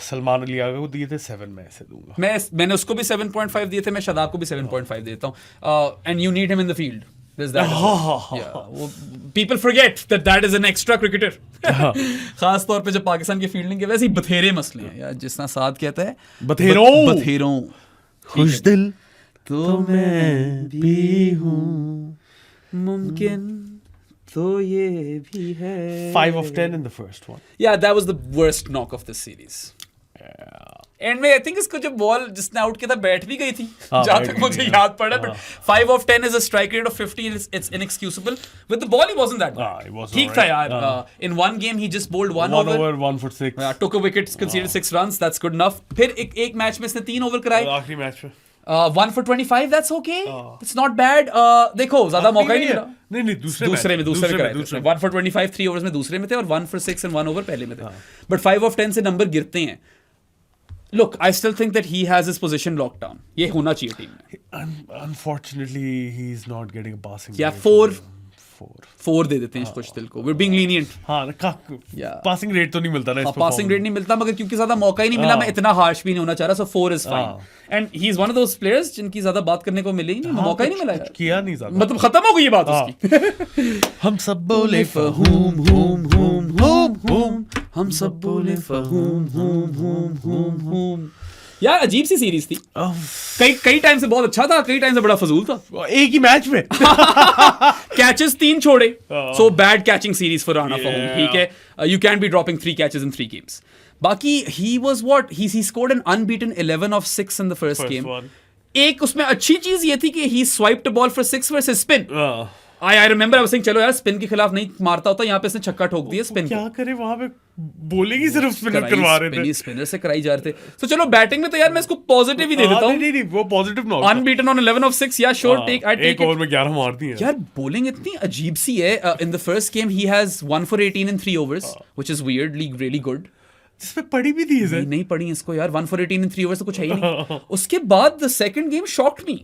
Salman Ali आगा को दिए थे 7, मैं ऐसे दूंगा। मैंने उसको भी 7.5 दिए थे, मैं शादाब को भी 7.5 देता हूँ। And you need him in the field. There's that. Yeah. People forget that is an extra cricketer. खास तौर पे जब पाकिस्तान की फील्डिंग के वैसे ही बथेरे मसले हैं यार, जिसना साथ कहता है बथेरों। खुश दिल तो मैं भी हूँ, मुमकिन तो ये भी है। 5 of 10 in the first one. Yeah, that was the worst knock of the series. And में आई थिंक इसको जब बॉल जिसने आउट किया था बैठ भी गई थी जहां बैठ तक भी मुझे गई, याद पड़ा but 5 of 10 is a strike rate of 50 it's inexcusable with the ball he wasn't that bad it was ठीक था यार in one game he just bowled one over 1 for 6 took a wicket conceded 6 runs that's good enough फिर एक match में इसने 3 over कराए आखिरी match में 1 for 25 that's okay it's not bad देखो ज्यादा मौका ही नहीं मिला नहीं दूसरे में कराए थे 1 for 25 3 ओवर्स में दूसरे में थे और 1 for 6 and 1 over पहले में थे बट 5 of 10 से नंबर गिरते हैं Look, I still think that he has his position locked down. ये होना चाहिए टीम में. Unfortunately, he's not getting a passing. Yeah, rate. 4 दे देते हैं कुछ दिल को. We're being lenient. हाँ, Yeah. passing rate तो नहीं मिलता ना इस passing rate नहीं मिलता मगर क्योंकि ज्यादा मौका ही नहीं मिला मैं इतना हार्श भी नहीं होना चाह रहा so 4 is fine. And he's one of those players जिनकी ज्यादा बात करने को मिली नहीं मौका ही नहीं मिला यार. किया नहीं ज्यादा. मतलब खत्म हो गई ये बात उसकी. हम सब बोले फहूम हूम हूम हूम हूम हम सब बोले फहूम हूम हूम हूम हूम यार अजीब सी सीरीज थी कई टाइम से बहुत अच्छा था कई टाइम से बड़ा फजूल था एक ही मैच में कैचेस 3 छोड़े so bad catching series for Rana Faheem ठीक है you can be dropping 3 catches in 3 games बाकी he was what he scored an unbeaten 11 of 6 in the first game एक उसमें अच्छी चीज ये थी कि he swiped ball for 6 versus spin I remember I was saying चलो यार स्पिन के खिलाफ नहीं मारता होता यहाँ पे इसने छक्का ठोक दिया स्पिन क्या करे वहां पे बॉलिंग ही सिर्फ स्पिनर करवा रहे थे स्पिनर से कराई जा रहे थे तो चलो बैटिंग में तो यार मैं इसको पॉजिटिव ही दे देता हूँ नहीं वो पॉजिटिव ना अनबीटन ऑन 11 of 6 या श्योर टेक आई टेक एक ओवर में 11 मार दिए यार बॉलिंग इतनी अजीब सी है इन the first game he has 1 for 18 in 3 overs which is weirdly really good जिसमें पड़ी भी थी इसे नहीं पड़ी इसको यार 1 for 18 in 3 overs तो कुछ है ही नहीं उसके बाद the second game shocked me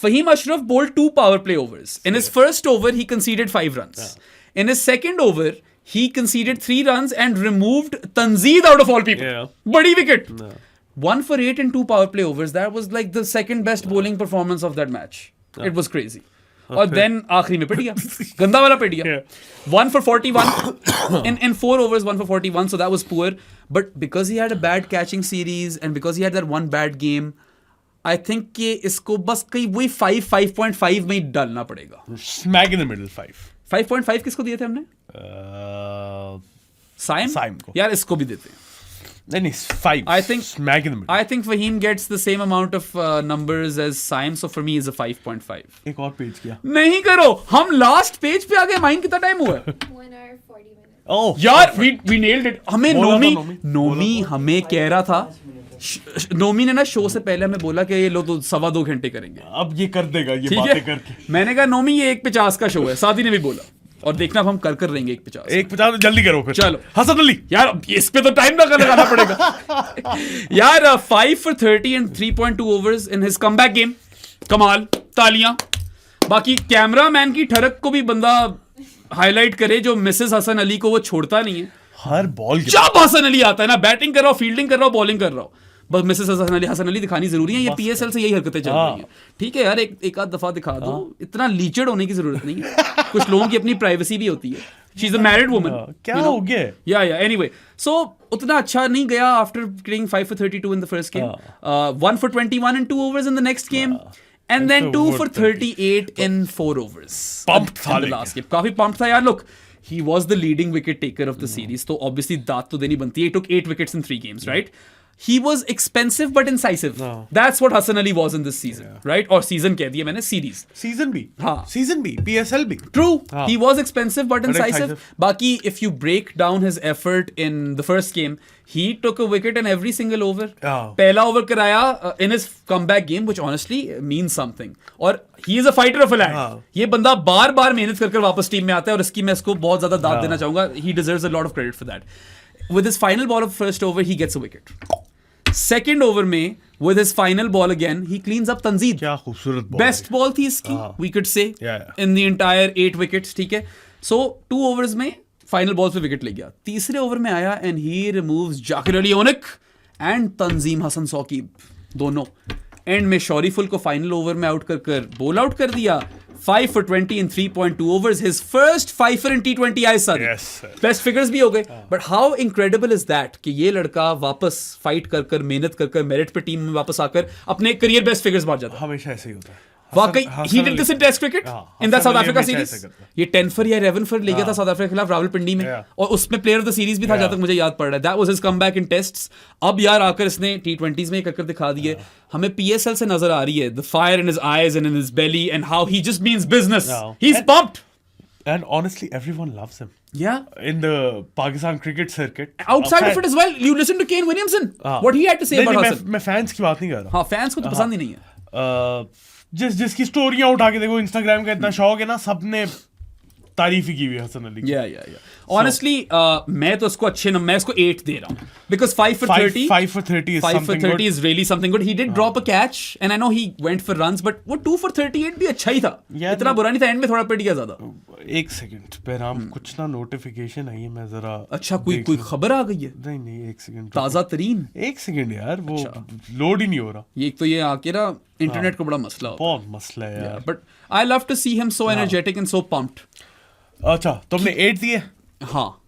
Fahim Ashraf bowled 2 power play overs. In his first over, he conceded 5 runs. In his second over, he conceded 3 runs and removed Tanzeed out of all people. Badi wicket. 1 for 8 in 2 power play overs. That was like the second best bowling performance of that match. It was crazy. और then आखिरी में पिट गया गंदा वाला पिट गया 1 for 41 in 4 overs 1 for 41 so that was poor but because he had a bad catching series and because he had that one bad game I think कि इसको बस कहीं वही 5.5 में ही डालना पड़ेगा स्मैक इन द मिडिल 5.5 किसको दिए थे हमने साइम को यार इसको भी देते हैं नहीं 5 I think smack in the middle. I think Fahim gets the same amount of numbers as Saim so for me is a 5.5 एक और पेज किया नहीं करो हम लास्ट पेज पे आ गए माइन कितना टाइम हुआ है 1 hour 40 minutes. Oh यार we nailed it हमें बोला था नोमी हमें कह रहा था नोमी ने ना शो से पहले हमें बोला कि ये लो तो 2.25 घंटे करेंगे अब ये कर देगा ये ठीक बातें है करके मैंने कहा नोमी ये 1.50 का शो है सादी ने भी बोला और देखना अब हम कर रहेंगे 1.50 1.50 जल्दी करो फिर चलो हसन अली यार इस पे तो टाइम लगाना पड़ेगा यार 5 for 30 and 3.2 overs in his comeback game कमाल तालियां बाकी कैमरा मैन की ठरक को भी बंदा हाईलाइट करे जो मिसेस हसन अली को वो छोड़ता नहीं है हर बॉल जब हसन अली आता है ना बैटिंग कर रहा हो फील्डिंग कर रहा हो बॉलिंग कर रहा हो बस मिसेस हसन अली दिखानी जरूरी है ये पीएसएल से यही हरकतें चल रही हैं ठीक है यार एक आध दफा दिखा दो इतना लीचड होने की जरूरत नहीं है कुछ लोगों की अपनी प्राइवेसी भी होती है she is a married woman क्या हो गया या एनीवे सो उतना अच्छा नहीं गया after getting 5 for 32 in the first game 1 for 21 in 2 overs in the next game and then 2 for 38 in 4 overs Pumped था in the last game काफी pumped था यार look he was the leading wicket taker of the series तो obviously दात तो देनी बनती है he took 8 wickets in 3 games right he was expensive but incisive that's what Hasan Ali was in this season right or season कह दिया मैंने series season भी हाँ सीजन भी पीएसएल भी True. He was expensive but incisive. Baki, if you break down his effort in the first game, he took a wicket in every single over. पहला over कराया in his comeback game, which honestly means something. और he is a fighter of a land. ये बंदा बार-बार मेहनत कर वापस team में आता है और इसकी मैं इसको बहुत ज्यादा दाद देना चाहूंगा. He deserves a lot of credit for that. With his final ball of first over, he gets a wicket. Second over में with his final ball again, he cleans up Tanzeed. क्या खूबसूरत बॉल बेस्ट बॉल थी इसकी we could say in the entire 8 wickets ठीक है so 2 overs में final ball पे wicket ले गया तीसरे ओवर में आया and he removes Zakir Ali Anik and Tanzim Hasan Sakib दोनों एंड में शौरीफुल को फाइनल ओवर में आउट कर बोल आउट कर दिया 5 for 20 in 3.2 overs his first fifer in T20 I said best figures भी हो गए but how incredible is that कि ये लड़का वापस फाइट कर मेहनत कर मेरिट पे टीम में वापस आकर अपने करियर बेस्ट फिगर्स बांट जाता है हमेशा ऐसे ही होता है वाकई Hasan he did Ali- this in test cricket हाँ, in the Hasan South Ali Africa हमेशा series. ऐसा करता है। ये 10 for या 11 for ले गया था साउथ अफ्रीका के खिलाफ रावलपिंडी में, Yeah. और उसमें प्लेयर ऑफ द सीरीज भी था जहां तक मुझे याद पड़ रहा है. That was his comeback in tests. अब यार आकर इसने T20s में कर दिखा दिए. हमें PSL से नजर आ रही है the fire in his eyes and in his belly and how he just means business. Yeah. He's pumped. And honestly, everyone loves him Yeah. in the Pakistan cricket circuit. Outside of it as well, you listen to Kane Williamson. हाँ. What he had to say नहीं, about नहीं, Hassan. मैं fans की बात नहीं कर रहा. हाँ, फैंस को तो पसंद ही नहीं है. जिसकी स्टोरियां उठा के देखो, इंस्टाग्राम का इतना शौक है ना, सबने तारीफ ही की हुई है हसन अली की. Yeah. Honestly, मैं तो इसको अच्छे मैं इसको 8 दे रहा हूँ. Because 5 for 30. 5 for 30 is 5 for something 30 good. is really something good. He did drop a catch, and I know he went for runs, but वो 2 for 38 भी अच्छा ही था. Yeah, इतना बुरा नहीं था, एंड में थोड़ा पिट गया ज्यादा. एक सेकंड बेराम, कुछ ना नोटिफिकेशन आई है, मैं जरा अच्छा, कोई खबर आ गई है नहीं, एक सेकंड ताजा तरीन. एक सेकंड यार, वो लोड ही नहीं हो रहा. ये एक तो ये आके ना इंटरनेट का बड़ा मसला होता बहुत मसला है है. यार. But I love to see him so energetic and so pumped. अच्छा, तुमने 8 दिए. हाँ.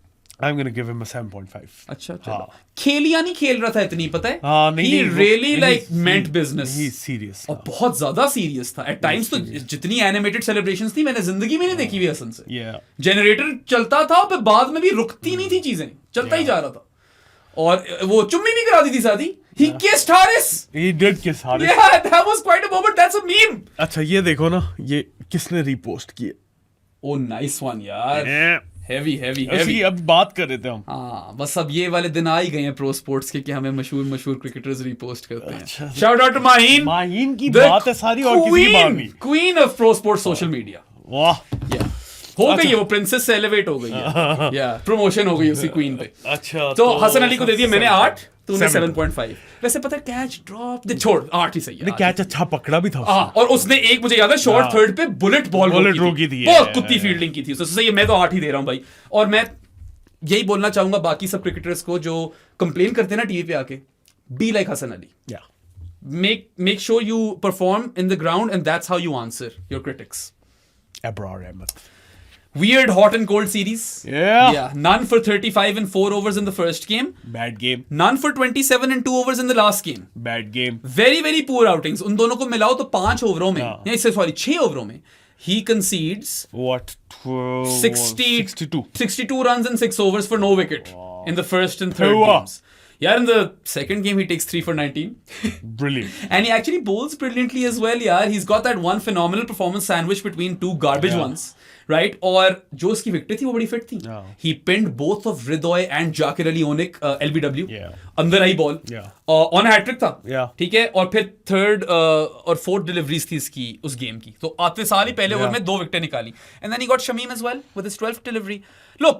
I'm gonna give him a 7.5. अच्छा चलो. खेलिया नहीं खेल रहा था इतनी, पता है. हाँ, नहीं, He नहीं, really वो- like he- meant he- business. He's serious. और बहुत ज्यादा सीरियस था. एट टाइम्स तो जितनी एनिमेटेड सेलिब्रेशंस थी मैंने जिंदगी में नहीं देखी हुई हसन से. Yeah. जनरेटर चलता था और फिर बाद में भी रुकती नहीं थी चीजें, चलता ही जा रहा था. और वो चुम्मी भी करा दी थी शादी. He kissed Haris. He did kiss Haris. Yeah, that was quite a moment. That's a meme. अच्छा, ये देखो ना, ये किसने रीपोस्ट किए. Oh, nice one यार. Heavy. ऐसी अब बात कर रहे थे हम. हाँ, बस अब ये वाले दिन आ ही गए हैं प्रो स्पोर्ट्स के कि हमें मशहूर क्रिकेटर्स रिपोस्ट करते हैं. अच्छा. Shout out to Maheen. Maheen की बात है सारी और किसी की बात नहीं. Queen of pro sports social media. वाह. हो गई है वो, प्रिंसेस से एलिवेट हो गई है. या प्रमोशन हो गई उसी क्वीन पे. अच्छा, तो हसन अली को दे दिया मैंने 8, तूने 7. 7.5. वैसे पता है कैच ड्रॉप दे, छोड़ 8 ही सही है. कैच अच्छा पकड़ा भी था उसने. हाँ, और उसने एक मुझे याद है शॉर्ट थर्ड पे बुलेट रोकी थी. बहुत कुत्ती फील्डिंग की थी उसने. सही है, मैं तो 8 ही दे रहा हूँ भाई. और मैं यही बोलना चाहूंगा बाकी सब क्रिकेटर्स को जो कंप्लेन करते हैं ना टीवी पे आके, be like Hasan Ali. Yeah. Make sure you perform in the ground and that's how you answer your critics. Abrar Ahmed. Weird hot and cold series. Yeah. None for 35 and 4 overs in the first game. Bad game. None for 27 and 2 overs in the last game. Bad game. Very poor outings. उन दोनों को मिलाओ तो 5 ओवरों में, Yeah. या इससे sorry 6 ओवरों में he concedes What? 62 runs in 6 overs for no wicket in the first and third Wow. games. Yeah, in the second game he takes 3 for 19. Brilliant. And he actually bowls brilliantly as well, यार. He's got that one phenomenal performance sandwich between two garbage ones. Right? और जो उसकी wicket थी वो बड़ी fit थी. Yeah. He pinned both of Hridoy and Jakir Ali Onik, LBW. Yeah. अंदर आई बॉल. Yeah. ऑन हैट्रिक था. Yeah. ठीक है. और फिर थर्ड और फोर्थ डिलीवरीज थी इसकी उस गेम की. तो आते साल ही पहले ओवर में 2 विकेटें निकाली. And then he got Shamim as well with his 12th delivery. Look,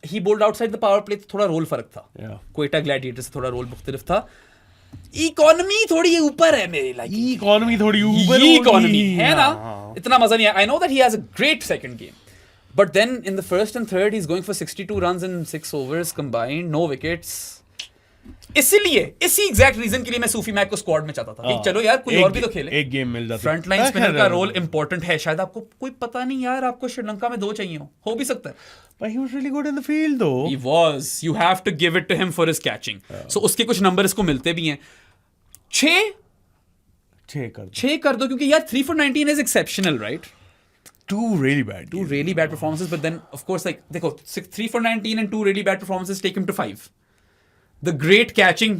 he bowled outside the power play, तो थोड़ा रोल फर्क था. Yeah. कोयटा ग्लैडिएटर से थोड़ा रोल मुख्तलिफ था. इकोनॉमी थोड़ी ऊपर है मेरे लाइक. इकोनॉमी थोड़ी ऊपर ये इकोनॉमी होगी. है ना. हाँ. इतना मजा नहीं आया. I know that he has a great second game, but then in the first and third he is going for 62 runs in 6 overs combined, no wickets. इसीलिए इसी एग्जैक्ट रीजन के लिए मैं सूफी मैक को स्क्वाड में चाहता था कि चलो यार कोई और भी तो खेले. एक गेम मिल जाता. फ्रंट लाइन स्पिनर का रोल इंपॉर्टेंट है. शायद आपको कोई पता नहीं यार, आपको श्रीलंका में 2 चाहिए हो भी सकता है. But he was really good in the field though. He was. You have to give it to him for his catching. So उसके कुछ नंबर इसको मिलते भी हैं. 6 कर दो क्योंकि यार 3 for 19 is exceptional, right? 2 really bad. 2 really bad performances, but then of course like देखो 3 for 19 and 2 really bad performances take him to 5. The great catching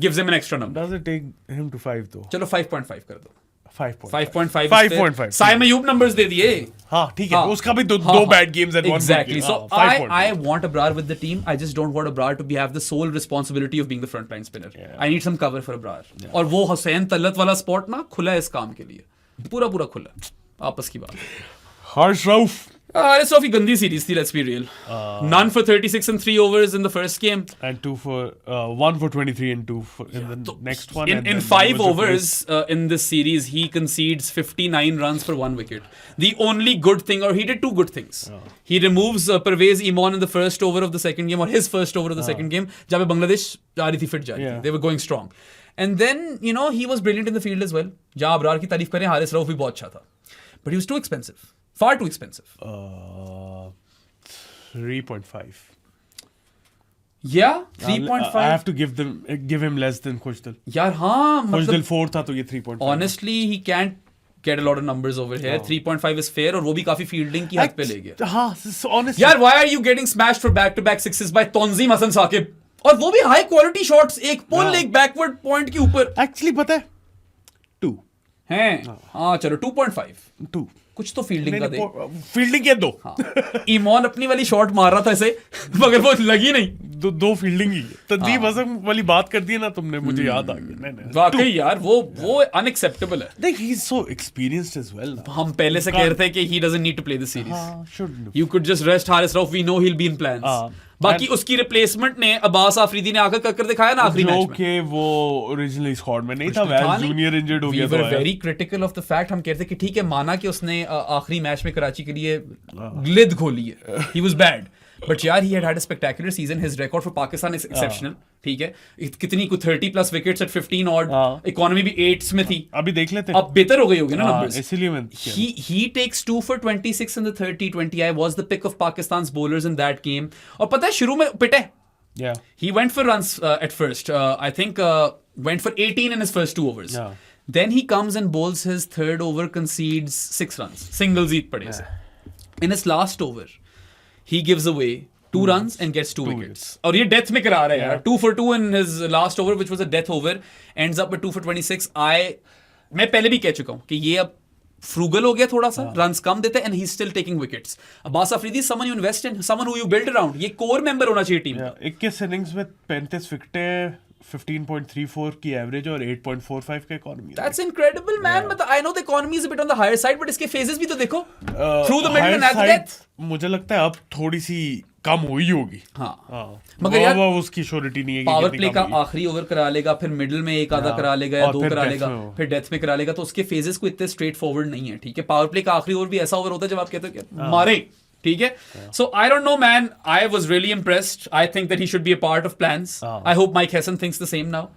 gives him an extra number. Does it take him to 5 though? चलो 5.5 कर दो. 5.5. 5.5. Saim Ayub numbers दे दिए. हाँ ठीक है. हाँ. उसका भी दो bad games at one point. Exactly. So हाँ, 5.5. I want Abrar with the team. I just don't want Abrar to have the sole responsibility of being the frontline spinner. Yeah. I need some cover for Abrar. और वो हुसैन तल्लत वाला spot ना खुला है इस काम के लिए. पूरा खुला. आपस की बात. Harsh Rauf. It's Rafi गंदी सीरीज थी, let's be real. None for 36 and 3 overs in the first game. And 1 for 23 and 2 in the next one. In 5 overs in this series, he concedes 59 runs for 1 wicket. The only good thing, or he did 2 good things. He removes Pervez Iman in the first over of the second game, or his first over of the second game, जब Bangladesh जा रही थी, fit जा रही थी. They were going strong. And then, you know, he was brilliant in the field as well. जहाँ अबरार की तारीफ करें, हारिस रऊफ भी बहुत अच्छा था. But he was too expensive. Far too expensive. 3.5. Yeah, 3.5. I have to give him less than Khushdil. यार हाँ, Khushdil मतलब 4 था तो ये 3.5. honestly he can't get a lot of numbers over here. 3.5 is fair और वो भी काफी फील्डिंग की हद पे ले गया. हाँ, honestly. यार why are you getting smashed for back-to-back sixes by Tanzim Hasan Saqib? और वो भी high quality shots, एक pull एक backward point के ऊपर. Actually पता है 2 हैं. हाँ चलो 2.5. कुछ तो फील्डिंग का दे. फील्डिंग के 2. ईमान अपनी वाली शॉट मार रहा था ऐसे मगर वो लगी नहीं. दो फील्डिंग ही. तंजीम हसन वाली बात कर दी है ना तुमने, मुझे याद आ गया. नहीं वाकई यार वो अनएक्सेप्टेबल है. देख, he is so experienced as well. हम पहले से कह रहे थे कि he doesn't need to play the series. Shouldn't. You could just rest Haris Rauf. We know he'll be in plans. बाकी उसकी रिप्लेसमेंट ने अब्बास आफरीदी ने आकर कर दिखाया ना आखिरी मैच में. जो कि वो ओरिजिनली स्क्वाड में नहीं था, वैल जूनियर इंजर्ड हो गया. We were very critical of the fact. हम कहते कि ठीक है, माना कि उसने आखिरी मैच में कराची के लिए लिद खोली है. He was bad. But यार, he had a spectacular season. His record for Pakistan is exceptional. ठीक है, कितनी को 30+ wickets at 15 odd. इकोनॉमी भी 8s में थी. अभी देख लेते हैं. अब बेहतर हो गई होगी ना numbers. इसीलिए मैं he takes 2 for 26 in the 30-20. I was the pick of Pakistan's bowlers in that game. और पता है शुरू में पिटे. Yeah. He went for runs at first. I think went for 18 in his first 2 overs. Yeah. Then he comes and bowls his 3rd over, concedes 6 runs. Single जीत पड़े से. In his last over, he gives away 2 runs and gets 2 wickets. और ये death में करा रहा है यार. 2 for 2 in his last over, which was a death over, ends up with 2 for 26. मैं पहले भी कह चुका हूँ कि ये अब फ्रूगल हो गया थोड़ा सा, रन्स कम देते हैं, and he's still taking wickets. Abbas Afridi, someone you invest in, someone who you build around. ये कोर मेंबर होना चाहिए टीम का. 21 इनिंग्स में 35 विकेटें, 15.34 की एवरेज और 8.45 का economy. That's incredible, man. But I know the economy is a bit on the higher side, but इसके phases भी तो देखो. Through the middle and at the death. मुझे लगता है अब थोड़ी सी कम हुई होगी. हाँ. मगर यार वो उसकी श्योरिटी नहीं है. पावर प्ले का आखिरी ओवर करा लेगा, फिर मिडिल में एक आधा करा लेगा या 2 करा लेगा, फिर डेथ में करा लेगा, तो उसके फेजेस को इतने स्ट्रेट फॉरवर्ड नहीं है. ठीक है, पावर प्ले का आखिरी ओवर भी ऐसा ओवर होता है जब आप कहते हो कि मारे. ठीक है, so I don't know man. I was really impressed. I think that he should be a part of plans. I hope Mike Hesson thinks the same now.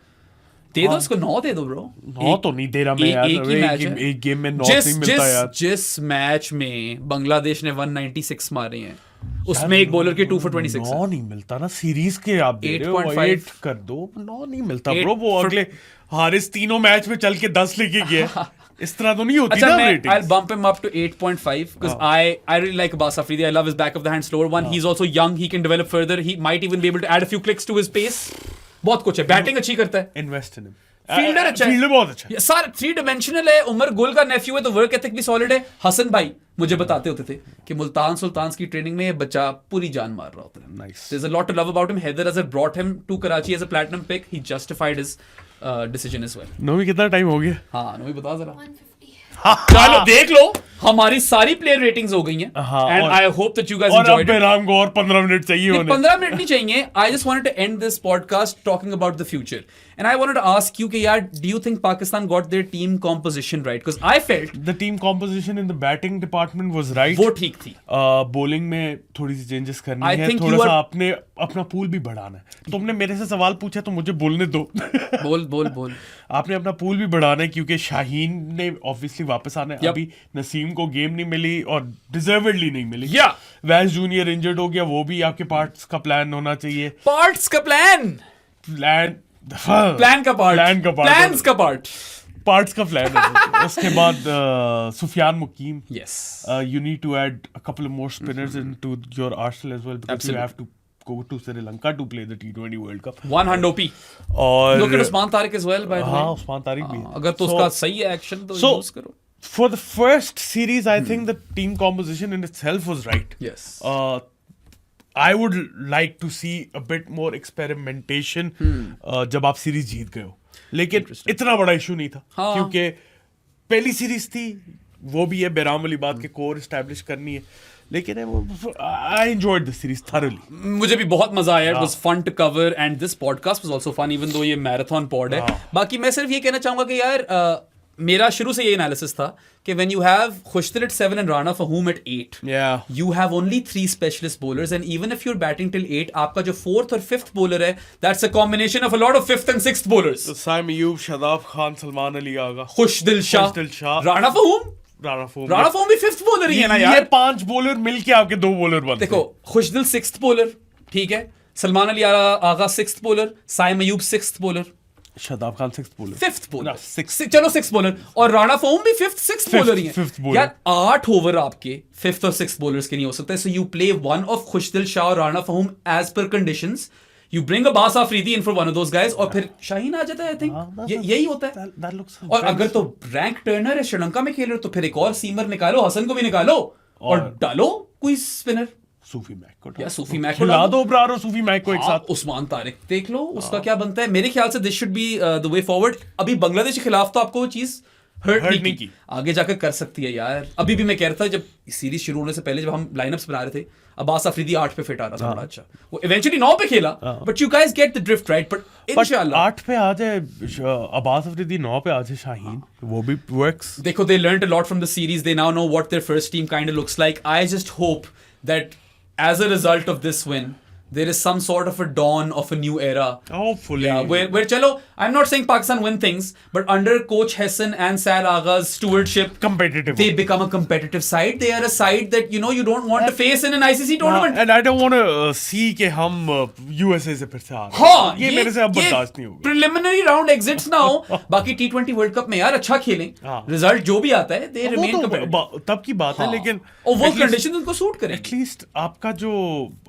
दे दो उसको 9 दे दो ब्रो. 9 तो नहीं दे रहा मैं यार. एक गेम में 9 नहीं मिलता यार. जिस मैच में बांग्लादेश ने 196 मारे हैं उसमें एक बॉलर के 2 for 26 9 नहीं मिलता ना. सीरीज के आप दे रहे हो 8 कर दो. 9 नहीं मिलता ब्रो. वो अगले हारिस तीनों मैच में चल के 10 लेके गया. इस तरह तो नहीं होती ना rating. I'll bump him up to 8.5 because I really like Abbas Afridi. I love his back of the hand slower one. He's also young. He can develop further. He might even be able to add a few clicks to his pace. बहुत कुछ है. Batting अच्छी करता है. Invest in him. Fielder अच्छा है. Fielder बहुत अच्छा है. सारा 3 डायमेंशनल है. उमर गुल का नेफ्यू है तो वर्क एथिक भी सॉलिड है. हसन भाई मुझे बताते होते थे कि मुल्तान सुल्तान्स की ट्रेनिंग में ये बच्चा पूरी जान मार रहा होता है. Nice. There's a lot to love about him. Heather Azhar brought him to Karachi as a platinum pick. He justified his decision as well. नोवी कितना टाइम हो गया? हाँ नोवी बता जरा. चलो देख लो हमारी सारी प्लेयर रेटिंग्स हो गई हैं. And I hope that you guys enjoyed it. और को और 15 मिनट चाहिए होने. 15 मिनट नहीं चाहिए. I just wanted to end this podcast talking about the future. And I wanted to ask you कि यार do you think Pakistan got their team composition right? Because I felt the team composition in the batting department was right. वो ठीक थी. Bowling में थोड़ी सी changes करनी है. थोड़ा सा आपने अपना पूल भी बढ़ाना है. तुमने मेरे से सवाल पूछा तो मुझे बोलने दो. बोल. आपने अपना पूल भी बढ़ाना है क्योंकि शाहीन ने ऑब्वियसली वापस आना है. अभी नसीम को गेम नहीं मिली और डिजर्वेडली नहीं मिली. वैस जूनियर इंजर्ड हो गया. वो भी आपके पार्ट्स का प्लान होना चाहिए. पार्ट्स का प्लान उसके बाद सुफियान मुकीम. You need to add a couple of more spinners into your arsenal as well because you have to go to Sri Lanka to play the T20 World Cup. 100 OP. और look at Usman Tariq as well by the way. हाँ उस्मान तारिक भी. अगर तो उसका सही है action तो use करो. For the first series, I think the team composition in itself was right. Yes. I would like to see a bit more experimentation जब आप सीरीज जीत गए हो. लेकिन इतना बड़ा इशू नहीं था क्योंकि पहली सीरीज थी. वो भी है बेराम वाली बात के कोर एस्टैब्लिश करनी है. लेकिन I enjoyed the series thoroughly. मुझे भी बहुत मजा आया. It was fun to cover and this podcast was also fun even though ये marathon pod है. बाकी मैं सिर्फ ये कहना चाहूंगा कि यार मेरा शुरू से ये एनालिसिस था कि when you have Khushtil at 7 and Rana Fahum at 8, you have only 3 specialist bowlers and even if you're batting till 8, आपका जो 4th और 5th bowler है, that's a combination of a lot of 5th and 6th bowlers. So Saim Ayub, Shadab Khan, Salman Ali Agha, Khushtil Shah, Rana Fahum भी 5th bowler ही है ना यार. ये 5 bowler मिलके आपके 2 बॉलर बनते. देखो Khushtil 6th bowler, ठीक है. Salman Ali Agha 6th bowler, Saim Ayub 6th bowler. Shadab Khan sixth bowler, fifth bowler, ना, sixth. चलो सिक्स बॉलर, और राणा फॉर्म भी फिफ्थ सिक्स Fifth, बॉलर ही है fifth bowler. यार। 8 ओवर आपके फिफ्थ और सिक्स बॉलर्स के नहीं हो सकते, so you play one of Khushdil Shah और Rana form as per conditions, you bring Abbas Afridi in for one of those guys, और फिर शाहीन आ जाता है। आई थिंक यही होता है। That looks और अगर तो रैंक टर्नर है श्रीलंका में खेल रहे हो तो फिर एक और सीमर निकालो, हसन को भी निकालो और डालो कोई स्पिनर, सूफी मैक को या सूफी मैक को खिला डालो। दो उब्रार और सूफी मैक को एक साथ। उस्मान तारिक देख लो उसका क्या बनता है। मेरे ख्याल से this should be the way forward. अभी बांग्लादेश के खिलाफ तो आपको वो चीज हर्ट नहीं की, आगे जाकर कर सकती है यार। अभी भी मैं कह रहा था जब सीरीज शुरू होने से पहले जब हम लाइनअप्स बना रहे थे, अब्बास अफरीदी 8 पे फिट आ रहा था बड़ा अच्छा, वो इवेंचुअली 9 पे खेला, but you guys get the drift right. But इंशाल्लाह 8 पे आ जाए अब्बास अफरीदी, 9 पे आ जाए शाहीन, वो भी वर्क्स। देखो they learned a lot from the series, they now know what their first team kind of looks like. I just hope that as a result of this win there is some sort of a dawn of a new era. Hopefully. Yeah, where chalo, I'm not saying Pakistan win things, but under Coach Hassan and Saad Agha's stewardship, Competitive. they become a competitive side. They are a side that you don't want to face in an ICC tournament. And I don't want to see कि हम USA से फिर से आ रहे हैं। हाँ, ये मेरे से अब बर्दाश्त नहीं होगा। प्रिलिमिनरी राउंड एग्जिट्स ना हो। बाकी T20 वर्ल्ड कप में यार अच्छा खेलें, रिजल्ट जो भी आता है they remain competitive. तब की बात है, लेकिन और वो कंडीशन उनको सूट करें। एटलीस्ट आपका जो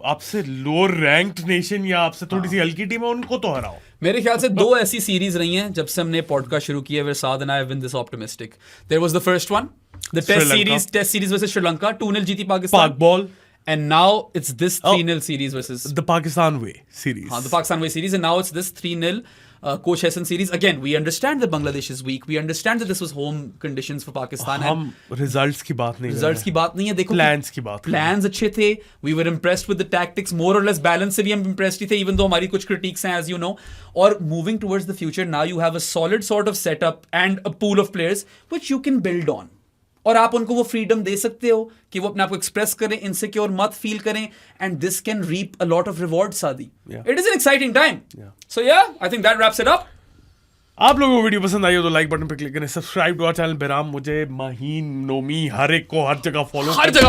आपसे लोअर रैंक्ड नेशन या आपसे थोड़ी सी हल्की टीम है उनको तो हराओ। मेरे ख्याल से 2 ऐसी सीरीज रही हैं जब से हमने पॉडकास्ट शुरू किया, where Saad and I have been this optimistic. There was the first one, the test series versus Sri Lanka, 2-0 जीती पाकिस्तान, पाक ball, and now it's this 3-0 series versus the Pakistan way series. the Pakistan way series, and now it's this 3-0 Coach Hassan series. Again, we understand that Bangladesh is weak, we understand that this was home conditions for Pakistan, हम results की बात नहीं, results की बात नहीं है। देखो plans की बात, प्लान्स अच्छे थे, we were impressed with the tactics, more और लेस बैलेंस से भी हम इम्प्रेस्ड ही थे, इवन दो हमारी कुछ क्रिटिक्स हैं एज यू नो। और moving towards the future now you have a solid sort of setup and a pool of players which you can build on, और आप उनको वो फ्रीडम दे सकते हो कि वो अपने आप को एक्सप्रेस करें, इनसिक्योर मत फील करें, and this can reap a lot of reward Sadi. It is an exciting time. So yeah I think that wraps it up. आप लोगों को वीडियो पसंद आई हो तो लाइक बटन पे क्लिक करें, सब्सक्राइब टू आवर चैनल बेराम, मुझे माहीन नोमी हर एक को हर जगह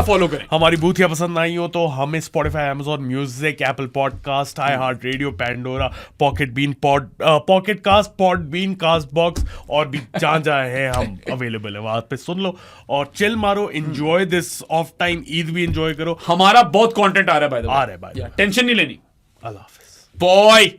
फॉलो करें। हमारी बूथिया पसंद आई हो तो हमें Spotify, Amazon Music, Apple Podcast, I Heart Radio, Pandora, Pocket Cast, Podbean, Cast Box और भी जहाँ जहाँ है हम अवेलेबल है, वहां पे सुन लो और चिल मारो, enjoy this of time, Eid भी एंजॉय करो। हमारा बहुत कंटेंट आ रहा है, आ रहा है भाई, टेंशन नहीं लेनी। अल्लाह हाफिज बॉय।